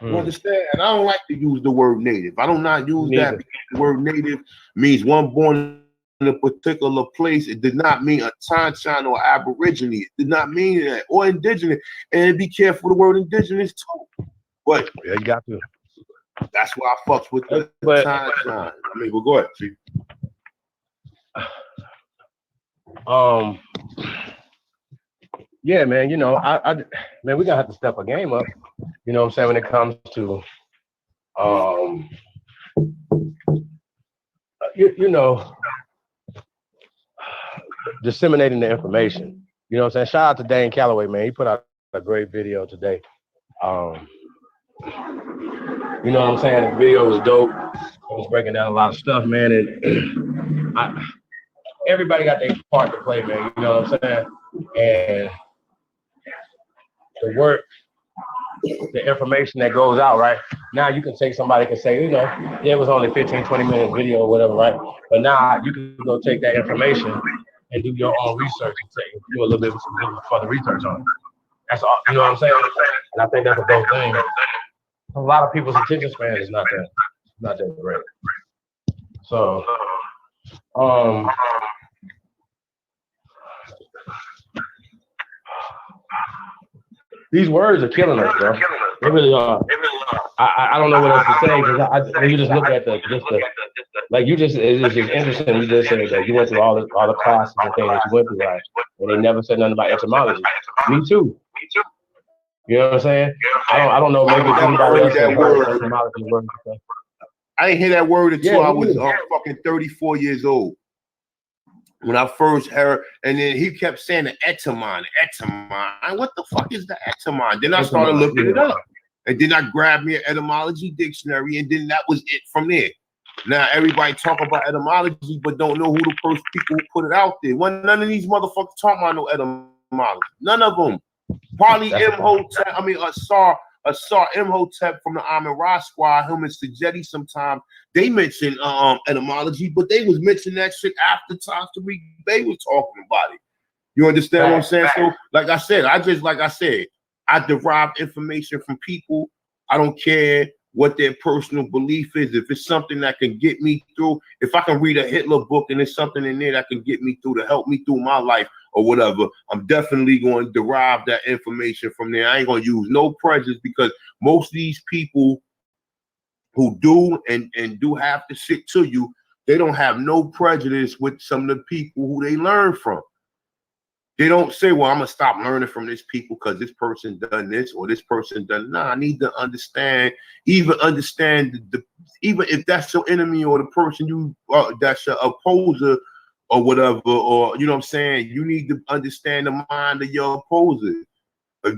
You understand? And I don't like to use the word native. I don't not use that because the word native means one born in a particular place. It did not mean a Tanshan or Aborigine. It did not mean that. Or indigenous. And be careful the word indigenous too. But Yeah, you got to. That's why I fucks with the Tanshan. I mean, well, go ahead, Chief. Yeah, man, you know, man, we're gonna have to step a game up, you know what I'm saying, when it comes to you know, disseminating the information. You know what I'm saying? Shout out to Dane Calloway, man. He put out a great video today. You know what I'm saying? The video was dope. It was breaking down a lot of stuff, man. And everybody got their part to play, man. You know what I'm saying? And the work, the information that goes out, right? Now you can take somebody can say, you know, yeah, it was only 15, 20-minute video or whatever, right? But now you can go take that information and do your own research and do a little bit of further research on it. That's all, you know what I'm saying? And I think that's a dope thing. A lot of people's attention span is not that great. So, these words are killing us, bro. They really are. I don't know what else to say because when you just look at like it's just interesting. You just said that you went through all the classes and things that you went through, right? And they never said nothing about etymology. Me too. You know what I'm saying? I don't know. Maybe anybody else that word etymology word. I didn't hear that word until I was fucking 34 years old. When I first heard, and then he kept saying the etymon. What the fuck is the etymon? Then I started looking it up. And then I grabbed me an etymology dictionary, and then that was it from there. Now everybody talk about etymology, but don't know who the first people who put it out there. When none of these motherfuckers talk about no etymology. None of them. Probably Imhotep, Asar Imhotep from the Amun Ra squad, him and Sajedi sometimes, they mentioned etymology, but they was mentioning that shit after Tariq Bey was talking about it. You understand what I'm saying? So, like I said, I derive information from people. I don't care what their personal belief is. If it's something that can get me through, if I can read a Hitler book and there's something in there that can get me through to help me through my life or whatever, I'm definitely going to derive that information from there. I ain't going to use no prejudice because most of these people who do and do have to shit to you, they don't have no prejudice with some of the people who they learn from. They don't say, well, I'm going to stop learning from this people because this person done this or this person done. Nah, I need to understand, even if that's your enemy or the person you that's your opposer or whatever, or, you know what I'm saying? You need to understand the mind of your opposer.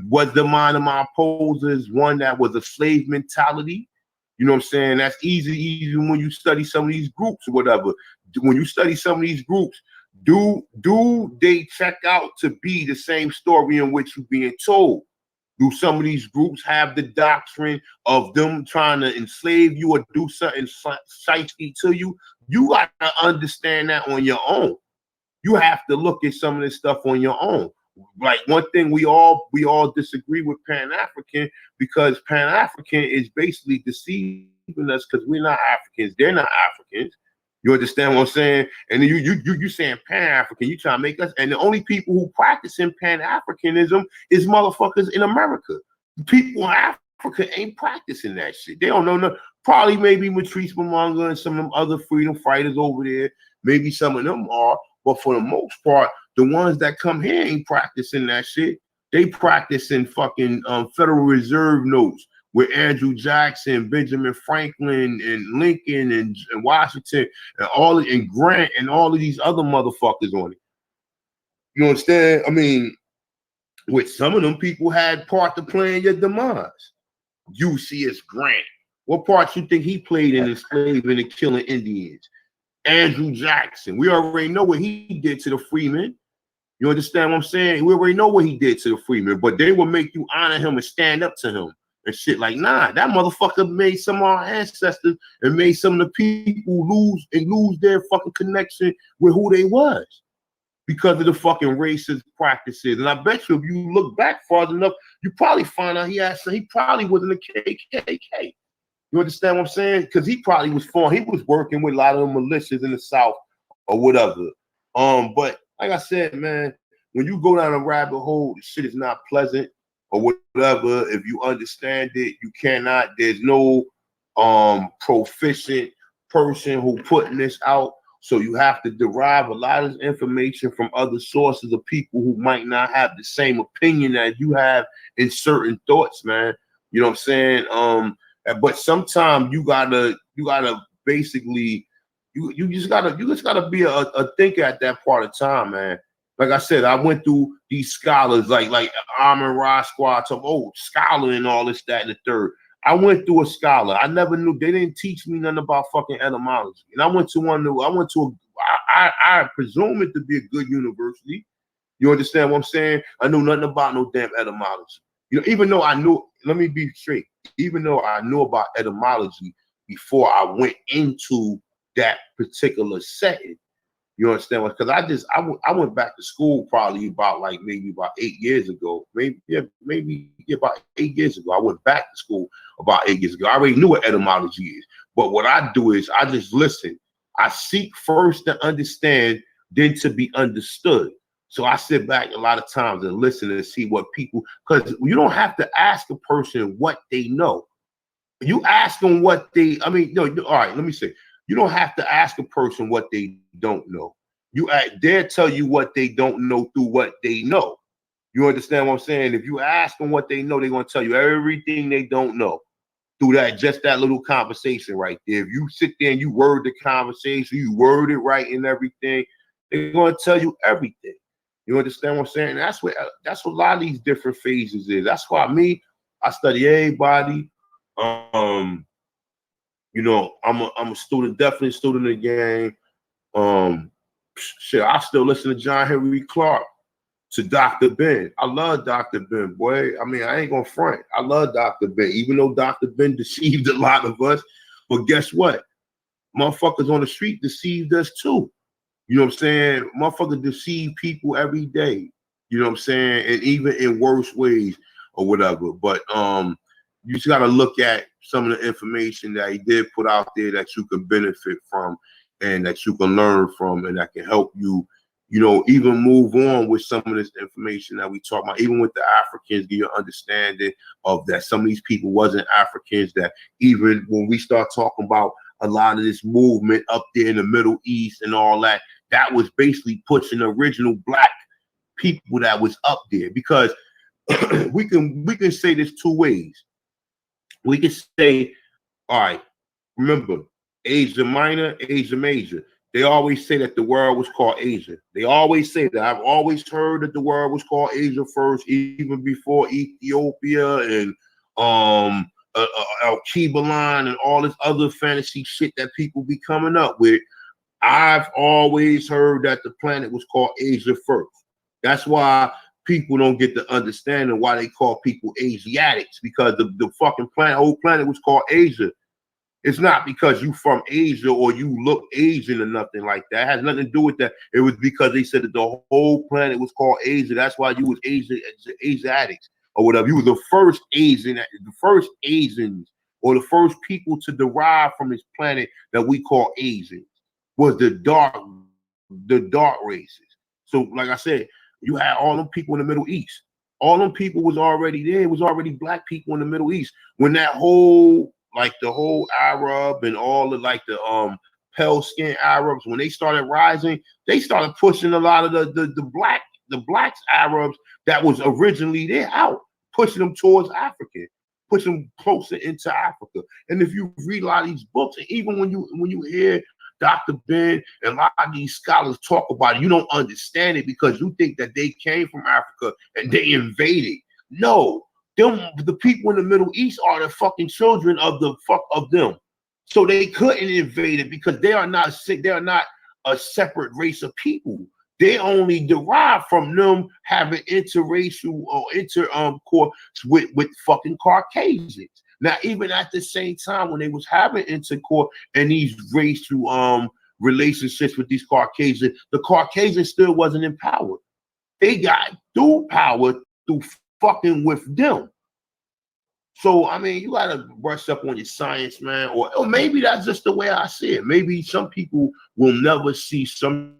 Was the mind of my opposers one that was a slave mentality? You know what I'm saying? That's easy when you study some of these groups or whatever. When you study some of these groups, do they check out to be the same story in which you're being told? Do some of these groups have the doctrine of them trying to enslave you or do something shiesty to you? You got to understand that on your own. You have to look at some of this stuff on your own. Like one thing we all disagree with Pan-African, because Pan-African is basically deceiving us because we're not Africans. They're not Africans. You understand what I'm saying? And then you saying Pan-African, you trying to make us, and the only people who practice in Pan-Africanism is motherfuckers in America. People in Africa ain't practicing that shit. They don't know nothing. Probably maybe Matrice Mamanga and some of them other freedom fighters over there. Maybe some of them are, but for the most part, the ones that come here ain't practicing that shit. They practicing fucking Federal Reserve notes with Andrew Jackson, Benjamin Franklin, and Lincoln, and Washington, and Grant, and all of these other motherfuckers on it. You understand? I mean, with some of them people had part to play in your demise. Ulysses Grant. What part you think he played in enslaving and killing Indians? Andrew Jackson. We already know what he did to the freemen. You understand what I'm saying? We already know what he did to the freemen, but they will make you honor him and stand up to him and shit. Like, nah, that motherfucker made some of our ancestors and made some of the people lose their fucking connection with who they was because of the fucking racist practices. And I bet you if you look back far enough, you probably find out he probably was in the KKK. You understand what I'm saying? Because he probably was working with a lot of the militias in the South or whatever. But like I said, man, when you go down a rabbit hole, the shit is not pleasant or whatever. If you understand it, you cannot. There's no proficient person who putting this out. So you have to derive a lot of information from other sources of people who might not have the same opinion that you have in certain thoughts, man. You know what I'm saying? But sometimes you gotta basically you just gotta be a thinker at that part of time, man. Like I said, I went through these scholars like Armin Ra Squad, scholar and all this, that, and the third. I went through a scholar. I never knew, they didn't teach me nothing about fucking etymology. And I presume it to be a good university. You understand what I'm saying? I knew nothing about no damn etymology. You know, even though I knew, let me be straight, even though I knew about etymology before I went into that particular setting, you understand what? Because I went back to school probably about 8 years ago, maybe about 8 years ago. I went back to school about 8 years ago. I already knew what etymology is, but what I do is I just listen. I seek first to understand, then to be understood. So I sit back a lot of times and listen and see what people, because you don't have to ask a person what they know. You ask them what they, all right, let me say, you don't have to ask a person what they don't know. They'll tell you what they don't know through what they know. You understand what I'm saying? If you ask them what they know, they're going to tell you everything they don't know through just that little conversation right there. If you sit there and you word the conversation, you word it right and everything, they're going to tell you everything. You understand what I'm saying? That's what a lot of these different phases is. That's why I study everybody. I'm a student, definitely a student of the game. Shit, I still listen to John Henry Clark, to Dr. Ben. I love Dr. Ben, boy. I mean, I ain't gonna front. I love Dr. Ben, even though Dr. Ben deceived a lot of us. But guess what? Motherfuckers on the street deceived us too. You know what I'm saying? Motherfuckers deceive people every day. You know what I'm saying? And even in worse ways or whatever. But you just gotta look at some of the information that he did put out there that you can benefit from and that you can learn from and that can help you, even move on with some of this information that we talk about, even with the Africans, get your understanding of that some of these people wasn't Africans, that even when we start talking about a lot of this movement up there in the Middle East and all that, that was basically pushing the original black people that was up there. Because we can say this two ways. We can say, all right, remember, Asia Minor, Asia Major. They always say that the world was called Asia. They always say that. I've always heard that the world was called Asia first, even before Ethiopia and Al-Kebalan and all this other fantasy shit that people be coming up with. I've always heard that the planet was called Asia first. That's why people don't get the understanding why they call people Asiatics, because the fucking whole planet was called Asia. It's not because you from Asia or you look Asian or nothing like that. It has nothing to do with that. It was because they said that the whole planet was called Asia. That's why you was Asiatics or whatever. You were the first Asians, or the first people to derive from this planet that we call Asians was the dark races. So, like I said, you had all them people in the Middle East. All them people was already there. It was already black people in the Middle East. When that whole, like the whole Arab and all the like the pale skin Arabs, when they started rising, they started pushing a lot of the blacks Arabs that was originally there out, pushing them towards Africa, pushing them closer into Africa. And if you read a lot of these books, and even when you hear Dr. Ben and a lot of these scholars talk about it, you don't understand it because you think that they came from Africa and they invaded. No, the people in the Middle East are the fucking children of them. So they couldn't invade it because they are not a separate race of people. They only derive from them having interracial or intercourse with fucking Caucasians. Now, even at the same time when they was having intercourse and these racial relationships with these Caucasians, the Caucasians still wasn't in power. They got through power through fucking with them. So, I mean, you gotta brush up on your science, man. Or maybe that's just the way I see it. Maybe some people will never see some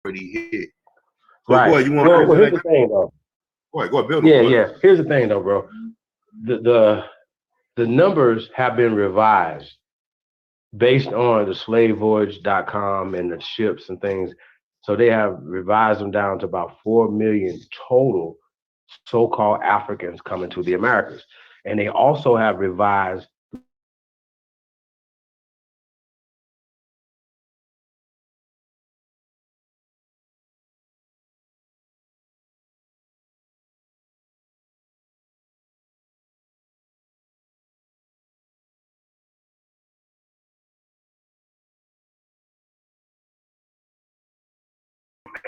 already hit. So Right. go ahead, you want Well, here's the thing, though. Go ahead, build Yeah, on it. yeah. Here's the thing, though, bro. The numbers have been revised based on the slavevoyage.com and the ships and things. So they have revised them down to about 4 million total so-called Africans coming to the Americas. And they also have revised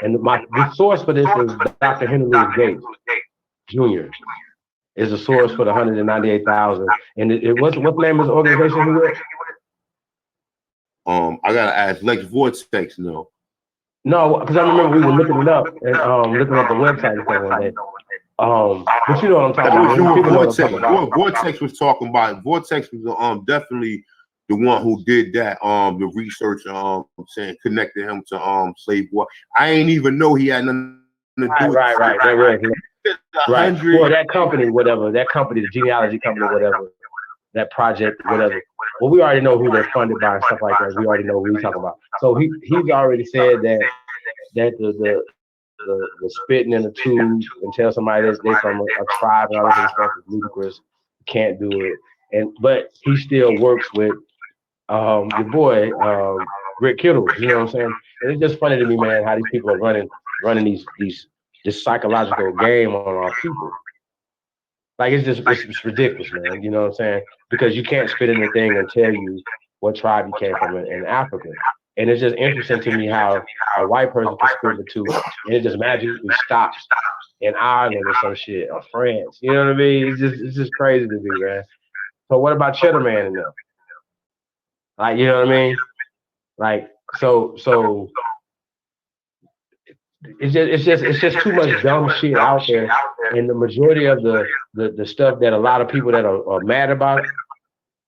and the source for this is Dr. Henry Louis Gates Jr. is the source for the 198,000. And what name is the organization he with? I gotta ask Lex Vortex no. No, because I remember we were looking it up and looking up the website and stuff one day. But you know what I'm talking about. Vortex was talking about. Vortex was definitely the one who did that the research saying connected him to slave war. I ain't even know he had nothing to do with right. Right. Right. Well, that company, the genealogy company, whatever, that project, whatever. Well, we already know who they're funded by and stuff like that. We already know what he's talking about. So he's already said that the spitting in the tube and tell somebody that they from a tribe and all this stuff is ludicrous. Can't do it. But he still works with your boy Rick Kittle. You know what I'm saying? And it's just funny to me, man, how these people are running this psychological game on our people. Like it's ridiculous, man. You know what I'm saying? Because you can't spit in the thing and tell you what tribe you came from in Africa. And it's just interesting to me how a white person can spit the two and it just magically stops in Ireland or some shit or France. You know what I mean? It's just crazy to me, man. So what about Cheddar Man and them? Like, you know what I mean? Like, so it's just too much dumb shit out there, and the majority of the stuff that a lot of people that are mad about,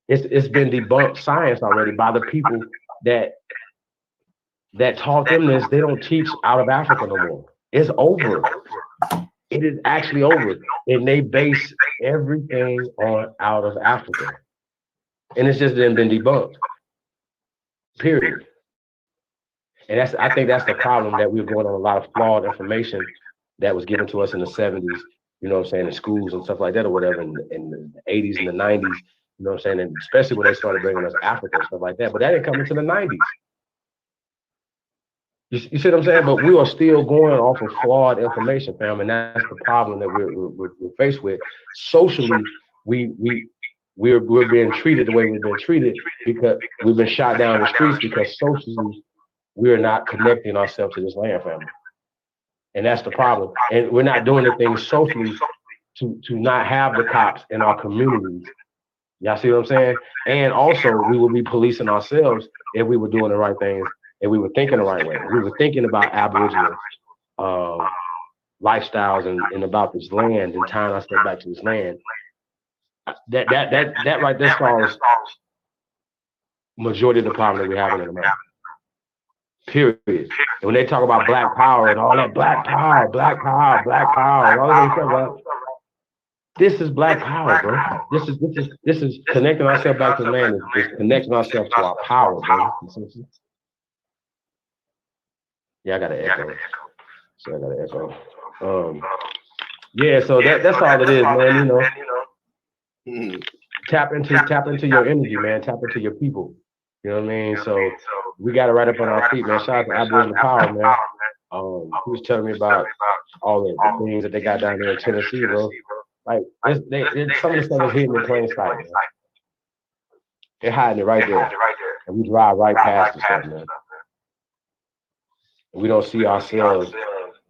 it's been debunked science already by the people that taught them this. They don't teach out of Africa no more. It's over. It is actually over, and they base everything on out of Africa, and it's just been debunked. Period. And I think that's the problem, that we're going on a lot of flawed information that was given to us in the 70s, you know what I'm saying, in schools and stuff like that or whatever, in the 80s and the 90s, you know what I'm saying, and especially when they started bringing us Africa and stuff like that. But that didn't come into the 90s. You see what I'm saying? But we are still going off of flawed information, fam, and that's the problem that we're faced with. Socially, we're being treated the way we've been treated because we've been shot down the streets, because socially we're not connecting ourselves to this land, family. And that's the problem. And we're not doing the things socially to not have the cops in our communities. Y'all see what I'm saying? And also, we would be policing ourselves if we were doing the right things, and we were thinking the right way. We were thinking about Aboriginal lifestyles and about this land and tying ourselves back to this land. That right there solves majority of the problem that we're having in America. Period. And when they talk about black power and all that black power, and all that stuff, this is black power, bro. This is connecting ourselves back to the land. Is connecting ourselves to our power, bro. Yeah, I got an echo. So I got an echo. Yeah, so that's all it is, man. You know, tap into your energy, man. Tap into your people. You know what I mean? So we got it right up on our feet, man. Shout out to Aboriginal Power, man. He was telling me about all the things that they got down there in Tennessee, bro. Like, some of the stuff is hidden in plain sight, man. They're hiding it right there. And we drive right past the stuff, man. And we don't see ourselves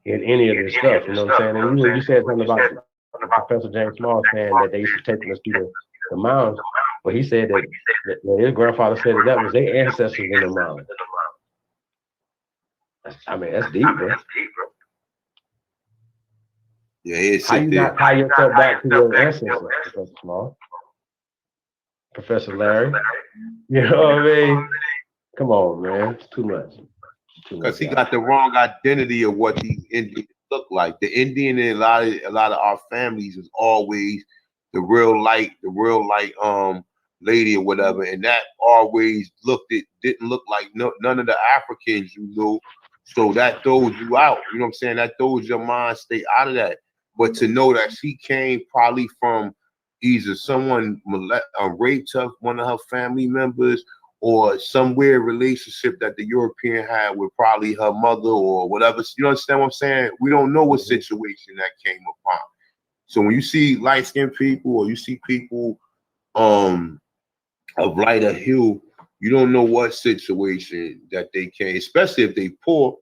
in any of this stuff, you know what I'm saying? And you said something about Professor James Small saying that they used to take us through the mountains. But he said that his grandfather said that was their ancestors in the mountains. I mean, that's deep, bro. Yeah, it's how you not tie yourself back to your ancestors, Professor Small? Professor Larry? You know what I mean? Come on, man. It's too much. Because he got the wrong identity of what these Indians look like. The Indian in a lot of our families is always the real light lady or whatever, and that always didn't look like none of the Africans you knew. So that throws you out. You know what I'm saying? That throws your mind state out of that. But to know that she came probably from either someone raped her, one of her family members, or some weird relationship that the European had with probably her mother or whatever. You understand what I'm saying? We don't know what situation that came upon. So when you see light-skinned people or you see people of lighter hue, you don't know what situation that they came, especially if they poor.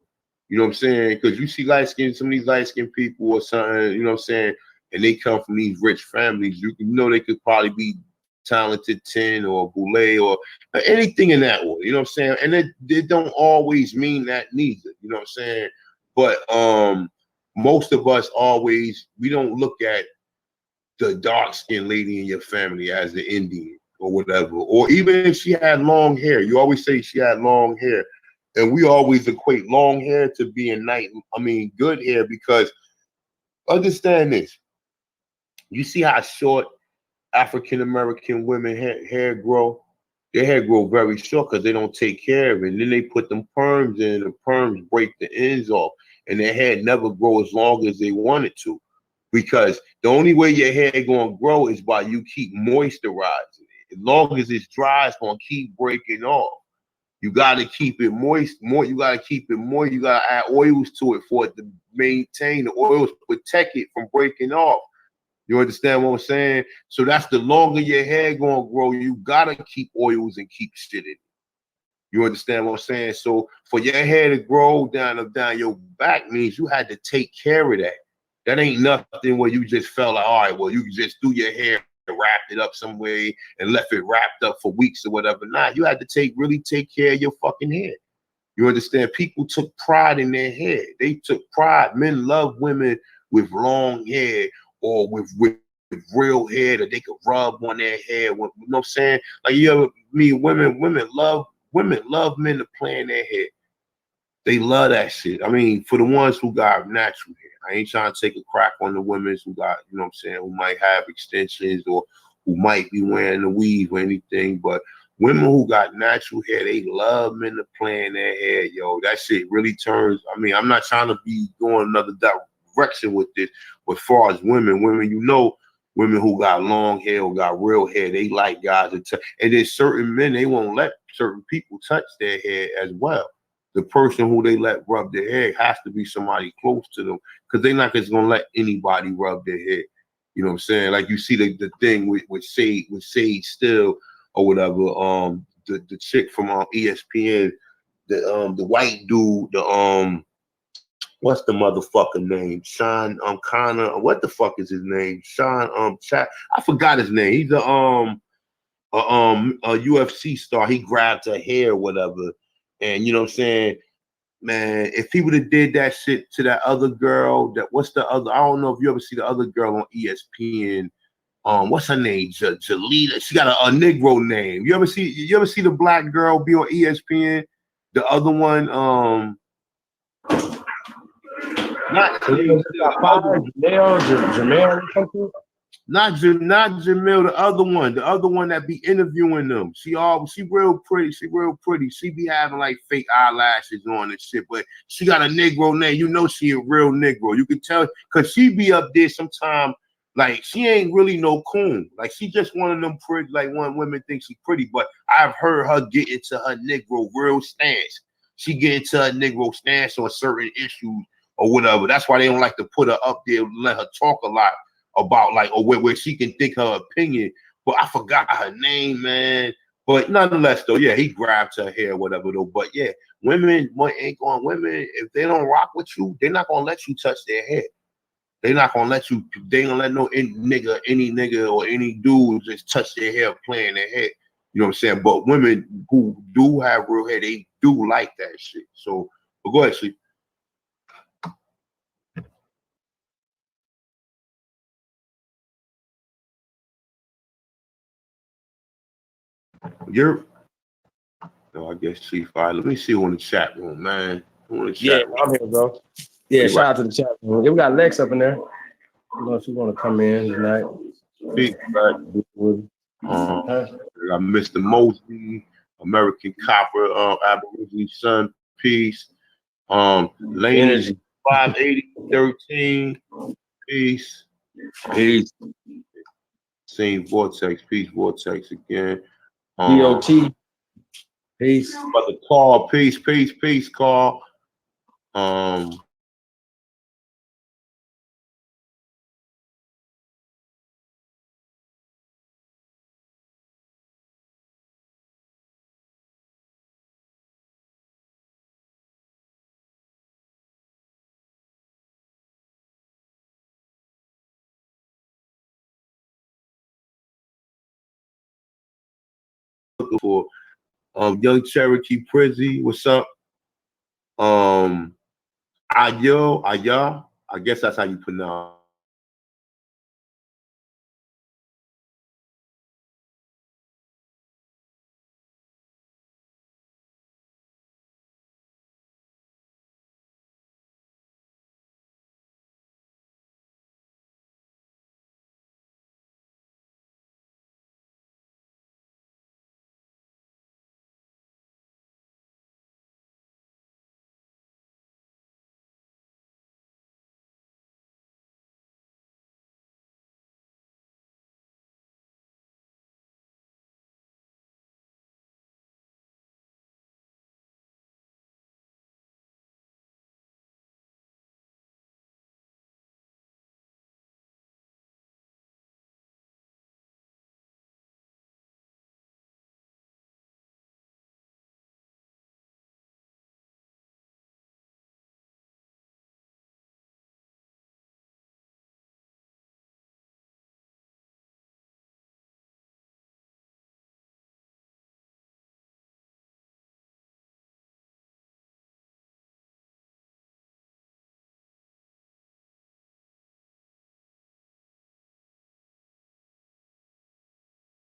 You know what I'm saying? Because you see some of these light-skinned people or something, you know what I'm saying, and they come from these rich families, you know they could probably be talented 10 or Boulay or anything in that way, you know what I'm saying? And it don't always mean that neither, you know what I'm saying? But most of us we don't look at the dark-skinned lady in your family as the Indian or whatever, or even if she had long hair. You always say she had long hair, and we always equate long hair to being good hair, because understand this. You see how short African-American women hair grow? Their hair grow very short because they don't take care of it. And then they put them perms in, the perms break the ends off, and their hair never grow as long as they want it to. Because the only way your hair gonna grow is by you keep moisturizing it. As long as it's dry, it's gonna keep breaking off. You gotta keep it moist. You gotta keep it moist. You gotta add oils to it for it to maintain. The oils protect it from breaking off. You understand what I'm saying? So that's the longer your hair gonna grow, you gotta keep oils and keep shit in it. You understand what I'm saying? So for your hair to grow down your back means you had to take care of that. That ain't nothing where you just felt like, all right, well, you just do your hair, wrapped it up some way and left it wrapped up for weeks or whatever. Nah, you had to really take care of your fucking hair. You understand? People took pride in their hair. They took pride. Men love women with long hair or with real hair that they could rub on their hair. You know what I'm saying? Like you ever meet women love men to play in their hair. They love that shit. I mean, for the ones who got natural hair. I ain't trying to take a crack on the women who got, you know what I'm saying, who might have extensions or who might be wearing a weave or anything. But women who got natural hair, they love men to play in their hair, yo. That shit really turns. I mean, I'm not trying to be going another direction with this, but as far as women, you know, women who got long hair or got real hair, they like guys to touch. And then certain men, they won't let certain people touch their hair as well. The person who they let rub their hair has to be somebody close to them because they're not just gonna let anybody rub their hair. You know what I'm saying? Like you see the thing with Sage Still or whatever. The chick from ESPN, the white dude, what's the motherfucking name? Sean Connor. What the fuck is his name? Sean Chat. I forgot his name. He's a UFC star. He grabbed her hair or whatever. And you know what I'm saying? Man, if he would have did that shit to that other girl, what's the other? I don't know if you ever see the other girl on ESPN. What's her name? Jalita. She got a Negro name. You ever see the black girl be on ESPN? The other one, not Jamel. Not Jamil, the other one that be interviewing them. She real pretty. She be having like fake eyelashes on and shit, but she got a Negro name. You know she a real Negro. You can tell because she be up there sometime. Like she ain't really no coon. Like she just one of them pretty. Like one women think she pretty, but I've heard her get into her Negro real stance. She get into her Negro stance on certain issues or whatever. That's why they don't like to put her up there and let her talk a lot about like or where she can think her opinion, but I forgot her name, man. But nonetheless, though, yeah, he grabbed her hair, whatever, though. But yeah, women if they don't rock with you, they're not gonna let you touch their hair. They're not gonna let you. They ain't gonna let any nigga or any dude just touch their hair, playing their hair. You know what I'm saying? But women who do have real hair, they do like that shit. So, but go ahead, see. You're. No, I guess C5. Let me see who in the chat room, man. Who in the chat room? I'm here, bro. Yeah, shout out to the chat room. Yeah, we got Lex up in there. I don't know if you want to come in tonight. Big back. I got Mr. Mosby, American Copper, Aboriginal Son, Peace. Lane 58013, Peace. Peace. Same Vortex, Peace, Vortex again. DOT. Peace. But the call, peace, call. Looking for Young Cherokee Prizzy, what's up? Aya, I guess that's how you pronounce.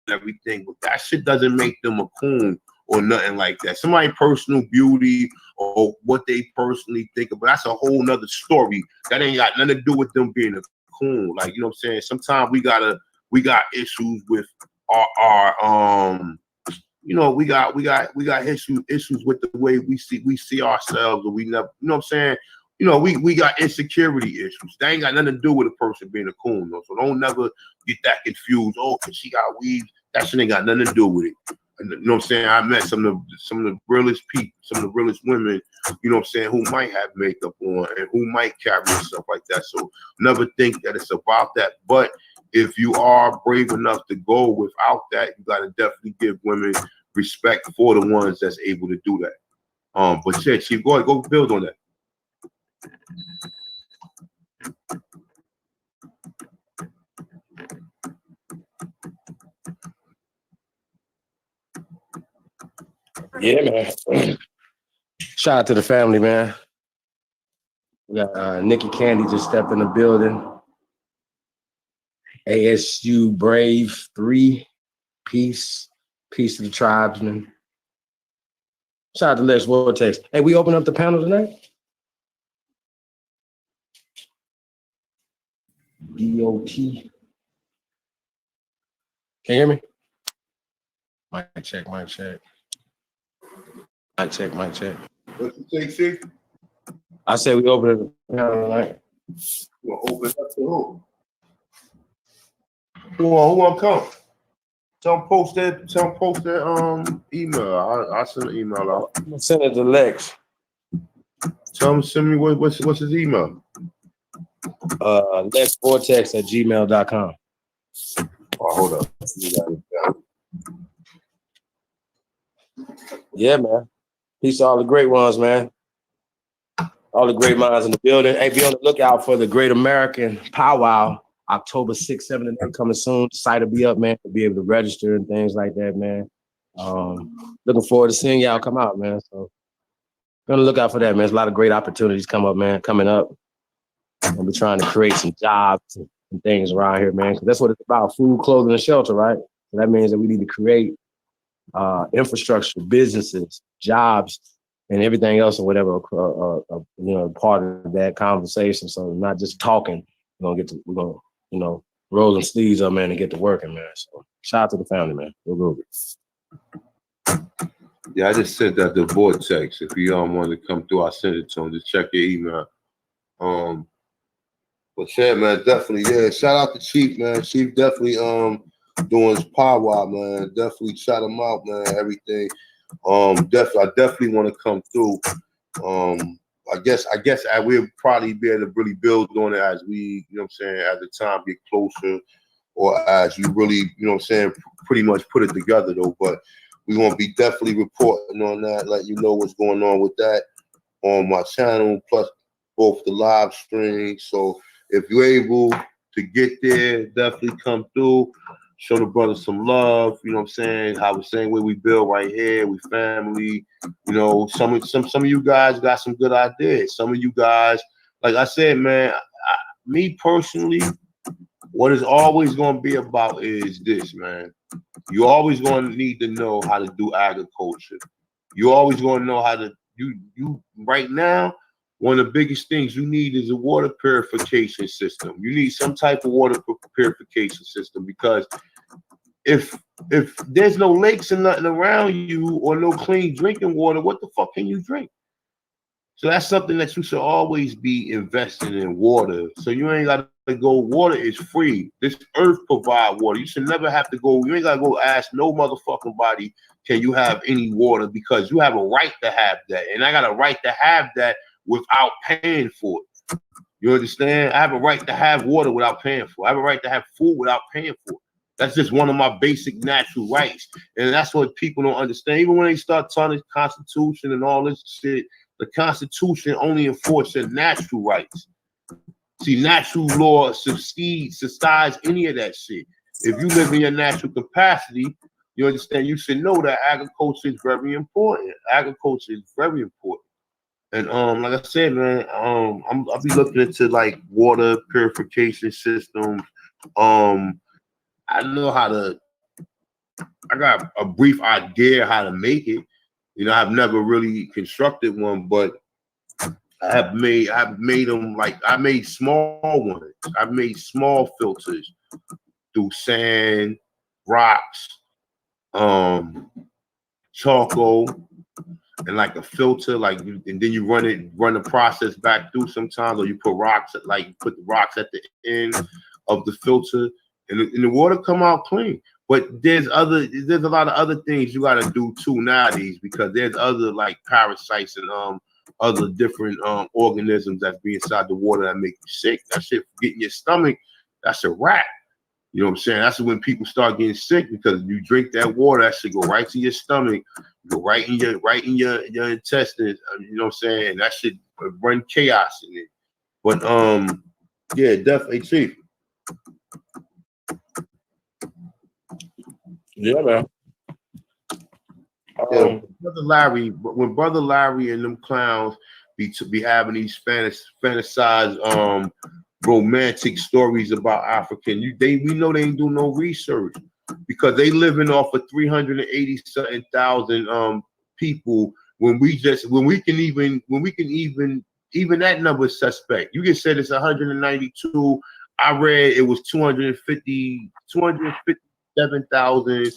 everything, but that shit doesn't make them a coon or nothing like that. Somebody personal beauty or what they personally think of, but that's a whole nother story. That ain't got nothing to do with them being a coon. Like, you know what I'm saying? Sometimes we got issues with our you know, we got issues with the way we see ourselves, or we never, you know what I'm saying? You know, we got insecurity issues. That ain't got nothing to do with a person being a coon, though. So don't never get that confused. Oh, cause she got weave. That shit ain't got nothing to do with it. And, you know what I'm saying? I met some of the realest people, some of the realest women, you know what I'm saying, who might have makeup on and who might carry stuff like that. So never think that it's about that. But if you are brave enough to go without that, you gotta definitely give women respect for the ones that's able to do that. But yeah, Chief, go ahead, go build on that. Yeah, man. Shout out to the family, man. We got Nikki Candy just stepped in the building. ASU Brave 3, peace to the tribesmen. Shout out to Lex Vortex. Hey, we open up the panel tonight? DOT. Can you hear me? Mic check. Mic check. What you say, Chief? I said we open up the panel tonight. We'll open up to who? Who wanna come? Tell them post that email. I send an email out. I'm gonna send it to Lex. Tell him to send me what's his email. LexVortex@gmail.com. Oh, hold up. Yeah, man. Peace to all the great ones, man. All the great minds in the building. Hey, be on the lookout for the Great American Powwow, October 6th, 7th, and 8th coming soon. The site will be up, man. To be able to register and things like that, man. Looking forward to seeing y'all come out, man. So gonna look out for that, man. There's a lot of great opportunities coming up. We'll be trying to create some jobs and things around here, man. Because that's what it's about: food, clothing, and shelter, right? So that means that we need to create infrastructure, businesses, jobs, and everything else, or whatever, part of that conversation. So not just talking. We're gonna roll them sleeves up, man, and get to working, man. So shout out to the family, man. We'll go. Yeah, I just sent that to Vortex. If you want to come through, I send it to him. Just check your email. But yeah, man, definitely, yeah. Shout out to Chief, man. Chief definitely doing his powwow, man. Definitely shout him out, man. Everything. I definitely want to come through. I guess we'll probably be able to really build on it as we, you know what I'm saying, as the time get closer, or as you really, you know what I'm saying, pretty much put it together though. But we're gonna be definitely reporting on that, let you know what's going on with that on my channel, plus both the live streams. So if you're able to get there, definitely come through. Show the brothers some love, you know what I'm saying? How the same way we build right here, we family. You know, some of you guys got some good ideas. Some of you guys, like I said, man, me personally, what it's always going to be about is this, man. You always going to need to know how to do agriculture. You always going to know how to you right now. One of the biggest things you need is a water purification system. You need some type of water purification system, because if there's no lakes and nothing around you, or no clean drinking water, what the fuck can you drink? So that's something that you should always be investing in, water. So you ain't got to go. Water is free. This earth provide water. You should never have to go. You ain't got to go ask no motherfucking body, can you have any water? Because you have a right to have that. And I got a right to have that without paying for it. You understand? I have a right to have water without paying for it. I have a right to have food without paying for it. That's just one of my basic natural rights. And that's what people don't understand. Even when they start talking the Constitution and all this shit, the Constitution only enforces natural rights. See, natural law subsides any of that shit. If you live in your natural capacity, you understand, you should know that agriculture is very important. Agriculture is very important. And like I said, man, I'll be looking into like water purification systems. I know how to a brief idea how to make it. You know, I've never really constructed one, but I've made them like I made small ones. I've made small filters through sand, rocks, charcoal, and like a filter, and then you run the process back through sometimes, or you put put the rocks at the end of the filter, and the water come out clean. But there's a lot of other things you got to do too nowadays, because there's other like parasites and other different organisms that's be inside the water that make you sick. That shit get in your stomach, that's a wrap. You know what I'm saying? That's when people start getting sick, because you drink that water, that shit go right to your stomach, go right in your intestines. You know what I'm saying? And that shit run chaos in it. But yeah, definitely, Chief. Yeah, man. When Brother Larry and them clowns be having these fantasized romantic stories about African, we know they ain't do no research, because they living off of 380 thousand people when we can even that number is suspect. You just said it's 192. I read it was 257,000.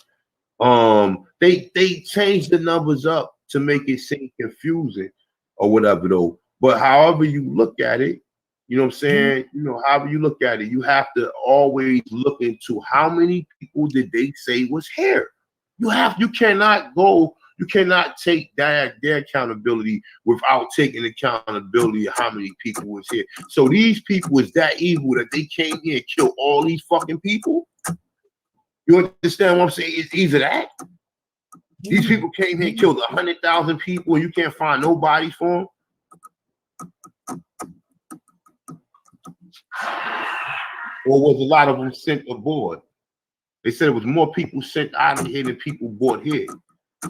They changed the numbers up to make it seem confusing or whatever though. But however you look at it, you know what I'm saying? You know, however you look at it, you have to always look into how many people did they say was here. You cannot take their accountability without taking accountability of how many people was here. So these people was that evil that they came here and killed all these fucking people. You understand what I'm saying? It's either that. These people came here and killed 100,000 people and you can't find no bodies for them. Or was a lot of them sent abroad? They said it was more people sent out of here than people brought here.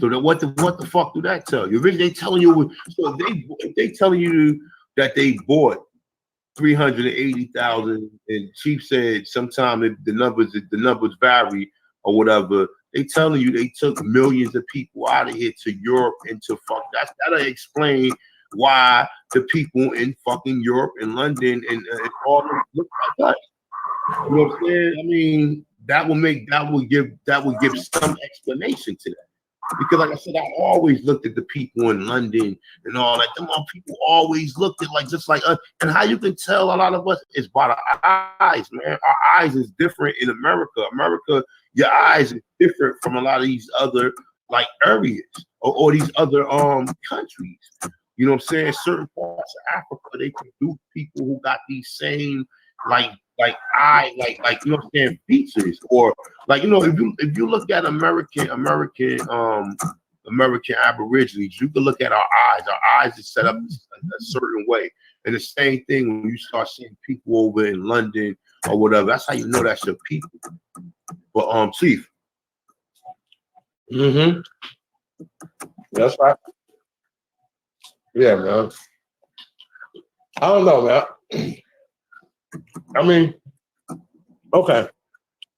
So then what the fuck do that tell you? They telling you, so if they telling you that they bought 380,000, and Chief said sometime the numbers vary or whatever. They telling you they took millions of people out of here to Europe and to fuck. That'll explain why the people in fucking Europe and London and all them look like us. You know what I'm saying? I mean, that will give some explanation to that. Because like I said, I always looked at the people in London and all that. Them people always looked at just like us. And how you can tell a lot of us is by the eyes, man. Our eyes is different in America. Your eyes is different from a lot of these other like areas or these other countries. You know what I'm saying? Certain parts of Africa, they produce people who got these same like you know what I'm saying, features, or like, you know, if you look at American Aborigines, you can look at our eyes. Our eyes is set up a certain way. And the same thing when you start seeing people over in London or whatever, that's how you know that's your people. But Chief. Mm-hmm. That's right. Yeah, man. I don't know, man. I mean, okay.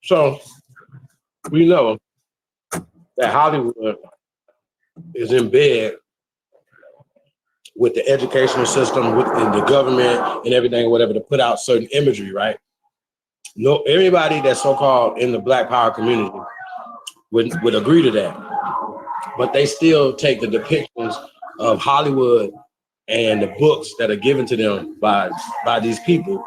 So we know that Hollywood is in bed with the educational system, with the government and everything, whatever, to put out certain imagery, right? No, everybody that's so-called in the Black Power community would agree to that. But they still take the depictions of Hollywood and the books that are given to them by these people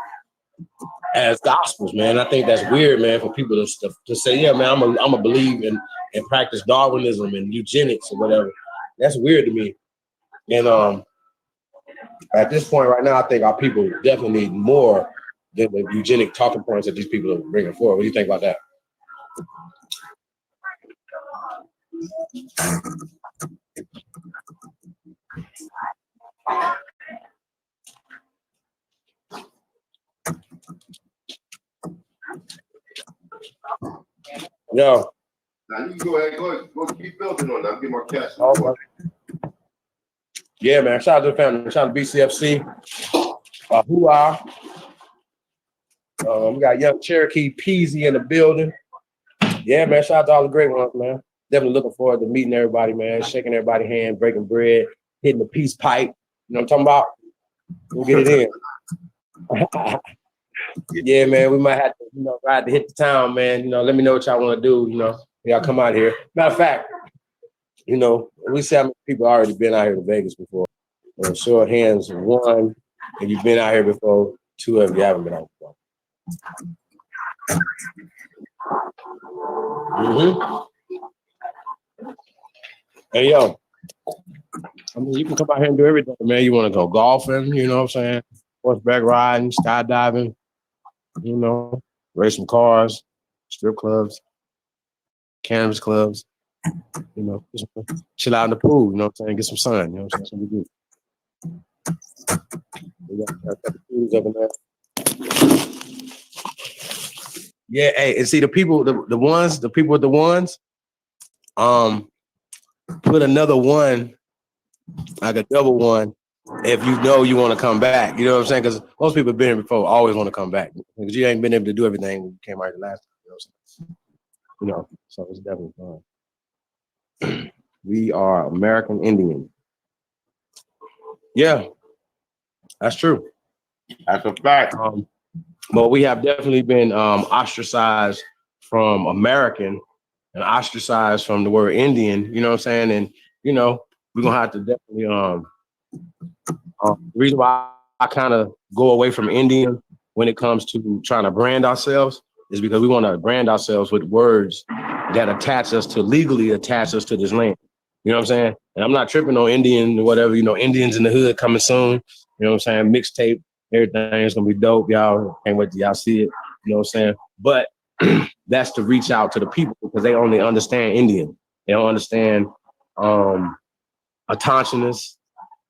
as gospels, man. I think that's weird, man, for people to say, yeah, man, I'm a believe in and practice Darwinism and eugenics or whatever. That's weird to me. And at this point right now, I think our people definitely need more than the eugenic talking points that these people are bringing forward. What do you think about that? Yo. Now you can go ahead, go keep building on that. I'll get my cash. Yeah, man. Shout out to the family. Shout out to BCFC. Hoorah. We got young Cherokee Peasy in the building. Yeah, man. Shout out to all the great ones, man. Definitely looking forward to meeting everybody, man. Shaking everybody's hand, breaking bread, hitting the peace pipe. You know what I'm talking about? We'll get it in. Yeah, man. We might have to, ride to hit the town, man. Let me know what y'all want to do. Y'all come out here. Matter of fact, we see how many people already been out here to Vegas before. Show of hands, one, if you've been out here before. Two of you haven't been out before. Hey, yo. I mean, you can come out here and do everything, man. You want to go golfing, you know what I'm saying? Horseback riding, skydiving, race some cars, strip clubs, cannabis clubs, just chill out in the pool, you know what I'm saying? Get some sun, you know what I'm saying? That's what we do. We got a couple pools up in there. Yeah, hey, and see the people, the people with the ones, put another one, like a double one, if you want to come back. You know what I'm saying? Because most people have been here before, always want to come back. Because you ain't been able to do everything when you came out here last time. So it's definitely fun. We are American Indian. Yeah, that's true. That's a fact. But we have definitely been ostracized from American and ostracized from the word Indian, you know what I'm saying? And, we're going to have to definitely, the reason why I kind of go away from Indian when it comes to trying to brand ourselves is because we want to brand ourselves with words that legally attach us to this land. You know what I'm saying? And I'm not tripping on Indian or whatever, Indians in the Hood coming soon. You know what I'm saying? Mixtape, everything is going to be dope. Y'all can't wait till y'all see it. You know what I'm saying? But that's to reach out to the people because they only understand Indian. They don't understand autochthonous.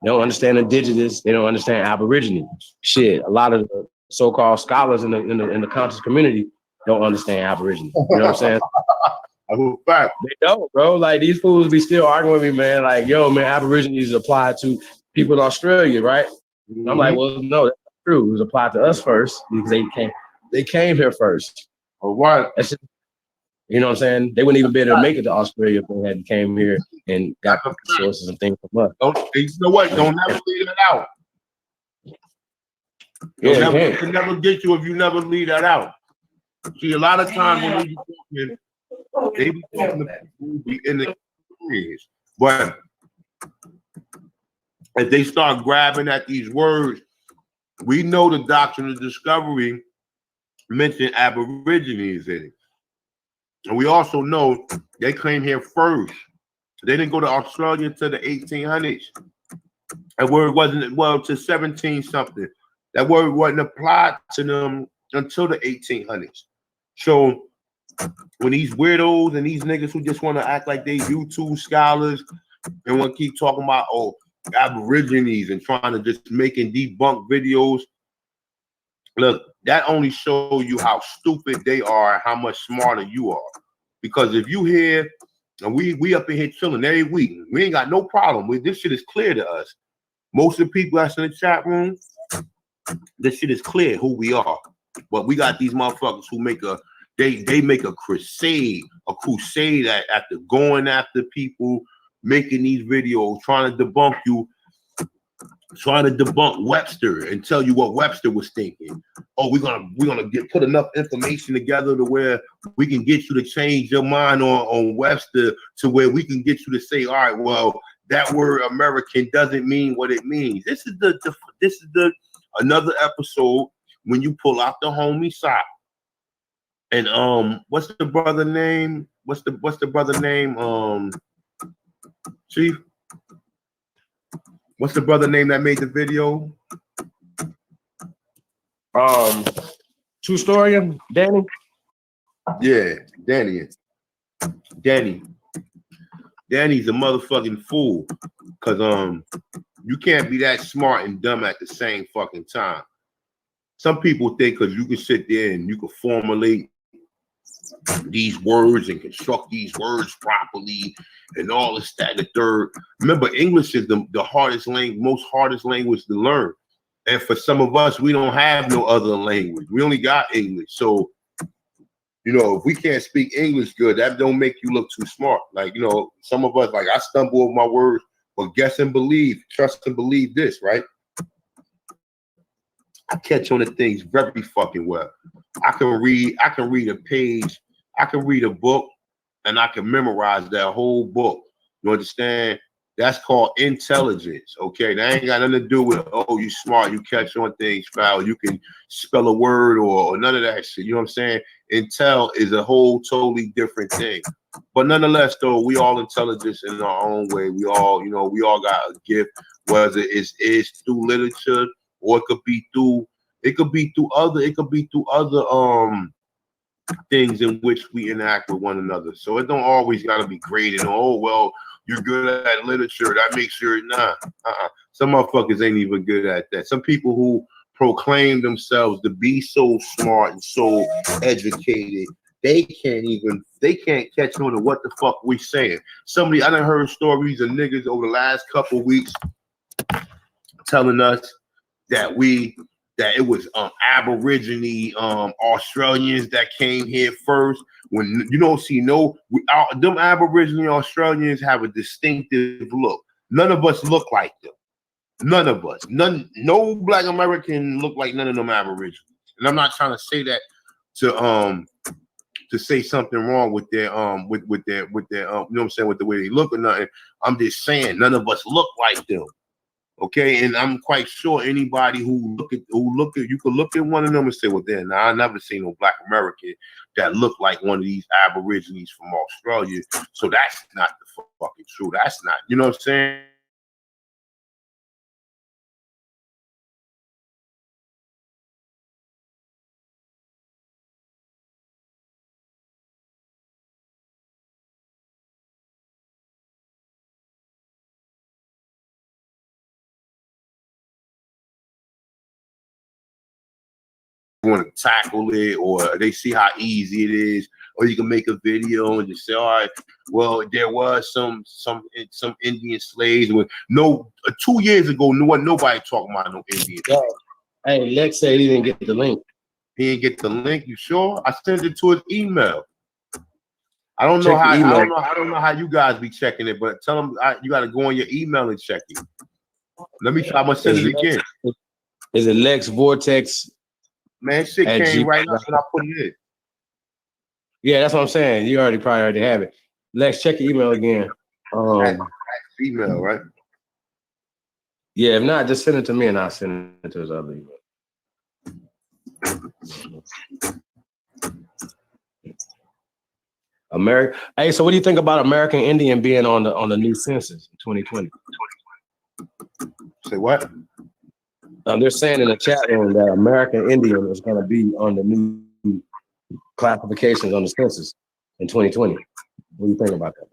They don't understand indigenous. They don't understand Aborigine. Shit, a lot of the so-called scholars in the conscious community don't understand Aborigine. You know what I'm saying? They don't, bro. Like these fools be still arguing with me, man. Like, yo, man, Aborigines apply to people in Australia, right? Mm-hmm. I'm like, well, no, that's not true. It was applied to us first because they came here first. All right. That's just, you know what I'm saying? They wouldn't even be able to make it to Australia if they hadn't came here and got resources and things from us. You know what? Don't never leave that out. It can never get you if you never leave that out. See, a lot of times when we be talking, they be talking to people who be in the experience. But if they start grabbing at these words, we know the doctrine of discovery mentioned Aborigines in it. And we also know they came here first. They didn't go to Australia until the 1800s. That word wasn't, to 17 something. That word wasn't applied to them until the 1800s. So when these weirdos and these niggas who just want to act like they YouTube scholars and want to keep talking about, Aborigines and trying to just making debunk videos, look, that only shows you how stupid they are and how much smarter you are. Because if you hear, and we up in here chilling every week, we ain't got no problem with this. Shit is clear to us. Most of the people that's in the chat room, this shit is clear who we are. But we got these motherfuckers who make a crusade after going after people, making these videos, trying to debunk you, trying to debunk Webster and tell you what Webster was thinking. Oh, we're gonna put enough information together to where we can get you to change your mind on Webster to where we can get you to say, all right, well, that word American doesn't mean what it means. This is the another episode when you pull out the homie sock. And what's the brother name? What's the brother name? Chief? What's the brother name that made the video? True Story, Danny? Yeah, Danny. Danny's a motherfucking fool. Cause you can't be that smart and dumb at the same fucking time. Some people think because you can sit there and you can formulate these words and construct these words properly and all this, that, and the third. Remember, English is the hardest language to learn. And for some of us, we don't have no other language. We only got English. So You know, if we can't speak English good, that don't make you look too smart. Like, you know, some of us, like I stumble over my words, but guess and believe, trust and believe this, right? I catch on to things very fucking well. I can read a page, I can read a book, and I can memorize that whole book. You understand? That's called intelligence. Okay, that ain't got nothing to do with, oh, you smart, you catch on things foul, you can spell a word or none of that shit. You know what I'm saying? Intel is a whole totally different thing. But nonetheless, though, we all intelligent in our own way. We all, you know, we all got a gift, whether it's through literature or it could be through other things in which we interact with one another. So it don't always gotta be graded. Oh well, you're good at literature. That makes sure some motherfuckers ain't even good at that. Some people who proclaim themselves to be so smart and so educated, they can't catch on to what the fuck we saying. I done heard stories of niggas over the last couple of weeks telling us that it was Aborigine Australians that came here first. When you don't see them Aborigine Australians have a distinctive look. None of us look like them. None of us. No Black American look like none of them Aborigines. And I'm not trying to say that to say something wrong with their with their you know what I'm saying, with the way they look or nothing. I'm just saying none of us look like them. Okay, and I'm quite sure anybody who you could look at one of them and say, well, then I never seen no Black American that looked like one of these Aborigines from Australia. So that's not the fucking truth. That's not, you know what I'm saying? Want to tackle it, or they see how easy it is, or you can make a video and just say, all right, well, there was some Indian slaves. 2 years ago, nobody talking about no Indians. Yeah. Hey, Lex said he didn't get the link. He didn't get the link. You sure? I sent it to his email. I don't know how you guys be checking it, but tell him you got to go on your email and check it. Let me try. I'm gonna send it again. Is it Lex Vortex? Man, shit came right up and I put it in. Yeah, that's what I'm saying. You probably already have it. Lex, check your email again. Email, right? Yeah, if not, just send it to me and I'll send it to his other email. Hey, so what do you think about American Indian being on the new census in 2020? Say what? They're saying in the chat room that American Indian is going to be on the new classifications on the census in 2020. What do you think about that?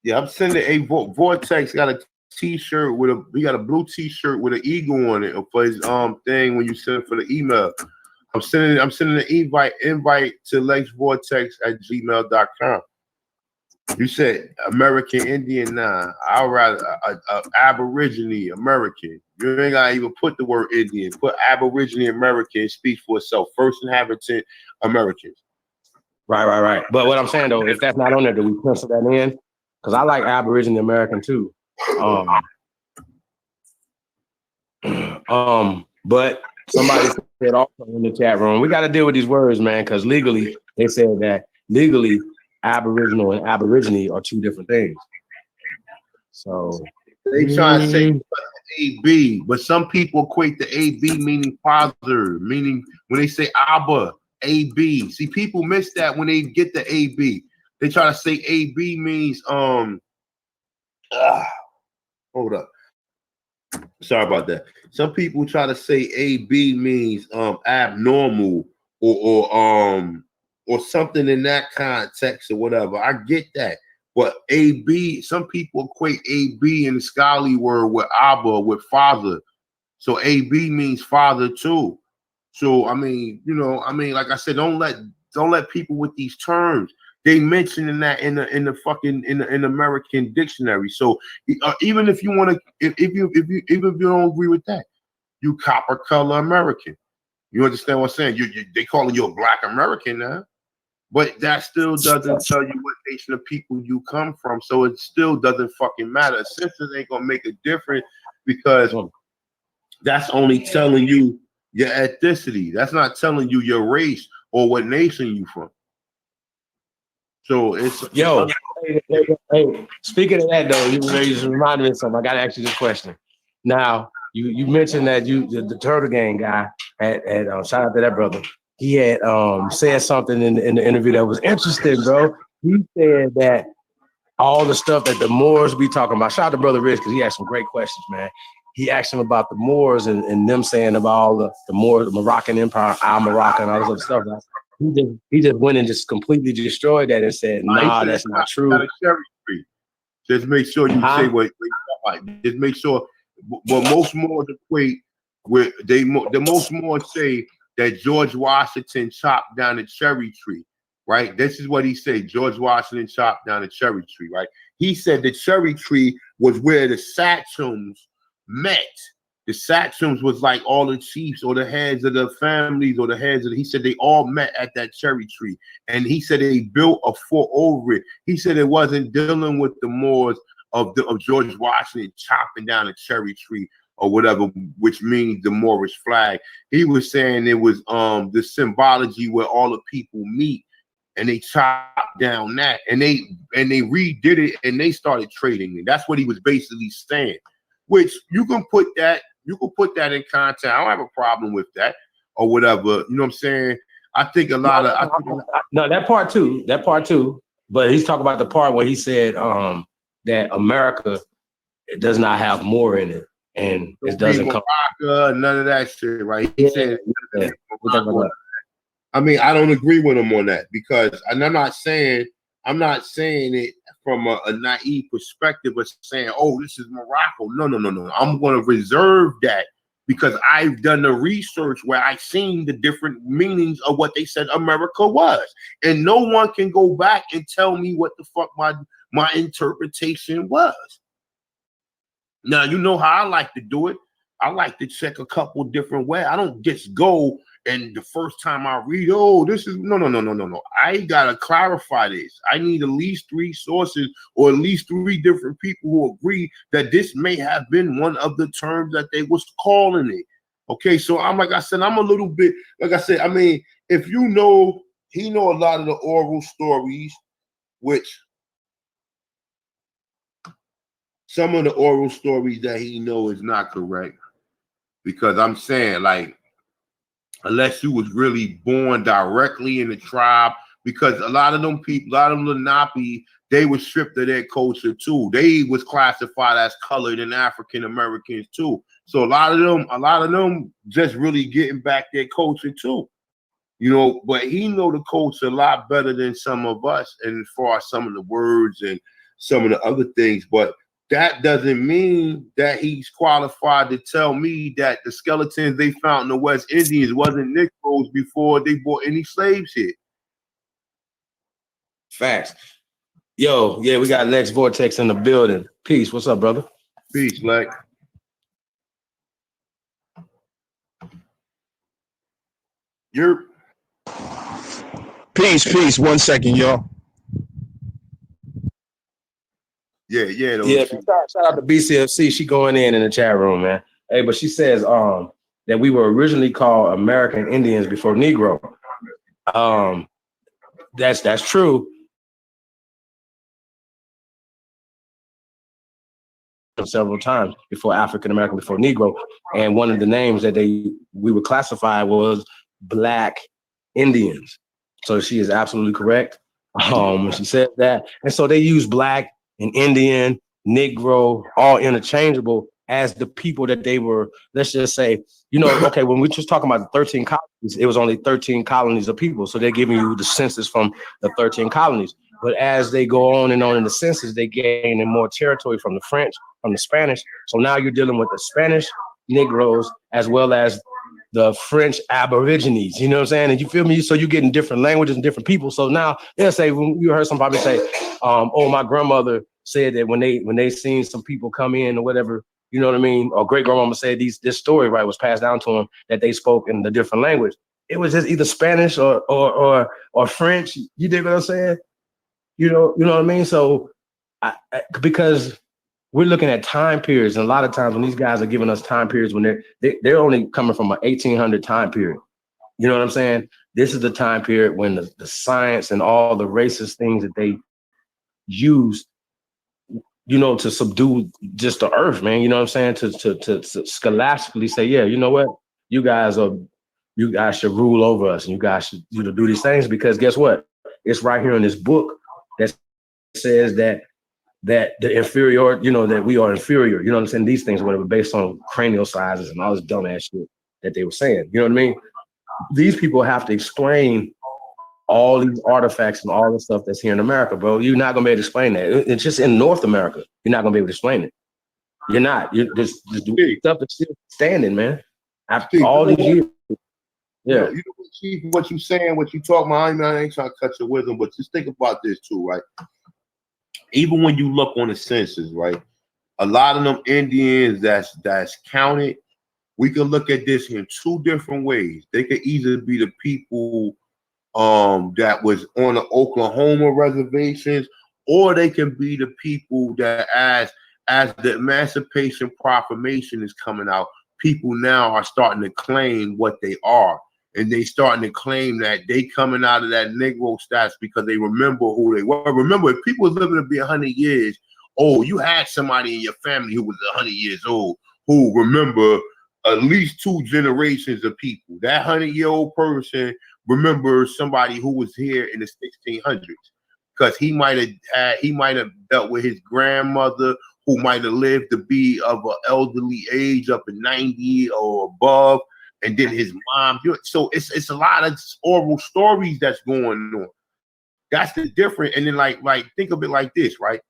Yeah, I'm sending a Vortex got a T-shirt we got a blue T-shirt with an eagle on it for his thing when you send it for the email. I'm sending an invite to lexvortex@gmail.com. You said American Indian. Nah, I'd rather Aborigine American. You ain't gotta even put the word Indian. Put Aborigine American. Speaks for itself. First inhabitant Americans. Right. But what I'm saying though, if that's not on there, do we pencil that in? Because I like Aborigine American too. But somebody said also in the chat room, we got to deal with these words, man, because legally they said that legally Aboriginal and Aborigine are two different things. So they try to say AB, but some people equate the AB meaning father, meaning when they say Abba, AB. See, people miss that when they get the AB. They try to say AB means hold up. Sorry about that. Some people try to say AB means abnormal or something in that context or whatever. I get that. But AB, some people equate AB in the scholarly word with Abba, with father. So AB means father too. So I mean, like I said, don't let people with these terms. They mentioning that in the American dictionary. So even if you want to, even if you don't agree with that, you copper color American. You understand what I'm saying? They calling you a Black American now. But that still doesn't tell you what nation of people you come from. So it still doesn't fucking matter. Census ain't gonna make a difference because that's only telling you your ethnicity. That's not telling you your race or what nation you from. So it's Hey, speaking of that though, you just reminded me of something. I gotta ask you this question. Now, you mentioned that the Turtle Gang guy had shout out to that brother. He had said something in the interview that was interesting, bro. He said that all the stuff that the Moors be talking about. Shout out to Brother Rich because he asked some great questions, man. He asked him about the Moors and them saying about all the Moors, the Moroccan Empire, Al Moroccan, all this other stuff. He just went and just completely destroyed that and said, nah, that's not true. Got a cherry tree. Just make sure you say what just make sure what most Moors equate with the most Moors say that George Washington chopped down a cherry tree, right? This is what he said. George Washington chopped down a cherry tree, right? He said the cherry tree was where the sachems met. The sachems was like all the chiefs or the heads of the families or the heads of he said they all met at that cherry tree. And he said they built a fort over it. He said it wasn't dealing with the Moors of George Washington chopping down a cherry tree or whatever, which means the Moorish flag. He was saying it was the symbology where all the people meet and they chopped down that and they redid it and they started trading it. That's what he was basically saying, which you can put that in context. I don't have a problem with that or whatever. You know what I'm saying? I think a lot of no, that part too. But he's talking about the part where he said that America does not have more in it, and it doesn't come. None of that shit, right? He said. I mean, I don't agree with him on that because, and I'm not saying it from a naive perspective of saying, oh, this is Morocco. No. I'm going to reserve that because I've done the research where I've seen the different meanings of what they said America was. And no one can go back and tell me what the fuck my interpretation was. Now, you know how I like to do it. I like to check a couple different ways. I don't just go and the first time I read, oh, this is no. I gotta clarify this. I need at least 3 sources or at least 3 different people who agree that this may have been one of the terms that they was calling it. Okay, so I'm like I said, I'm a little bit like I said. I mean, if he know a lot of the oral stories, which some of the oral stories that he know is not correct, because I'm saying like. Unless you was really born directly in the tribe, because a lot of them people, a lot of them Lenape, they were stripped of their culture too. They was classified as colored and African Americans too. So a lot of them just really getting back their culture too. You know, but he know the culture a lot better than some of us, and as far as some of the words and some of the other things, but that doesn't mean that he's qualified to tell me that the skeletons they found in the West Indies wasn't Negroes before they brought any slaves here. Facts. Yo, yeah, we got Lex Vortex in the building. Peace. What's up, brother? Peace, Lex. You're Peace. 1 second, y'all. Yeah. Shout out to BCFC. She going in the chat room, man. Hey, but she says that we were originally called American Indians before Negro. That's true. Several times before African American, before Negro, and one of the names that we were classified was Black Indians. So she is absolutely correct when she said that. And so they use Black and Indian, Negro, all interchangeable as the people that they were. Let's just say, okay, when we just talking about the 13 colonies, it was only 13 colonies of people. So they're giving you the census from the 13 colonies. But as they go on and on in the census, they gain in more territory from the French, from the Spanish. So now you're dealing with the Spanish Negroes as well as the French Aborigines. You know what I'm saying? And you feel me? So you're getting different languages and different people. So now they'll say, when you heard somebody say, oh, my grandmother said that when they seen some people come in or whatever, you know what I mean? Or great grandmama said this story, right, was passed down to them that they spoke in the different language. it was just either Spanish or French. You dig what I'm saying? You know what I mean? So because we're looking at time periods, and a lot of times when these guys are giving us time periods when they're only coming from an 1800 time period. You know what I'm saying? This is the time period when the science and all the racist things that they used, to subdue just the earth, man. You know what I'm saying? To scholastically say, yeah, you know what? You guys should rule over us, and you guys should do these things, because guess what? It's right here in this book that says that the inferior, that we are inferior. You know what I'm saying? These things, whatever, based on cranial sizes and all this dumbass shit that they were saying. You know what I mean? These people have to explain all these artifacts and all the stuff that's here in America, bro. You're not gonna be able to explain that. It's just in North America. You're not gonna be able to explain it. You're not. You're just stuff that's still standing, man. After all these years. Yeah. You know, Chief, what you saying, what you talking about, I ain't trying to cut your wisdom, but just think about this too, right? Even when you look on the census, right? A lot of them Indians that's counted, we can look at this in two different ways. They could either be the people that was on the Oklahoma reservations, or they can be the people that as the Emancipation Proclamation is coming out, people now are starting to claim what they are. And they starting to claim that they coming out of that Negro status because they remember who they were. Remember, if people was living to be 100 years old, you had somebody in your family who was 100 years old who remember at least two generations of people. That 100-year-old person remembers somebody who was here in the 1600s, because he might have dealt with his grandmother, who might have lived to be of an elderly age, up to 90 or above. And then his mom. So it's a lot of oral stories that's going on. That's the difference. And then like think of it like this, right?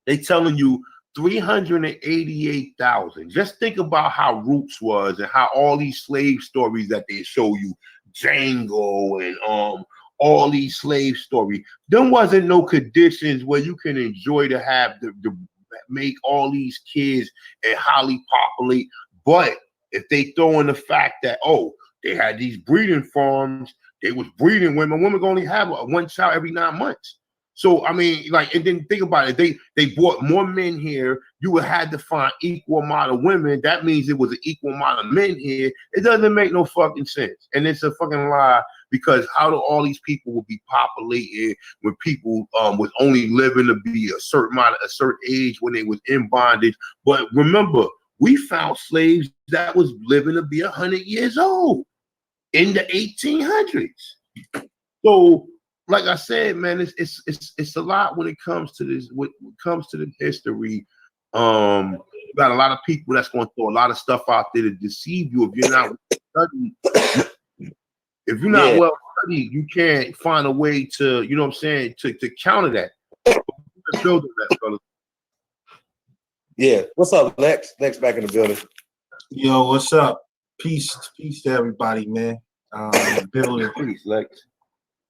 They telling you 388,000. Just think about how Roots was and how all these slave stories that they show you, Django and all these slave stories. There wasn't no conditions where you can enjoy to have the make all these kids and highly populate, but if they throw in the fact that, they had these breeding farms, they was breeding women. Women only have one child every 9 months. So, I mean, and then think about it. They brought more men here. You would have to find equal amount of women. That means it was an equal amount of men here. It doesn't make no fucking sense. And it's a fucking lie, because how do all these people will be populated when people was only living to be a certain age when they was in bondage? But remember, we found slaves that was living to be 100 years old in the 1800s. So, like I said, man, it's a lot when it comes to this. When it comes to the history, you got a lot of people that's going to throw a lot of stuff out there to deceive you if you're not studied. If you're not well studied, you can't find a way to, you know what I'm saying, to counter that. Build that, fellas. Yeah. What's up, Lex? Lex back in the building. Yo, what's up? Peace to everybody, man. Building. Peace, Lex.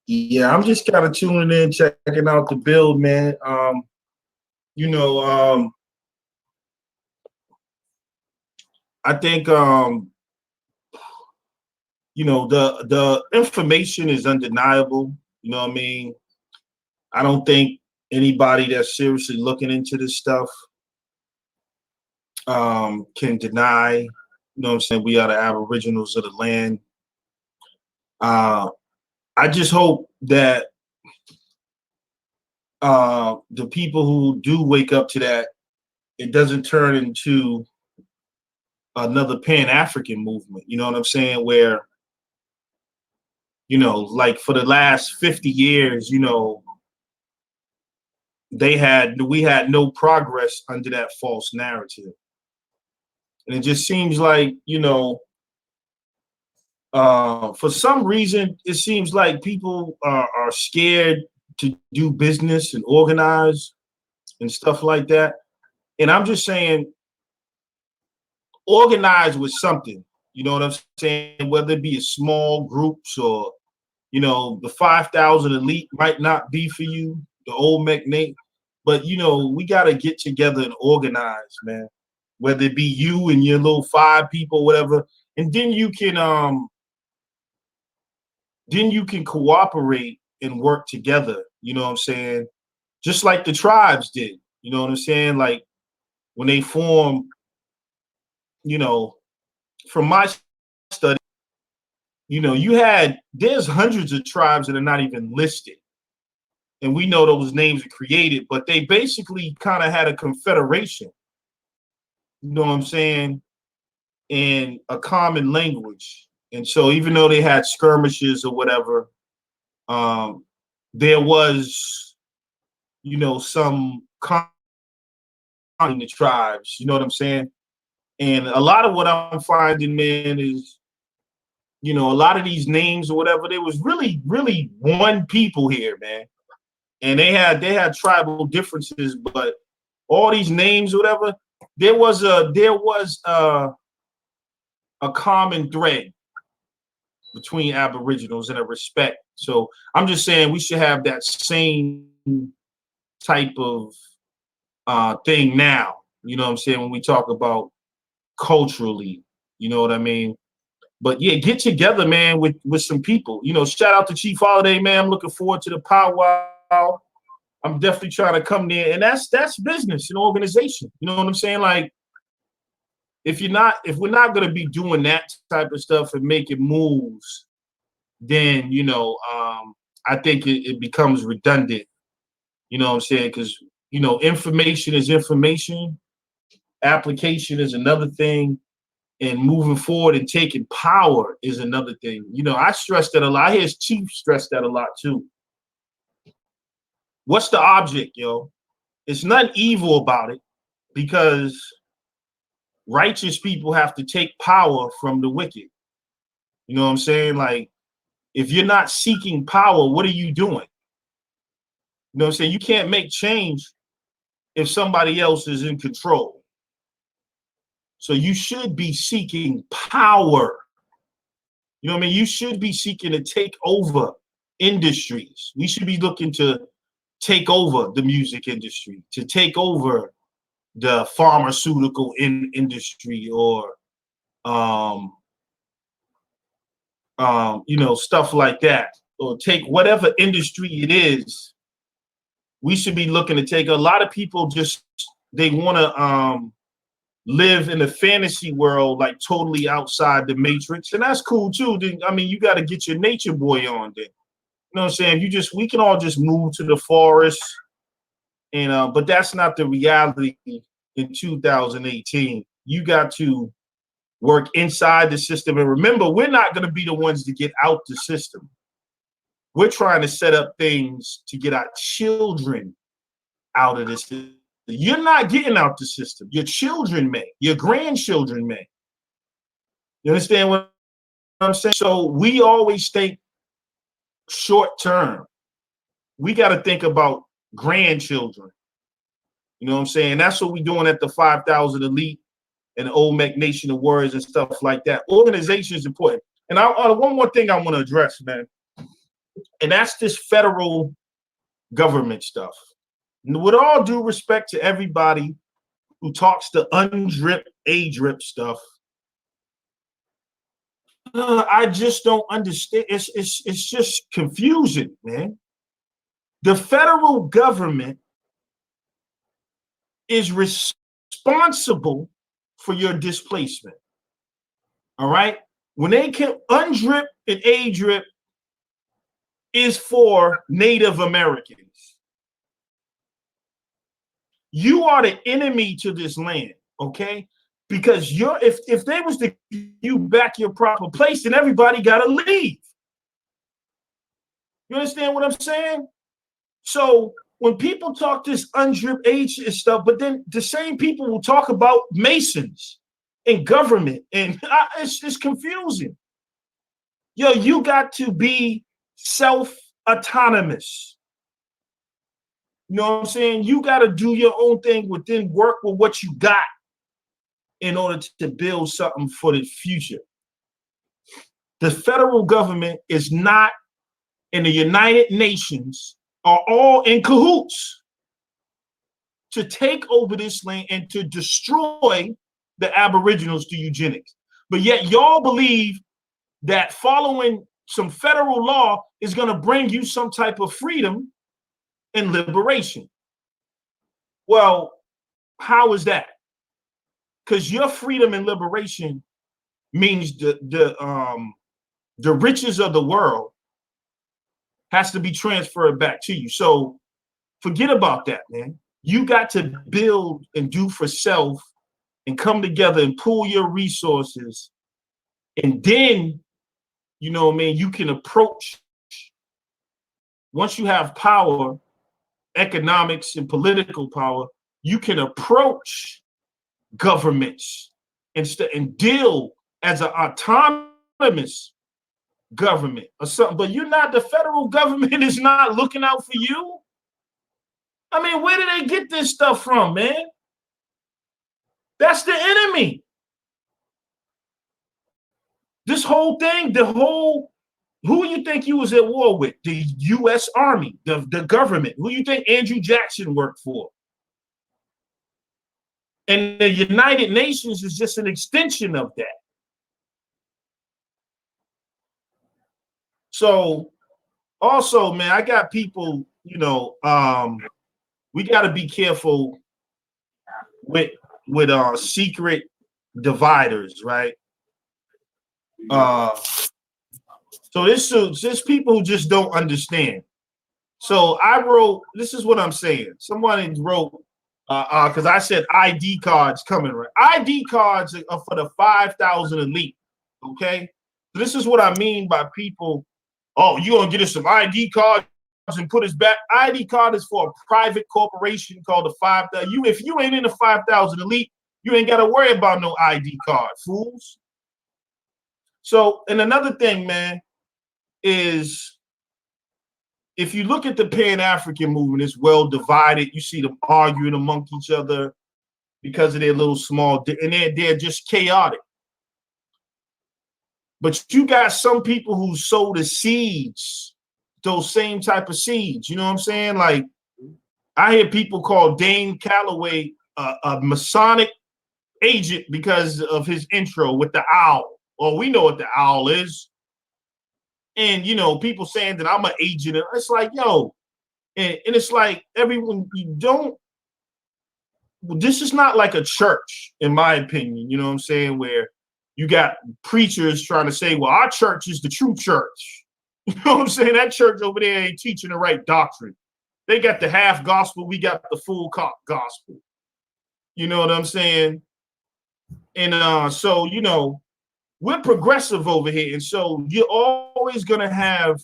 Yeah, I'm just kind of tuning in, checking out the build, man. I think the information is undeniable. You know what I mean? I don't think anybody that's seriously looking into this stuff can deny, you know what I'm saying, we are the aboriginals of the land. I just hope that the people who do wake up to that, it doesn't turn into another Pan-African movement, you know what I'm saying, where, like for the last 50 years, we had no progress under that false narrative. And it just seems like, for some reason, it seems like people are scared to do business and organize and stuff like that. And I'm just saying, organize with something, you know what I'm saying? Whether it be a small groups or, the 5,000 elite might not be for you, the old McNate, but, we got to get together and organize, man. Whether it be you and your little 5 people, whatever. And then you can then you can cooperate and work together. You know what I'm saying? Just like the tribes did. You know what I'm saying? Like when they formed, you know, from my study, you know, there's hundreds of tribes that are not even listed. And we know those names are created, but they basically kind of had a confederation. You know what I'm saying? And a common language. And so even though they had skirmishes or whatever, there was, you know, some in the tribes, you know what I'm saying? And a lot of what I'm finding, man, is, you know, a lot of these names or whatever, there was really, really one people here, man. And they had tribal differences, but all these names or whatever, there was a common thread between Aboriginals and a respect. So I'm just saying we should have that same type of thing now. You know what I'm saying? When we talk about culturally, you know what I mean? But yeah, get together, man, with some people. You know, shout out to Chief Holiday, man. I'm looking forward to the powwow. I'm definitely trying to come there, and that's business and organization. You know what I'm saying? Like, if we're not gonna be doing that type of stuff and making moves, then you know, I think it becomes redundant. You know what I'm saying? Because you know, information is information, application is another thing, and moving forward and taking power is another thing. You know, I stress that a lot. I hear Chief stress that a lot too. What's the object, yo? It's nothing evil about it, because righteous people have to take power from the wicked. You know what I'm saying? Like, if you're not seeking power, what are you doing? You know what I'm saying? You can't make change if somebody else is in control. So you should be seeking power. You know what I mean? You should be seeking to take over industries. We should be looking to take over the music industry, to take over the pharmaceutical industry, or you know, stuff like that, or take whatever industry it is. We should be looking to take. A lot of people just, they want to live in a fantasy world, like totally outside the matrix, and that's cool too. I mean, you got to get your nature boy on then. You know what I'm saying? We can all just move to the forest, and but that's not the reality in 2018. You got to work inside the system, and remember, we're not going to be the ones to get out the system. We're trying to set up things to get our children out of this. You're not getting out the system. Your children may. Your grandchildren may. You understand what I'm saying? So we always think short term. We got to think about grandchildren. You know what I'm saying? That's what we're doing at the 5,000 Elite and the Old Mac Nation of Words and stuff like that. Organization is important. And one more thing I want to address, man, and that's this federal government stuff. And with all due respect to everybody who talks the undrip, A-drip stuff, I just don't understand. It's just confusing, man. The federal government is responsible for your displacement. All right? When they can undrip and A-drip is for Native Americans. You are the enemy to this land, okay? Because if they was to give you back your proper place, then everybody gotta leave. You understand what I'm saying? So when people talk this undrip age and stuff, but then the same people will talk about Masons and government, and it's confusing. Yo, you got to be self-autonomous. You know what I'm saying? You got to do your own thing within, work with what you got in order to build something for the future. The federal government is not, in the United Nations are all in cahoots to take over this land and to destroy the Aboriginals through eugenics. But yet y'all believe that following some federal law is going to bring you some type of freedom and liberation. Well, how is that? Because your freedom and liberation means the riches of the world has to be transferred back to you. So forget about that, man. You got to build and do for self and come together and pool your resources. And then, you know what I mean, you can approach, once you have power, economics and political power, you can approach governments and deal as an autonomous government or something. But you're not, the federal government is not looking out for you. I mean, where did they get this stuff from, man? That's the enemy. This whole thing, who you think you was at war with? The U.S. Army, the government. Who you think Andrew Jackson worked for? And the United Nations is just an extension of that. So also, man, I got people, you know, we got to be careful with secret dividers, right? So this people who just don't understand. So I wrote, this is what I'm saying. Somebody wrote, because I said ID cards coming, right? ID cards are for the 5,000 elite, okay? So this is what I mean by people, oh, you gonna get us some ID cards and put us back. ID card is for a private corporation called the 5,000. If you ain't in the 5,000 elite, you ain't got to worry about no ID card, fools. So, and another thing, man, is if you look at the Pan-African movement, it's well divided. You see them arguing among each other because of their little small, and they're just chaotic. But you got some people who sow the seeds, those same type of seeds. You know what I'm saying? Like, I hear people call Dane Calloway a Masonic agent because of his intro with the owl. Well, we know what the owl is. And, you know, people saying that I'm an agent. It's like, yo, and it's like everyone, this is not like a church, in my opinion, you know what I'm saying, where you got preachers trying to say, well, our church is the true church. You know what I'm saying? That church over there ain't teaching the right doctrine. They got the half gospel, we got the full gospel. You know what I'm saying? And so, you know, we're progressive over here. And so you're always going to have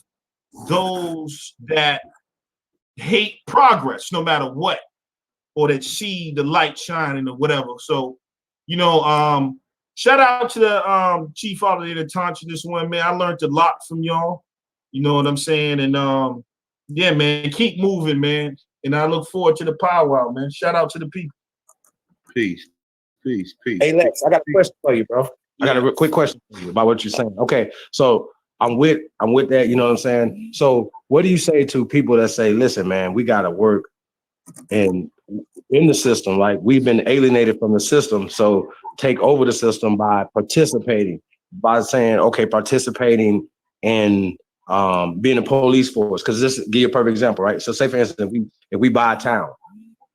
those that hate progress no matter what, or that see the light shining or whatever. So, you know, shout out to the Chief Auditor Tantra this one, man. I learned a lot from y'all. You know what I'm saying? And yeah, man, keep moving, man. And I look forward to the powwow, man. Shout out to the people. Peace. Hey, Lex, I got a question for you, bro. I got a quick question for you about what you're saying. Okay, so I'm with that, you know what I'm saying? So what do you say to people that say, listen, man, we got to work in the system, like we've been alienated from the system, so take over the system by participating, by saying, okay, participating in being a police force, because this give you a perfect example, right? So say, for instance, if we buy a town,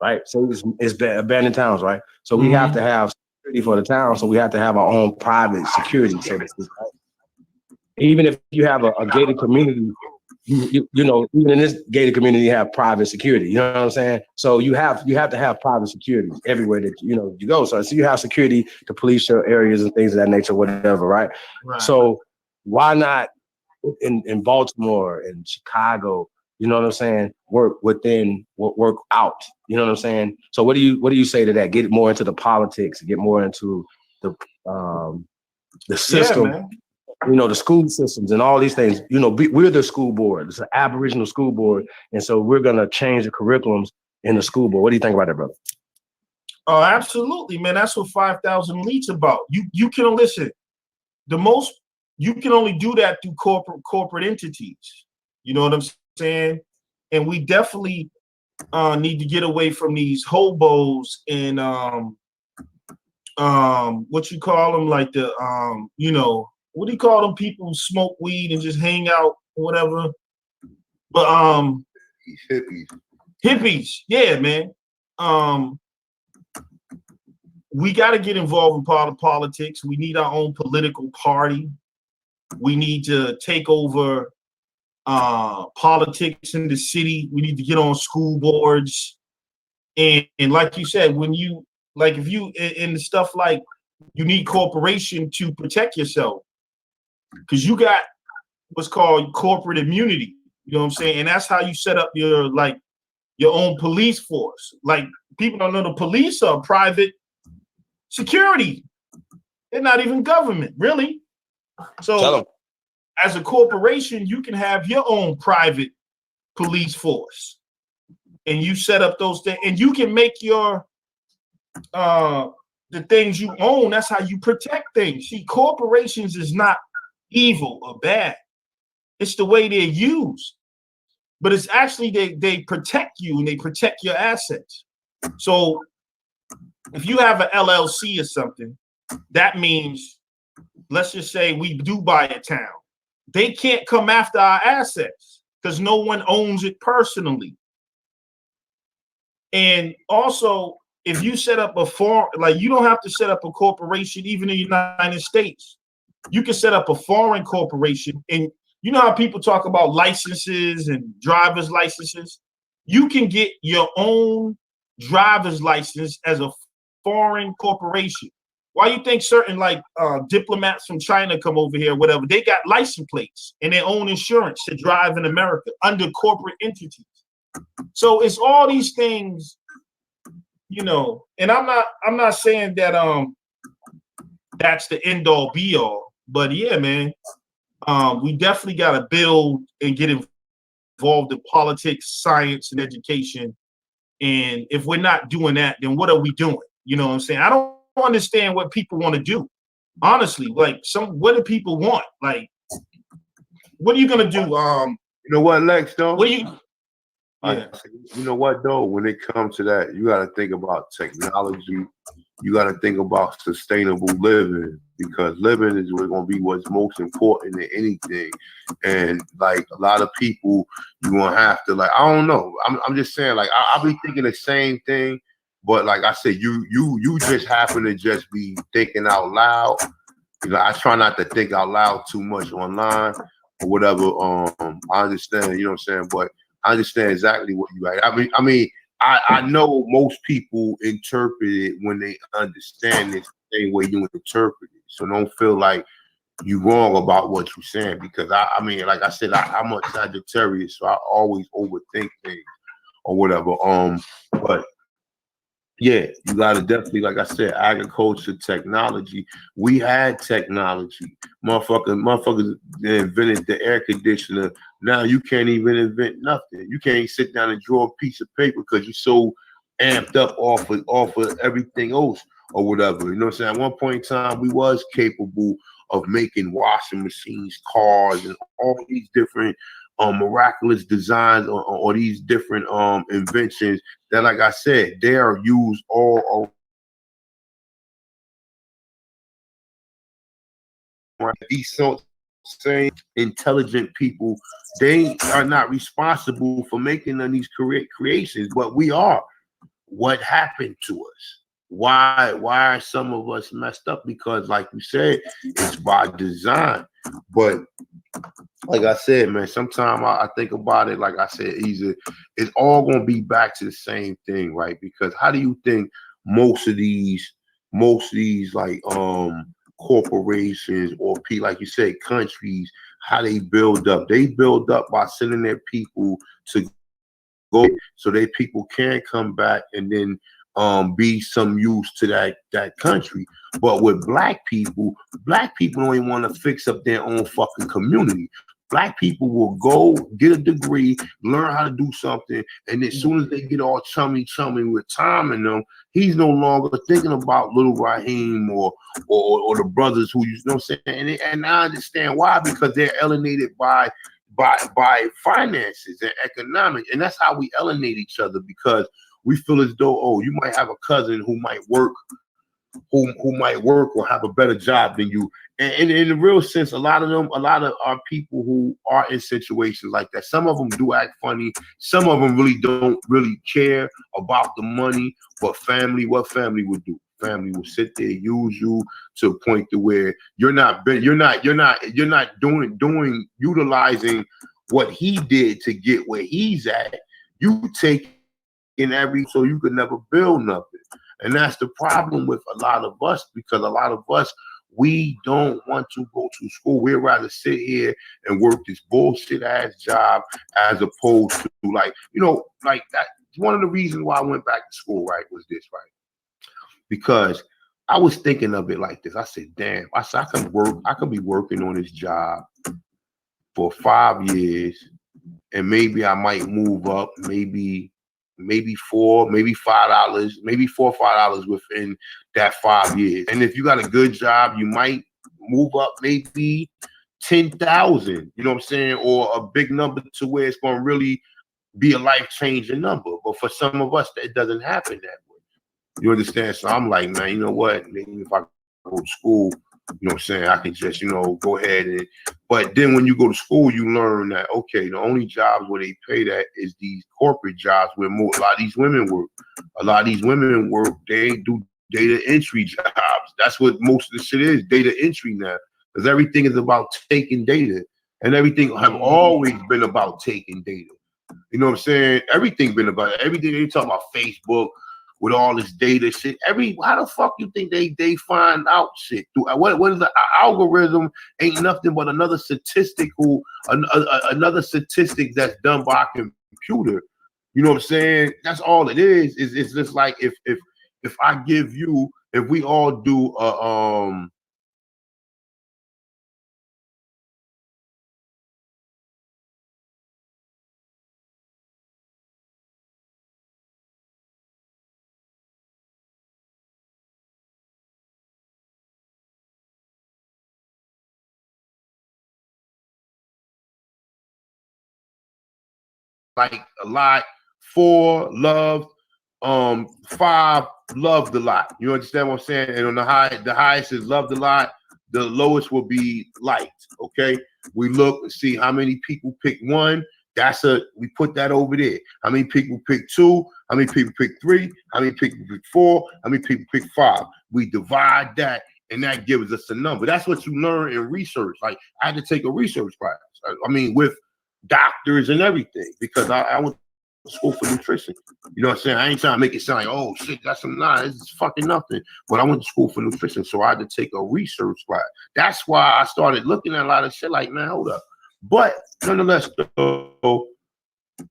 right? So it's abandoned towns, right? So we have to have security for the town, so we have to have our own private security, so to speak, right? Even if you have a gated community, you know, even in this gated community, you have private security. You know what I'm saying? So you have to have private security everywhere that you go. So you have security to police your areas and things of that nature, whatever, right? So why not in Baltimore and Chicago? You know what I'm saying? Work out. You know what I'm saying? So what do you say to that? Get more into the politics, get more into the system. Yeah, you know, the school systems and all these things. You know, we're the school board. It's an Aboriginal school board, and so we're gonna change the curriculums in the school board. What do you think about that, brother? Oh, absolutely, man. That's what 5,000 Elite's about. You can listen. You can only do that through corporate entities. You know what I'm saying? And we definitely need to get away from these hobos and what you call them, like the what do you call them people who smoke weed and just hang out or whatever? But These hippies. hippies, yeah, man. We got to get involved in part of politics. We need our own political party. We need to take over politics in the city. We need to get on school boards. And like you said, when you, like if you, in the stuff like, you need corporation to protect yourself because you got what's called corporate immunity. You know what I'm saying? And that's how you set up your, like, your own police force. Like, people don't know the police are private security. They're not even government, really. So as a corporation, you can have your own private police force. And you set up those things, and you can make your the things you own, that's how you protect things. See, corporations is not evil or bad. It's the way they're used. But it's actually they protect you and they protect your assets. So if you have an LLC or something, that means, let's just say we do buy a town. They can't come after our assets because no one owns it personally. And also, if you set up a foreign, like you don't have to set up a corporation even in the United States. You can set up a foreign corporation. And you know how people talk about licenses and driver's licenses? You can get your own driver's license as a foreign corporation. Why you think certain like diplomats from China come over here, whatever, they got license plates and their own insurance to drive in America under corporate entities. So it's all these things, you know, and I'm not saying that that's the end all be all, but yeah, man, we definitely got to build and get involved in politics, science, and education. And if we're not doing that, then what are we doing? You know what I'm saying? I don't understand what people want to do. Honestly, like what do people want? Like, what are you gonna do? You know what, Lex, though? What do you? Yeah. You know what, though? When it comes to that, you got to think about technology. You got to think about sustainable living, because living is going to be what's most important than anything. And like a lot of people, you're going to have to, like, I don't know. I'm just saying, like, I'll be thinking the same thing. But like I said, you just happen to just be thinking out loud. You know, I try not to think out loud too much online or whatever. I understand, you know what I'm saying? But I understand exactly what you like. I mean, I know most people interpret it when they understand it the same way you interpret it. So don't feel like you're wrong about what you're saying, because I mean, like I said, I'm a Sagittarius, so I always overthink things or whatever. But yeah, you gotta definitely, like I said, agriculture, technology. We had technology. Motherfuckers invented the air conditioner. Now you can't even invent nothing. You can't sit down and draw a piece of paper because you're so amped up off of everything else or whatever. You know what I'm saying? At one point in time, we was capable of making washing machines, cars, and all these different miraculous designs or these different inventions that, like I said, they are used all around. These same intelligent people, they are not responsible for making none of these creations, but we are. What happened to us? Why are some of us messed up? Because like you said, it's by design. But like I said, man, sometimes I think about it, like I said, it's all gonna be back to the same thing, right? Because how do you think most of these like corporations or like you said, countries, how they build up? They build up by sending their people to go so their people can come back and then be some use to that country. But with black people don't even want to fix up their own fucking community. Black people will go get a degree, learn how to do something, and as soon as they get all chummy with Tom and them, he's no longer thinking about little Raheem or the brothers who, you know what I'm saying? And I understand why, because they're alienated by finances and economics, and that's how we alienate each other, because we feel as though, you might have a cousin who might work or have a better job than you, And in the real sense, a lot of our people who are in situations like that. Some of them do act funny. Some of them really don't really care about the money. But what family would do? Family will sit there, use you to a point to where you're not utilizing what he did to get where he's at. You take in so you could never build nothing. And that's the problem with a lot of us, because a lot of us, we don't want to go to school. We'd rather sit here and work this bullshit ass job as opposed to like that. One of the reasons why I went back to school, right, was this, right? Because I was thinking of it like this. I said, damn, I could be working on this job for 5 years, and maybe I might move up, maybe $4, maybe $5, maybe $4 or $5 within that 5 years. And if you got a good job, you might move up maybe 10,000, you know what I'm saying? Or a big number to where it's going to really be a life-changing number. But for some of us, that doesn't happen that way. You understand? So I'm like, man, you know what? Maybe if I go to school, you know what I'm saying, I can just, go ahead and, but then when you go to school, you learn that, okay, the only jobs where they pay that is these corporate jobs where a lot of these women work. A lot of these women work, they do data entry jobs. That's what most of the shit is, data entry now. Because everything is about taking data. And everything have always been about taking data. You know what I'm saying? Everything been about it. Everything they talk about Facebook, with all this data shit, how the fuck you think they find out shit? What is the algorithm? Ain't nothing but another another statistic that's done by a computer. You know what I'm saying? That's all it is. It's just like if we all do like a lot, 4 loved, 5 loved a lot. You understand what I'm saying? And on the highest is loved a lot. The lowest will be liked. Okay, we look and see how many people pick 1. We put that over there. How many people pick 2? How many people pick 3? How many people pick 4? How many people pick 5? We divide that, and that gives us a number. That's what you learn in research. Like I had to take a research class. I mean, with doctors and everything, because I went to school for nutrition. You know what I'm saying? I ain't trying to make it sound like, oh shit, that's it's fucking nothing. But I went to school for nutrition, so I had to take a research class. That's why I started looking at a lot of shit like, man, hold up. But nonetheless, though,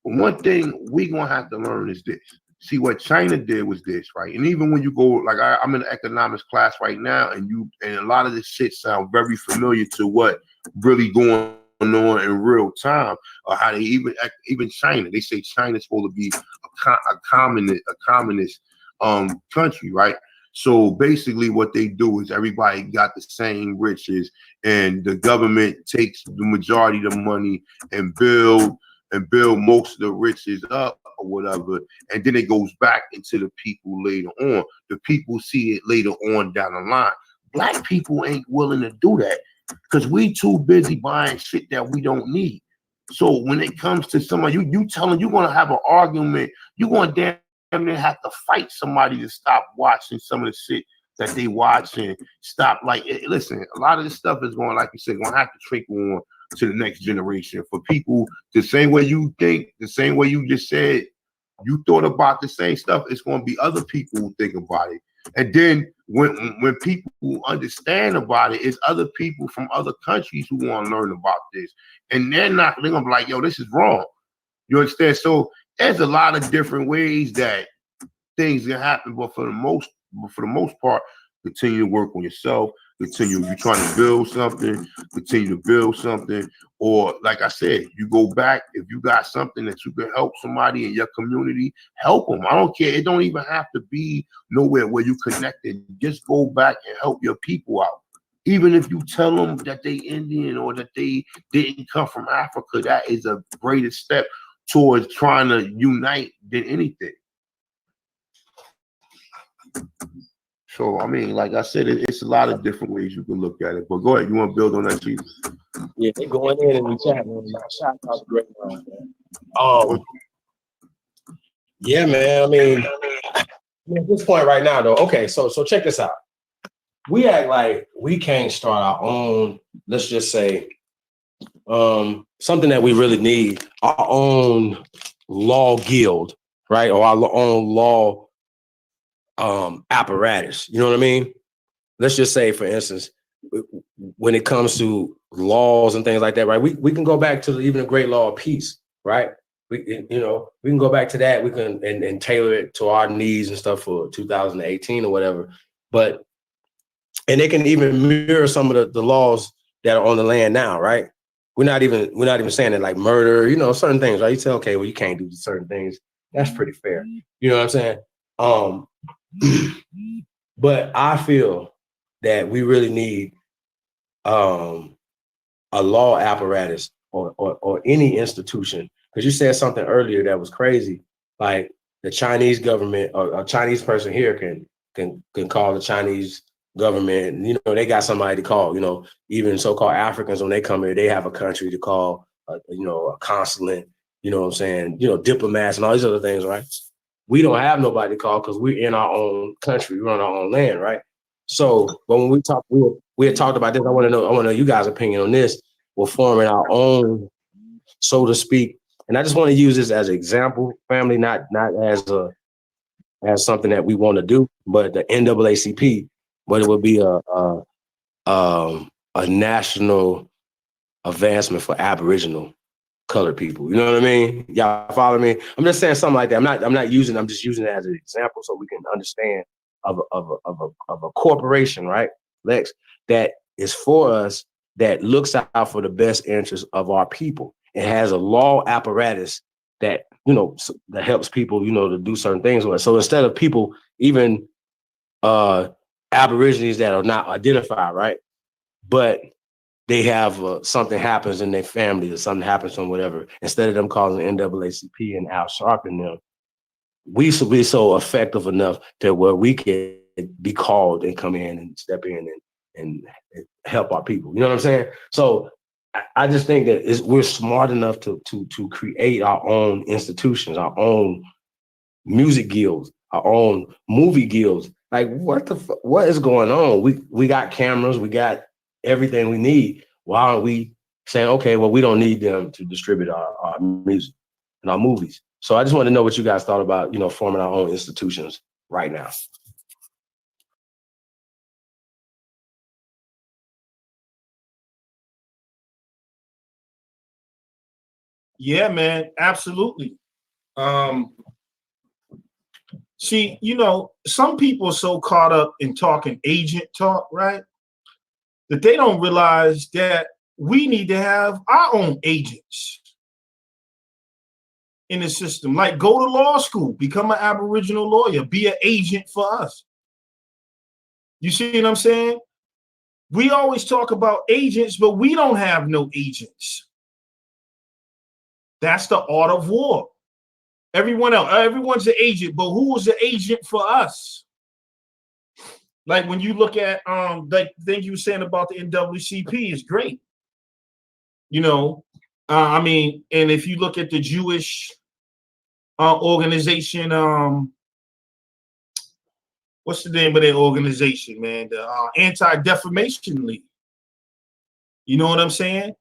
one thing we gonna have to learn is this. See, what China did was this, right? And even when you go, like I'm in an economics class right now, and a lot of this shit sound very familiar to what really going on in real time, or how they even China, they say China's supposed to be a communist country, right? So basically what they do is everybody got the same riches, and the government takes the majority of the money and build most of the riches up or whatever, and then it goes back into the people later on. The people see it later on down the line. Black people ain't willing to do that, because we too busy buying shit that we don't need. So when it comes to somebody, you telling you're gonna have an argument, you're gonna damn near have to fight somebody to stop watching some of the shit that they watch and stop. Like, listen, a lot of this stuff is going, like you said, gonna have to trickle on to the next generation. For people, the same way you think, the same way you just said, you thought about the same stuff, it's gonna be other people who think about it. And then when people understand about it, it's other people from other countries who want to learn about this. And they're gonna be like, yo, this is wrong. You understand? So there's a lot of different ways that things can happen, but for the most part, continue to work on yourself. Continue, if you're trying to build something, continue to build something. Or like I said, you go back, if you got something that you can help somebody in your community, help them. I don't care. It don't even have to be nowhere where you connected. Just go back and help your people out. Even if you tell them that they Indian or that they didn't come from Africa, that is a greater step towards trying to unite than anything. So I mean, like I said, it's a lot of different ways you can look at it. But go ahead, you want to build on that, Jesus? Yeah, they going in and we chat, man. Shout out to great man. Yeah, man. I mean, at this point right now, though. Okay, so check this out. We act like we can't start our own. Let's just say something that we really need, our own law guild, right? Or our own law apparatus. You know what I mean? Let's just say, for instance, when it comes to laws and things like that, right? We can go back to even the great law of peace, right? We can go back to that. We can and tailor it to our needs and stuff for 2018 or whatever. But and they can even mirror some of the laws that are on the land now, right? We're not even saying that like murder, certain things, right? You say, okay, well, you can't do certain things. That's pretty fair. You know what I'm saying? But I feel that we really need a law apparatus or any institution. Because you said something earlier that was crazy, like the Chinese government or a Chinese person here can call the Chinese government. They got somebody to call. Even so-called Africans, when they come here, they have a country to call. A consulate. You know what I'm saying? Diplomats and all these other things, right? We don't have nobody to call because we're in our own country, we're on our own land, right? So, but when we talk, we had talked about this. I want to know you guys' opinion on this. We're forming our own, so to speak, and I just want to use this as an example, family, not as something that we want to do, but the NAACP, but it would be a national advancement for Aboriginal colored people. You know what I mean? Y'all follow me? I'm just saying something like that. I'm just using it as an example so we can understand of a corporation, right, Lex, that is for us, that looks out for the best interest of our people. It has a law apparatus that, that helps people, to do certain things with it. So instead of people, even Aborigines that are not identified, right, but they have something happens in their family or something happens to them, whatever, instead of them calling the NAACP and Al Sharpton them, we should be so effective enough to where we can be called and come in and step in and help our people. You know what I'm saying? So I just think that we're smart enough to create our own institutions, our own music guilds, our own movie guilds. Like what is going on? We got cameras, we got everything we need. Why aren't we saying, okay, well, we don't need them to distribute our music and our movies? So I just want to know what you guys thought about, forming our own institutions right now. Yeah, man, absolutely. See, some people are so caught up in talking agent talk, right, that they don't realize that we need to have our own agents in the system. Like, go to law school, become an Aboriginal lawyer, be an agent for us. You see what I'm saying? We always talk about agents, but we don't have no agents. That's the art of war. Everyone's an agent, but who was the agent for us? Like when you look at like the thing you were saying about the NAACP is great. I mean, and if you look at the Jewish organization, what's the name of their organization, man? The Anti-Defamation League. You know what I'm saying?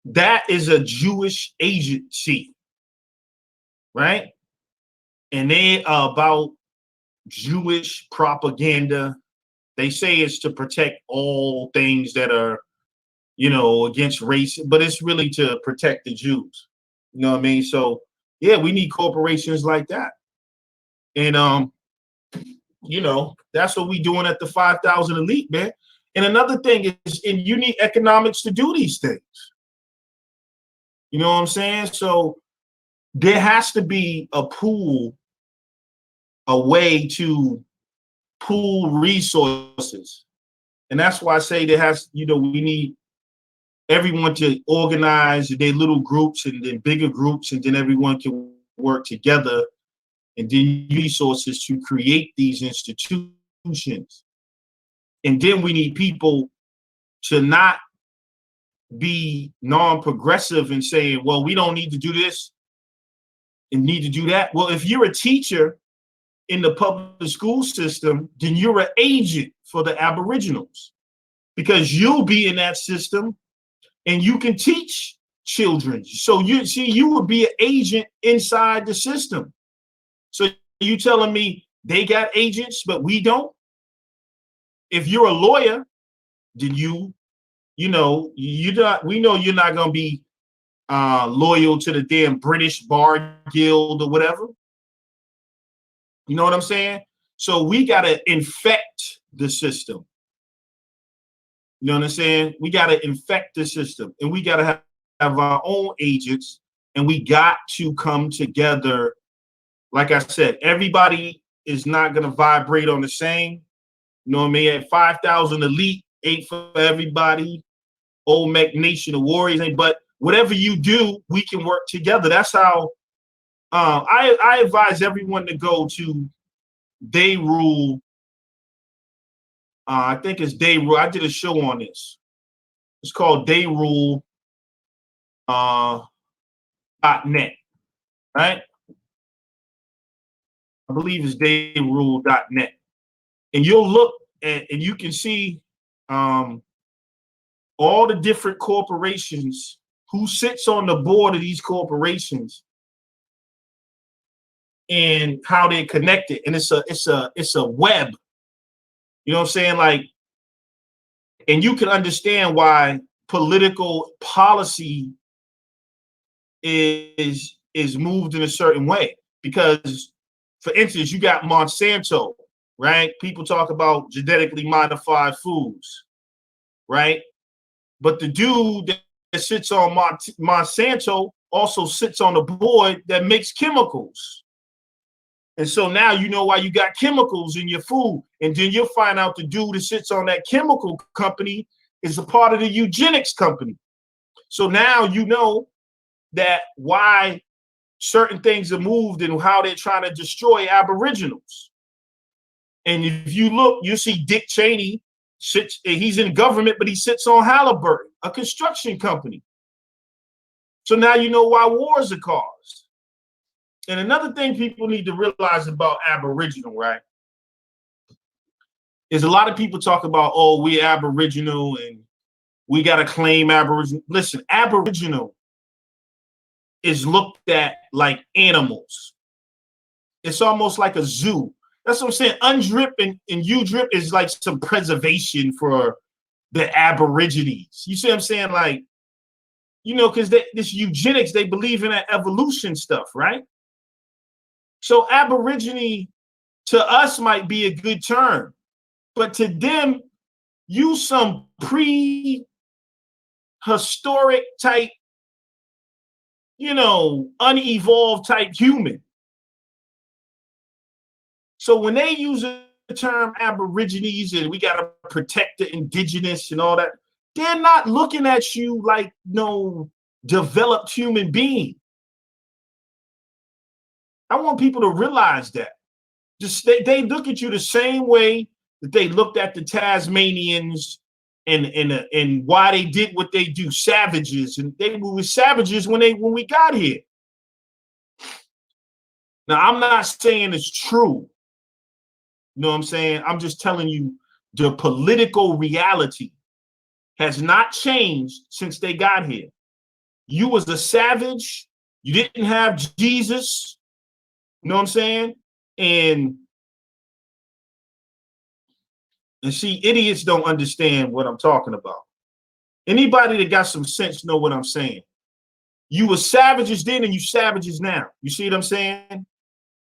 That is a Jewish agency, right? And they are about Jewish propaganda. They say it's to protect all things that are, against race, but it's really to protect the Jews. You know what I mean? So yeah, we need corporations like that. And that's what we doing at the 5,000 Elite, man. And another thing is, and you need economics to do these things. You know what I'm saying? So there has to be a way to pool resources. And that's why I say we need everyone to organize their little groups and then bigger groups, and then everyone can work together and then resources to create these institutions institutions. And then we need people to not be non-progressive and saying, well, we don't need to do this and need to do that. Well, if you're a teacher in the public school system, then you're an agent for the Aboriginals, because you'll be in that system and you can teach children. So you would be an agent inside the system. So you telling me they got agents, but we don't? If you're a lawyer, then we know you're not going to be loyal to the damn British Bar Guild or whatever. You know what I'm saying? So we got to infect the system. You know what I'm saying? We got to infect the system, and we got to have our own agents, and we got to come together. Like I said, everybody is not going to vibrate on the same. You know what I mean? At 5,000 elite, ain't for everybody. Old Mech Nation, the Warriors, but whatever you do, we can work together. That's how I advise everyone to go to They Rule. I think it's They Rule. I did a show on this. It's called dayrule.net, right? I believe it's dayrule.net. And you'll look at, and you can see all the different corporations, who sits on the board of these corporations, and how they're connected. And it's a web. You know what I'm saying? Like, and you can understand why political policy is moved in a certain way. Because, for instance, you got Monsanto, right? People talk about genetically modified foods, right? But the dude that sits on Monsanto also sits on the board that makes chemicals. And so now you know why you got chemicals in your food. And then you'll find out the dude that sits on that chemical company is a part of the eugenics company. So now you know that why certain things are moved and how they're trying to destroy Aboriginals. And if you look, you see Dick Cheney sits, he's in government, but he sits on Halliburton, a construction company. So now you know why wars are caused. And another thing people need to realize about Aboriginal, right, is a lot of people talk about, oh, we're Aboriginal and we got to claim Aboriginal. Listen, Aboriginal is looked at like animals. It's almost like a zoo. That's what I'm saying. UNDRIP and UDRIP is like some preservation for the Aborigines. You see what I'm saying? Like, you know, because this eugenics, they believe in that evolution stuff, right? So Aborigine to us might be a good term, but to them, you some prehistoric type, you know, unevolved type human. So when they use the term Aborigines and we got to protect the indigenous and all that, they're not looking at you like no developed human being. I want people to realize that. Just they look at you the same way that they looked at the Tasmanians and why they did what they do, savages, and they were savages when we got here. Now I'm not saying it's true. You know what I'm saying? I'm just telling you the political reality has not changed since they got here. You was a savage. You didn't have Jesus. You know what I'm saying? And see, idiots don't understand what I'm talking about. Anybody that got some sense know what I'm saying. You were savages then and you savages now. You see what I'm saying?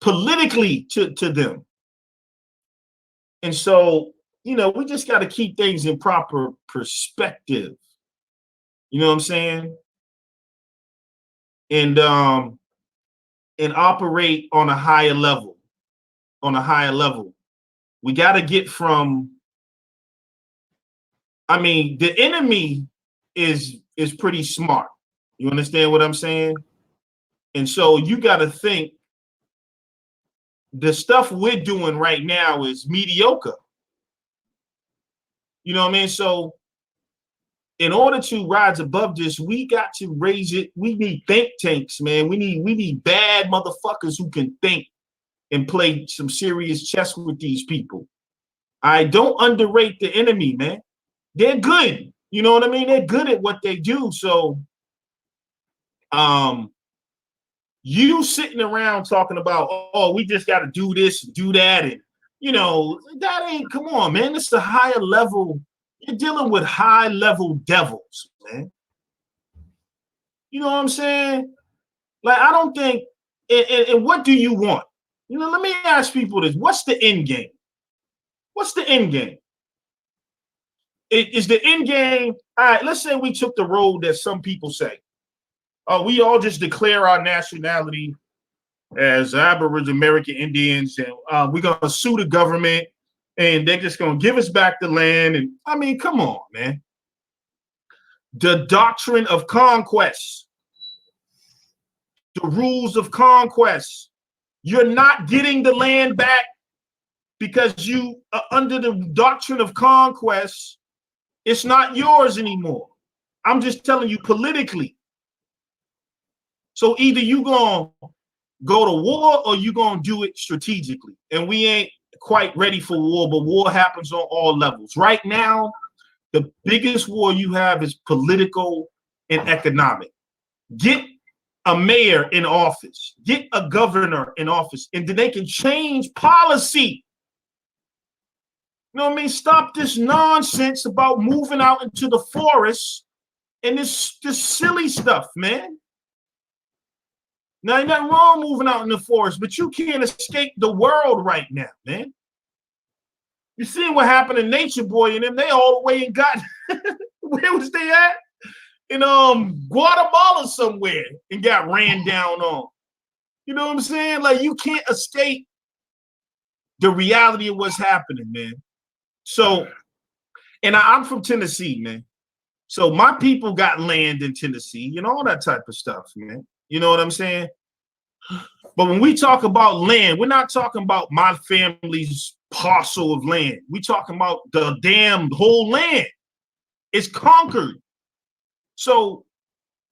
Politically to them. And so, you know, we just got to keep things in proper perspective. You know what I'm saying? And operate on a higher level. We got to get from, I mean, the enemy is pretty smart. You understand what I'm saying? And so you got to think the stuff we're doing right now is mediocre. You know what I mean? So in order to rise above this, we got to raise it. We need think tanks, man. We need bad motherfuckers who can think and play some serious chess with these people. I don't underrate the enemy, man. They're good. You know what I mean? They're good at what they do. So you sitting around talking about, oh, we just got to do this, do that, and you know, that ain't, come on, man. It's a higher level. You're dealing with high level devils, man. You know what I'm saying? Like, I don't think, and what do you want? You know, let me ask people this. What's the end game? What's the end game? Is the end game, all right, let's say we took the road that some people say, oh, we all just declare our nationality as Aboriginal American Indians, and we're going to sue the government, and they're just going to give us back the land. And I mean, come on, man. The doctrine of conquest, the rules of conquest. You're not getting the land back because you are under the doctrine of conquest. It's not yours anymore. I'm just telling you politically. So either you going to go to war or you going to do it strategically. And we ain't quite ready for war, but war happens on all levels. Right now, the biggest war you have is political and economic. Get a mayor in office, get a governor in office, and then they can change policy. You know what I mean? Stop this nonsense about moving out into the forest and this silly stuff, man. Now, ain't nothing wrong moving out in the forest, but you can't escape the world right now, man. You see what happened to Nature Boy and them? They all the way and got, where was they at? In Guatemala somewhere, and got ran down on. You know what I'm saying? Like, you can't escape the reality of what's happening, man. So, and I'm from Tennessee, man. So my people got land in Tennessee, you know, all that type of stuff, man. You know what I'm saying? But when we talk about land, we're not talking about my family's parcel of land. We're talking about the damn whole land. It's conquered. So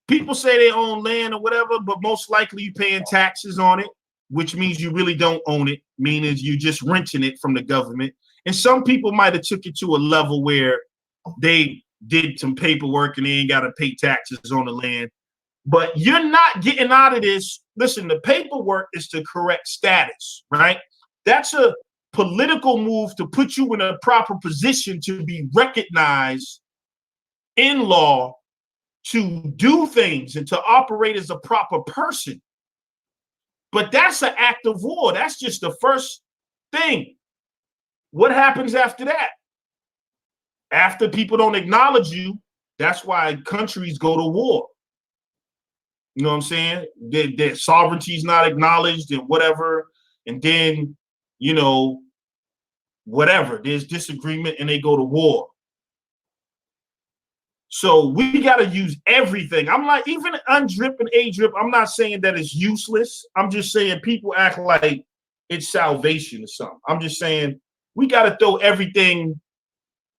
people say they own land or whatever, but most likely you're paying taxes on it, which means you really don't own it, meaning you're just renting it from the government. And some people might have took it to a level where they did some paperwork and they ain't got to pay taxes on the land. But you're not getting out of this. Listen, the paperwork is the correct status, right? That's a political move to put you in a proper position to be recognized in law, to do things and to operate as a proper person. But that's an act of war. That's just the first thing. What happens after that? After people don't acknowledge you, that's why countries go to war. You know what I'm saying? Their sovereignty is not acknowledged and whatever. And then, you know, whatever, there's disagreement and they go to war. So we got to use everything. I'm like, even UNDRIP and ADRIP, I'm not saying that it's useless. I'm just saying people act like it's salvation or something. I'm just saying we got to throw everything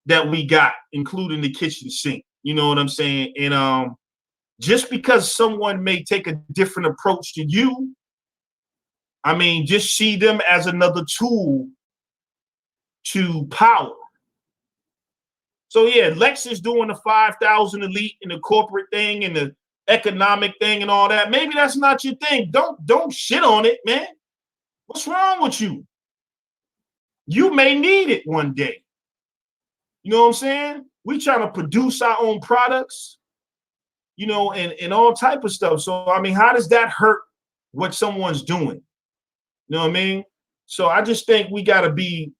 that we got, including the kitchen sink. You know what I'm saying? And just because someone may take a different approach to you, I mean, just see them as another tool to power. So yeah, Lex is doing the 5,000 elite and the corporate thing and the economic thing and all that. Maybe that's not your thing. Don't shit on it, man. What's wrong with you? You may need it one day. You know what I'm saying? We trying to produce our own products, you know, and all type of stuff. So, I mean, how does that hurt what someone's doing? You know what I mean? So I just think we got to be,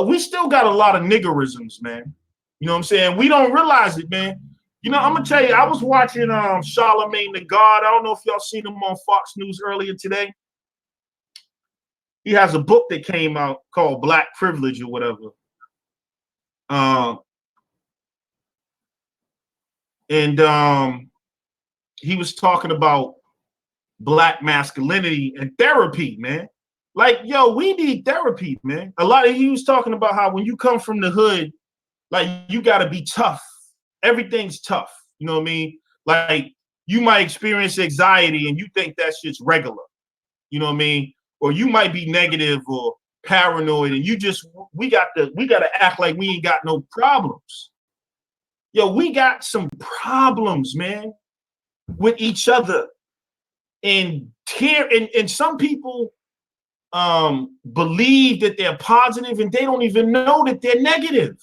we still got a lot of niggerisms, man. You know what I'm saying? We don't realize it, man. You know, I'm going to tell you, I was watching Charlemagne the God. I don't know if y'all seen him on Fox News earlier today. He has a book that came out called Black Privilege or whatever. He was talking about Black masculinity and therapy, man. Like, yo, we need therapy, man. A lot of he was talking about how when you come from the hood, like you gotta be tough. Everything's tough. You know what I mean? Like you might experience anxiety and you think that's just regular. You know what I mean? Or you might be negative or paranoid, and we gotta act like we ain't got no problems. Yo, we got some problems, man, with each other. And some people believe that they're positive and they don't even know that they're negative.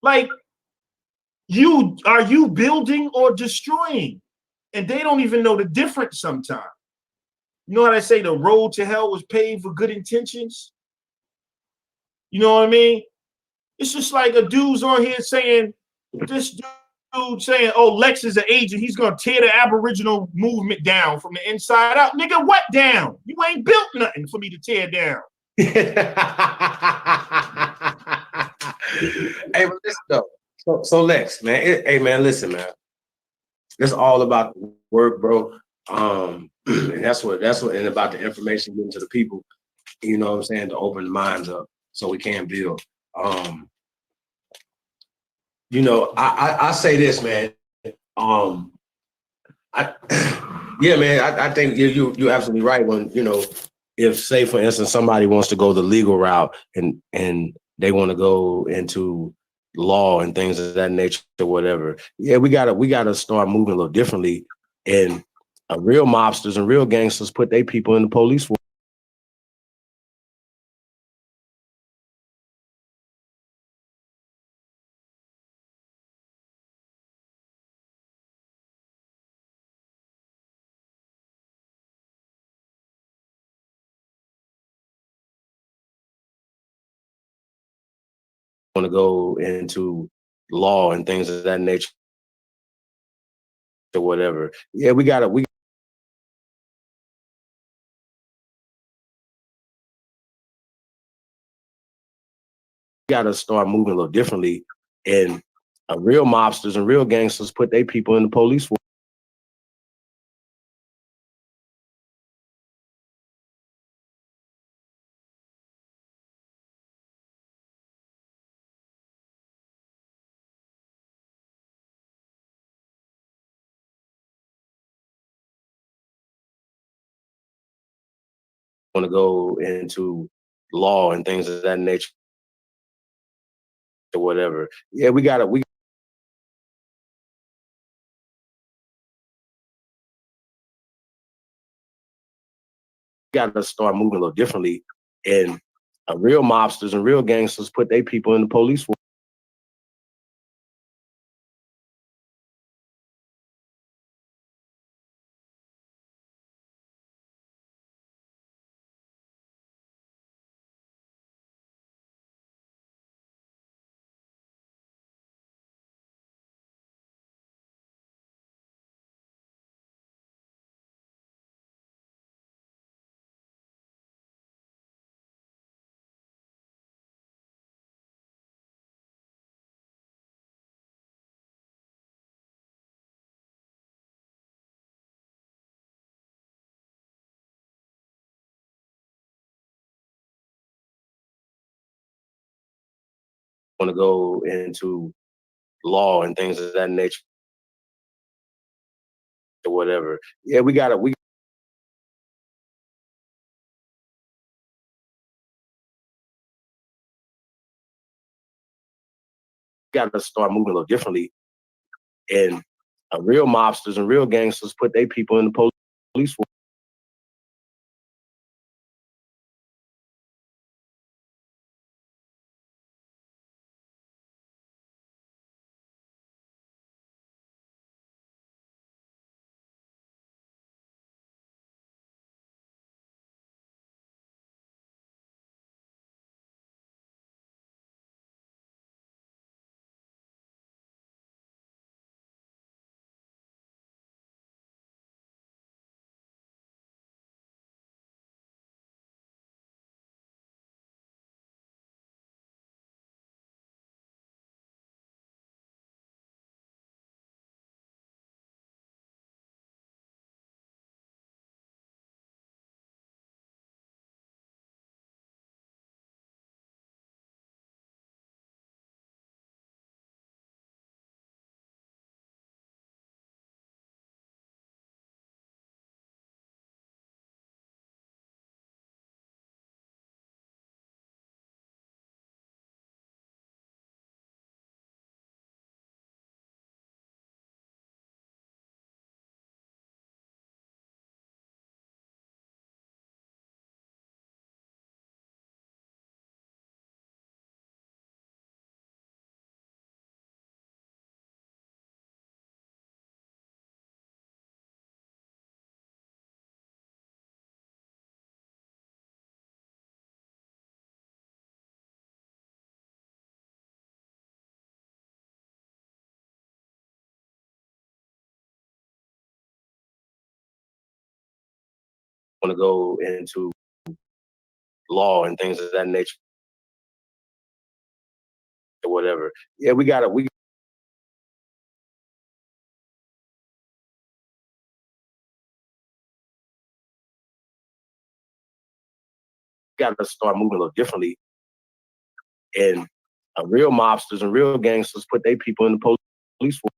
Like, are you building or destroying? And they don't even know the difference sometimes. You know how they say the road to hell was paved for good intentions? You know what I mean? It's just like a dude's on here saying, this dude saying, oh, Lex is an agent. He's going to tear the Aboriginal movement down from the inside out. Nigga, what down? You ain't built nothing for me to tear down. Hey, but listen though. So Lex, man. Hey, man, listen, man. It's all about work, bro. And that's what, and about the information getting to the people. You know what I'm saying? To open the minds up so we can build. You know, I say this, man. Yeah, man. I think you're absolutely right. When if say for instance somebody wants to go the legal route and they want to go into law and things of that nature or whatever, yeah, we gotta start moving a little differently. And real mobsters and real gangsters put their people in the police force. Want to go into law and things of that nature or whatever. Yeah, we gotta start moving a little differently. And real mobsters and real gangsters put their people in the police force. Want to go into law and things of that nature or whatever. Yeah, we gotta start moving a little differently. And real mobsters and real gangsters put their people in the police force. Want to go into law and things of that nature or whatever. Yeah, we gotta start moving a little differently. And real mobsters and real gangsters put their people in the police force. want to go into law and things of that nature or whatever. Yeah, we got to start moving a little differently. And real mobsters and real gangsters put their people in the police force.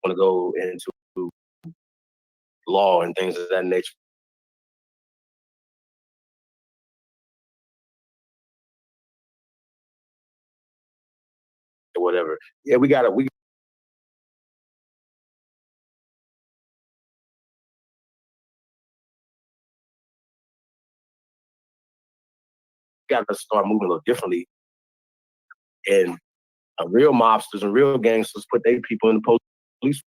Want to go into law and things of that nature or whatever. Yeah, we got to start moving a little differently. And real mobsters and real gangsters put their people in the police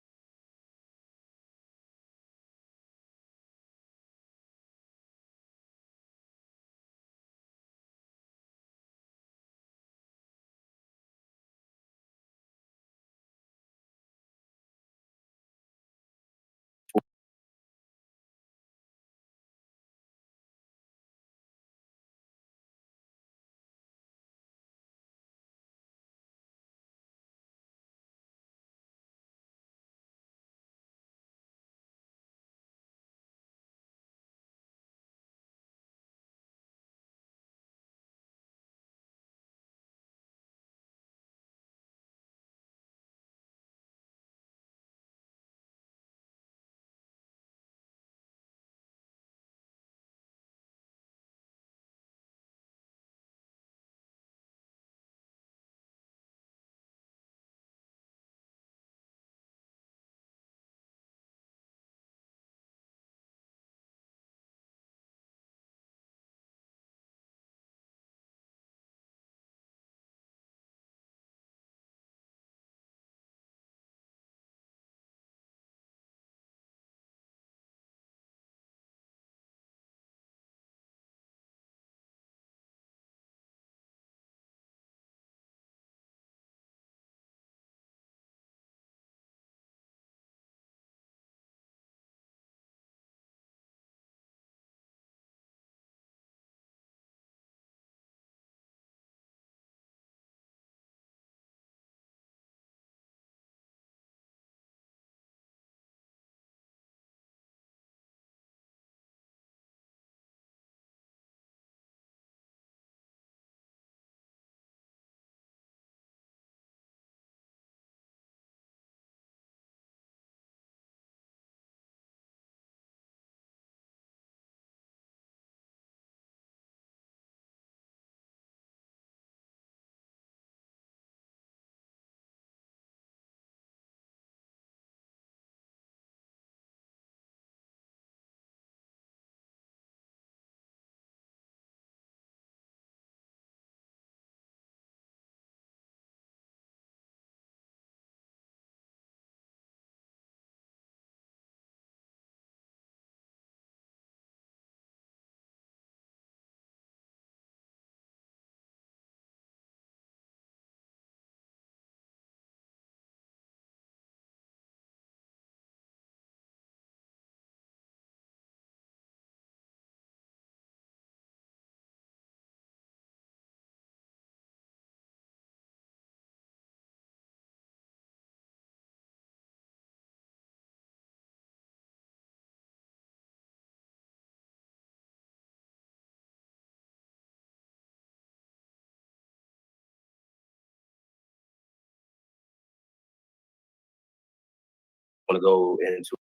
want to go into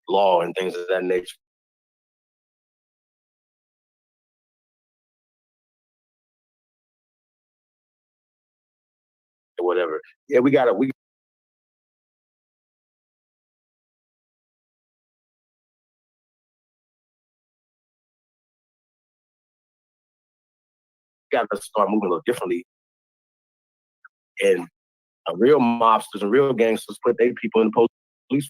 law and things of that nature. Or whatever. Yeah, we got to start moving a little differently. And real mobsters and real gangsters put their people in the police.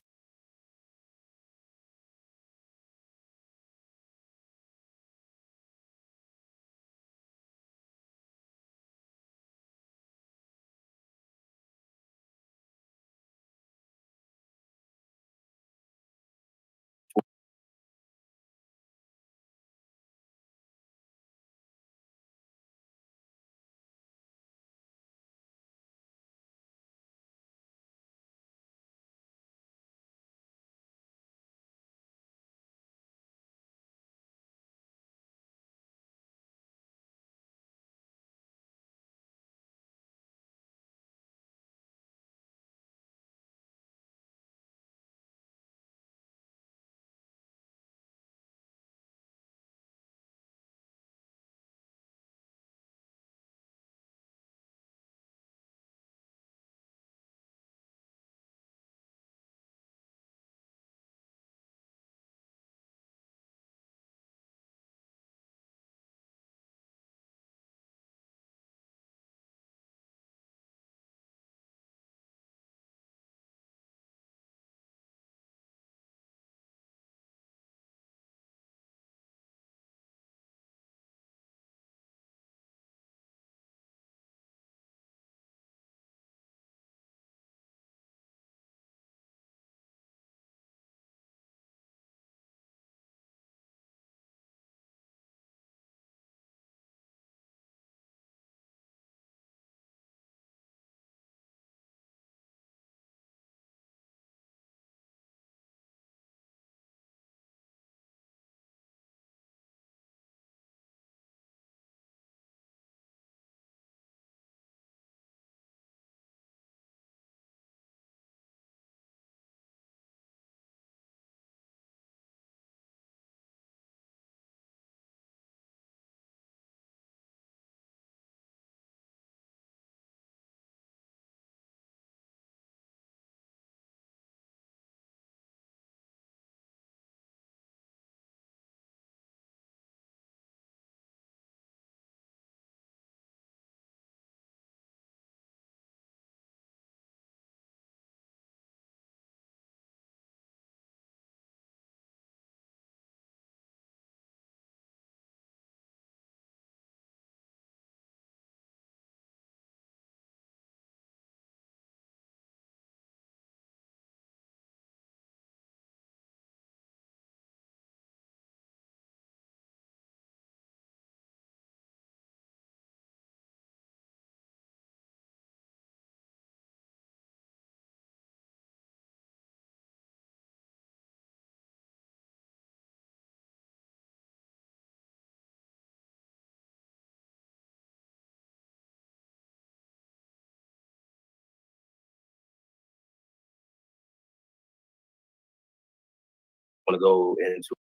Want to go into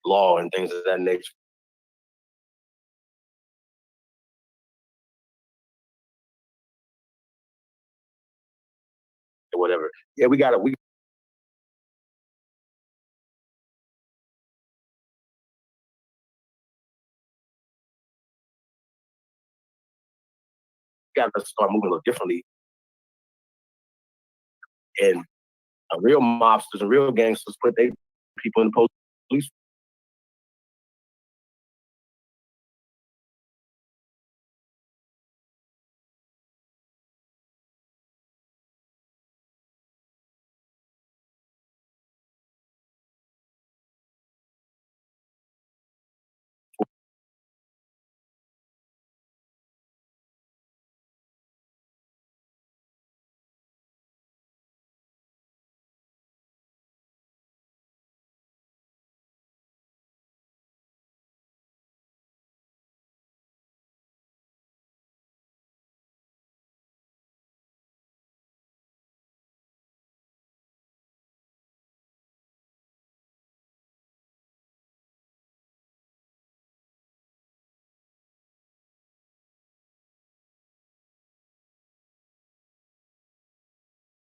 law and things of that nature. Or whatever. Yeah, we got to start moving a little differently. And real mobsters and real gangsters put their people in the police